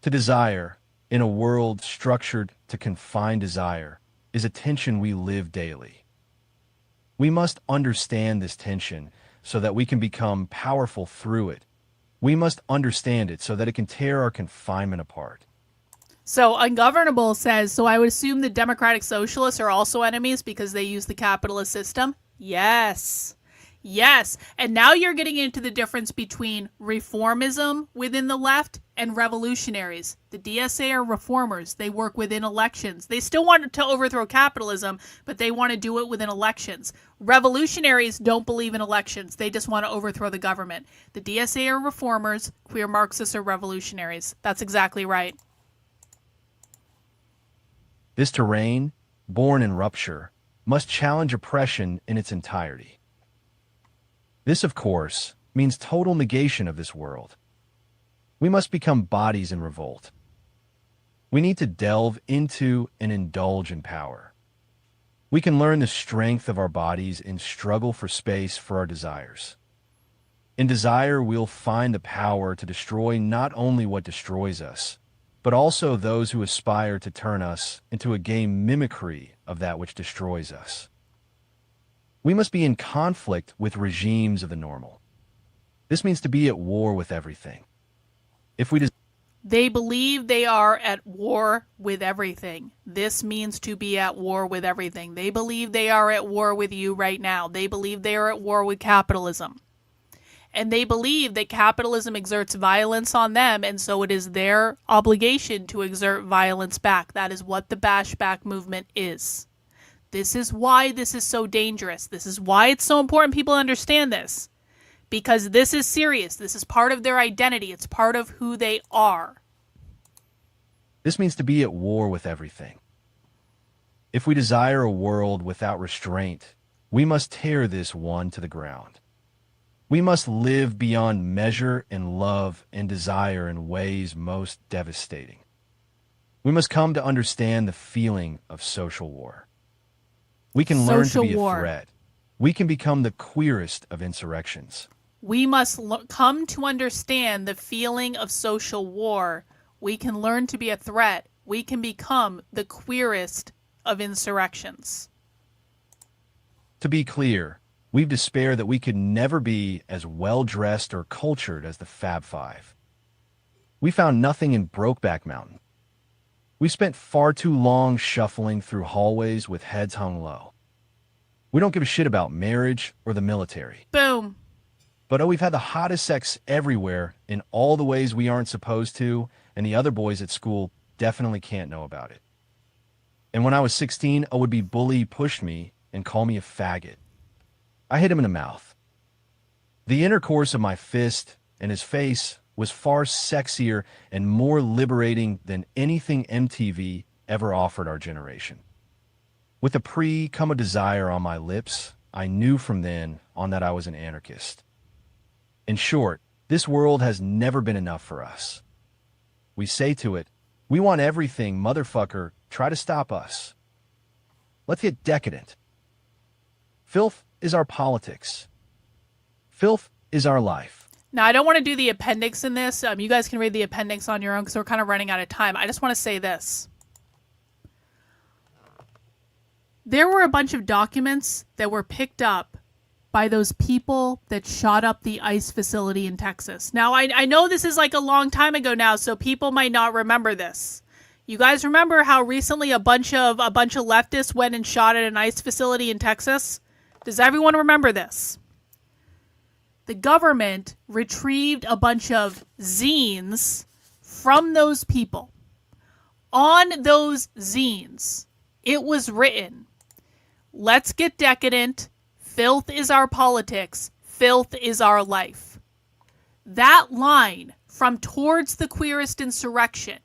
[SPEAKER 11] To desire, in a world structured to confine desire, is a tension we live daily. We must understand this tension so that we can become powerful through it. We must understand it so that it can tear our confinement apart.
[SPEAKER 5] So Ungovernable says, so I would assume the democratic socialists are also enemies because they use the capitalist system? Yes. Yes. And now you're getting into the difference between reformism within the left and revolutionaries. The DSA are reformers. They work within elections. They still want to overthrow capitalism, but they want to do it within elections. Revolutionaries don't believe in elections. They just want to overthrow the government. The DSA are reformers. Queer Marxists are revolutionaries. That's exactly right.
[SPEAKER 11] This terrain, born in rupture, must challenge oppression in its entirety. This, of course, means total negation of this world. We must become bodies in revolt. We need to delve into and indulge in power. We can learn the strength of our bodies in struggle for space for our desires. In desire, we'll find the power to destroy not only what destroys us, but also those who aspire to turn us into a gay mimicry of that which destroys us. We must be in conflict with regimes of the normal. This means to be at war with everything.
[SPEAKER 5] They believe they are at war with everything. This means to be at war with everything. They believe they are at war with you right now. They believe they are at war with capitalism. And they believe that capitalism exerts violence on them, and so it is their obligation to exert violence back. That is what the bashback movement is. This is why this is so dangerous. This is why it's so important people understand this. because this is serious. This is part of their identity. It's part of who they are.
[SPEAKER 11] This means to be at war with everything. If we desire a world without restraint, we must tear this one to the ground. We must live beyond measure and love and desire in ways most devastating. We must come to understand the feeling of social war. We can learn to be a threat. We can become the queerest of insurrections.
[SPEAKER 5] We must come to understand the feeling of social war. We can learn to be a threat. We can become the queerest of insurrections.
[SPEAKER 11] To be clear, we've despaired that we could never be as well-dressed or cultured as the Fab Five. We found nothing in Brokeback Mountain. We spent far too long shuffling through hallways with heads hung low. We don't give a shit about marriage or the military.
[SPEAKER 5] Boom.
[SPEAKER 11] But we've had the hottest sex everywhere in all the ways we aren't supposed to, and the other boys at school definitely can't know about it. And when I was 16, a would-be bully pushed me and called me a faggot. I hit him in the mouth. The intercourse of my fist and his face was far sexier and more liberating than anything MTV ever offered our generation. With a pre-come a desire on my lips, I knew from then on that I was an anarchist. In short, this world has never been enough for us. We say to it, we want everything, motherfucker, try to stop us. Let's get decadent. Filth is our politics. Filth is our life.
[SPEAKER 5] Now, I don't want to do the appendix in this. You guys can read the appendix on your own because we're kind of running out of time. I just want to say this. There were a bunch of documents that were picked up by those people that shot up the ICE facility in Texas. Now, I know this is like a long time ago now, so people might not remember this. You guys remember how recently a bunch of leftists went and shot at an ICE facility in Texas? Does everyone remember this? The government retrieved a bunch of zines from those people. On those zines, it was written, "Let's get decadent. Filth is our politics. Filth is our life." That line from Towards the Queerest Insurrection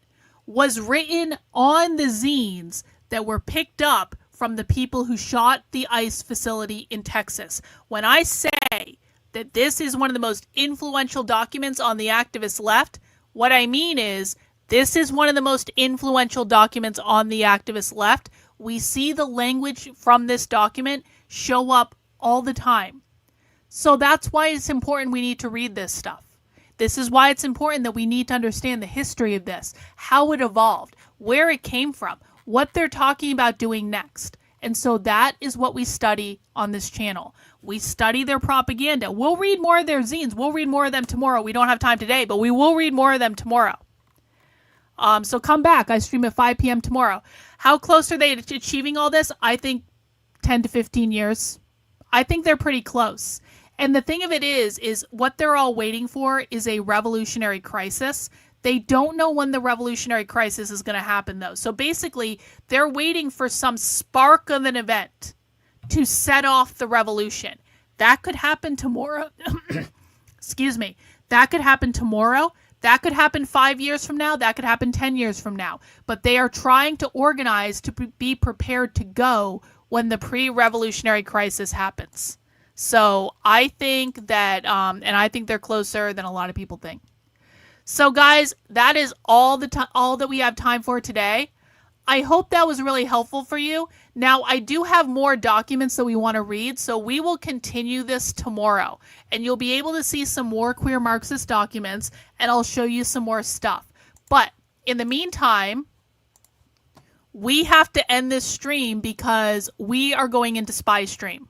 [SPEAKER 5] was written on the zines that were picked up from the people who shot the ICE facility in Texas. When I say that this is one of the most influential documents on the activist left, what I mean is this is one of the most influential documents on the activist left. We see the language from this document show up all the time. So that's why it's important we need to read this stuff. This is why it's important that we need to understand the history of this, how it evolved, where it came from, what they're talking about doing next. And so that is what we study on this channel. We study their propaganda. We'll read more of their zines. We'll read more of them tomorrow. We don't have time today, but we will read more of them tomorrow. So come back. I stream at 5 p.m. tomorrow. How close are they to achieving all this? I think 10 to 15 years. I think they're pretty close. And the thing of it is what they're all waiting for is a revolutionary crisis. They don't know when the revolutionary crisis is going to happen, though. So basically, they're waiting for some spark of an event to set off the revolution. That could happen tomorrow. Excuse me. That could happen tomorrow. That could happen 5 years from now. That could happen 10 years from now. But they are trying to organize to be prepared to go when the pre-revolutionary crisis happens. So I think that, and I think they're closer than a lot of people think. So guys, that is all that we have time for today. I hope that was really helpful for you. Now, I do have more documents that we want to read, so we will continue this tomorrow. And you'll be able to see some more queer Marxist documents, and I'll show you some more stuff. But in the meantime, we have to end this stream because we are going into Spy Stream.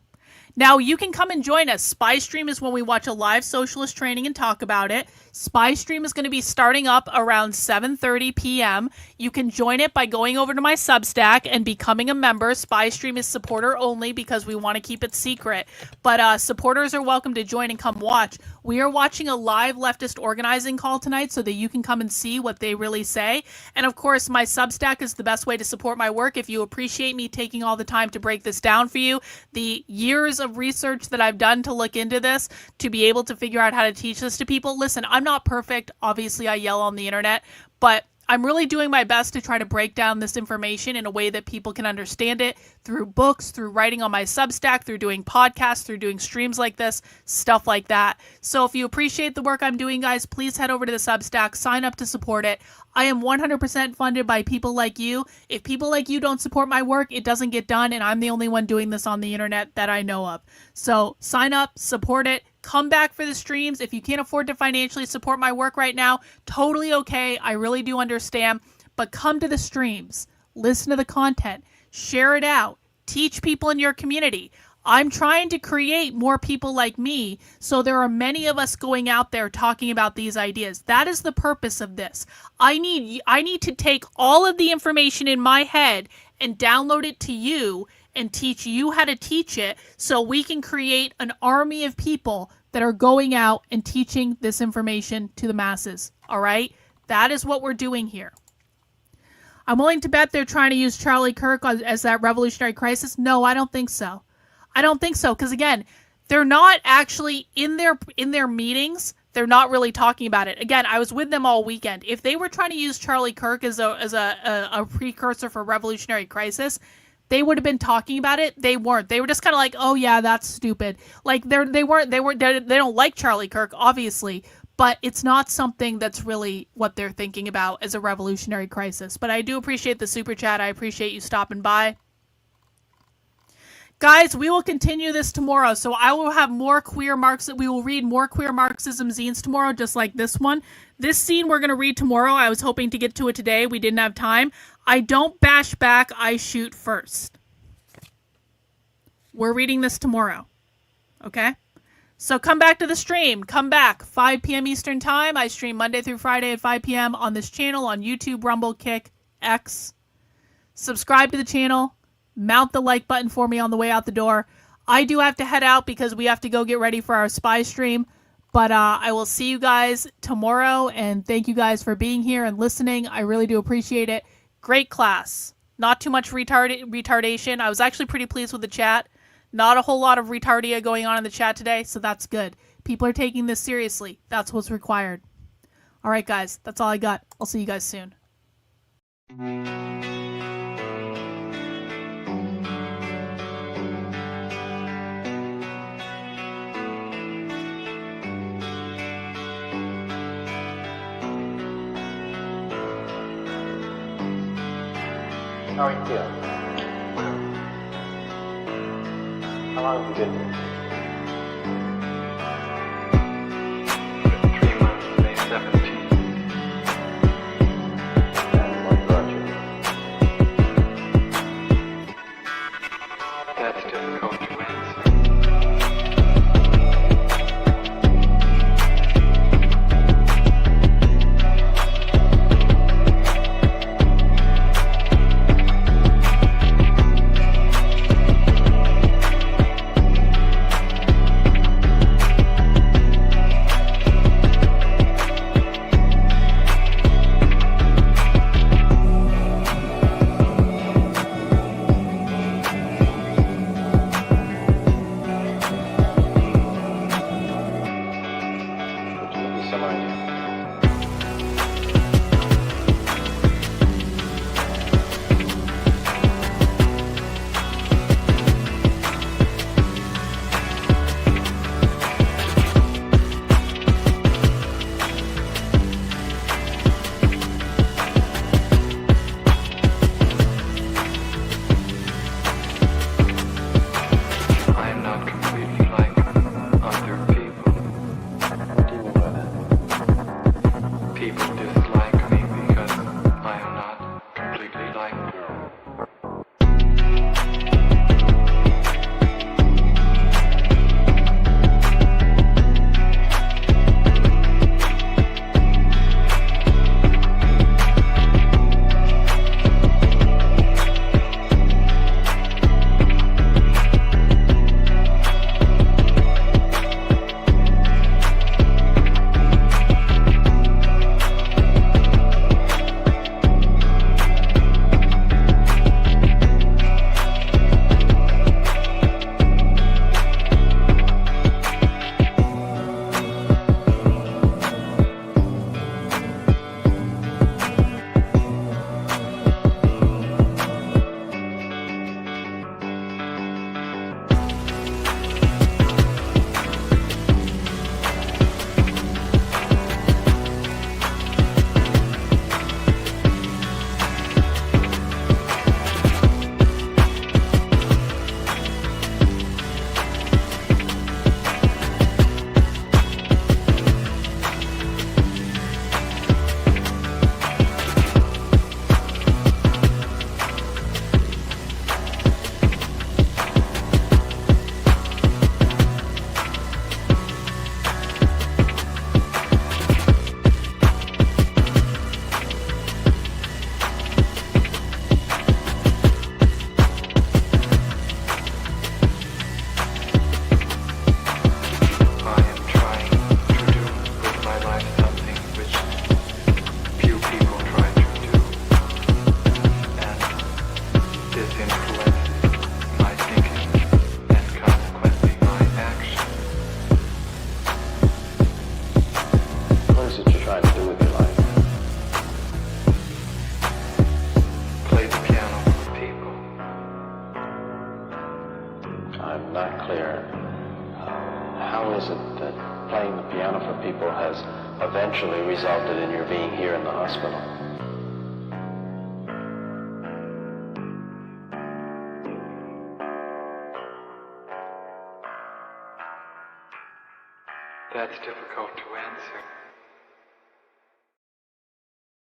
[SPEAKER 5] Now, you can come and join us. Spy Stream is when we watch a live socialist training and talk about it. Spy Stream is going to be starting up around 7:30 p.m. You can join it by going over to my Substack and becoming a member. Spy Stream is supporter only because we want to keep it secret. But supporters are welcome to join and come watch. We are watching a live leftist organizing call tonight so that you can come and see what they really say. And of course, my Substack is the best way to support my work. If you appreciate me taking all the time to break this down for you, the years of research that I've done to look into this, to be able to figure out how to teach this to people. Listen, I'm not perfect. Obviously, I yell on the internet, but I'm really doing my best to try to break down this information in a way that people can understand it through books, through writing on my Substack, through doing podcasts, through doing streams like this, stuff like that. So if you appreciate the work I'm doing, guys, please head over to the Substack, sign up to support it. I am 100% funded by people like you. If people like you don't support my work, it doesn't get done, and I'm the only one doing this on the internet that I know of. So sign up, support it. Come back for the streams. If you can't afford to financially support my work right now, totally okay. I really do understand. But come to the streams. Listen to the content. Share it out. Teach people in your community. I'm trying to create more people like me, so there are many of us going out there talking about these ideas. That is the purpose of this. I need to take all of the information in my head and download it to you and teach you how to teach it, so we can create an army of people that are going out and teaching this information to the masses. All right? That is what we're doing here. I'm willing to bet they're trying to use Charlie Kirk as that revolutionary crisis. No, I don't think so. I don't think so, because again, they're not actually in their meetings. They're not really talking about it. Again, I was with them all weekend. If they were trying to use Charlie Kirk as a precursor for revolutionary crisis, they would have been talking about it. They weren't. They were just kind of like, "Oh yeah, that's stupid." Like they don't like Charlie Kirk, obviously, but it's not something that's really what they're thinking about as a revolutionary crisis. But I do appreciate the super chat. I appreciate you stopping by. Guys, we will continue this tomorrow. So I will have more queer Marxism. We will read more queer Marxism zines tomorrow, just like this one. This zine we're going to read tomorrow. I was hoping to get to it today. We didn't have time. I don't bash back. I shoot first. We're reading this tomorrow. Okay? So come back to the stream. Come back. 5 p.m. Eastern Time. I stream Monday through Friday at 5 p.m. on this channel, on YouTube, Rumble, Kick, X. Subscribe to the channel. Mount the like button for me on the way out the door. I do have to head out because we have to go get ready for our spy stream. But I will see you guys tomorrow. And thank you guys for being here and listening. I really do appreciate it. Great class. Not too much retardation. I was actually pretty pleased with the chat. Not a whole lot of retardia going on in the chat today, so that's good. People are taking this seriously. That's what's required. All right, guys. That's all I got. I'll see you guys soon.
[SPEAKER 1] How are you feeling? How long have you been here?
[SPEAKER 2] 3 months, May 17th.
[SPEAKER 1] And what brought you?
[SPEAKER 2] That's difficult to answer. influences my thinking and consequently my action.
[SPEAKER 1] What is it you're trying to do with your life?
[SPEAKER 2] Play the piano for people.
[SPEAKER 1] I'm not clear. How is it that playing the piano for people has eventually resulted in your being here in the hospital?
[SPEAKER 2] That's difficult to answer.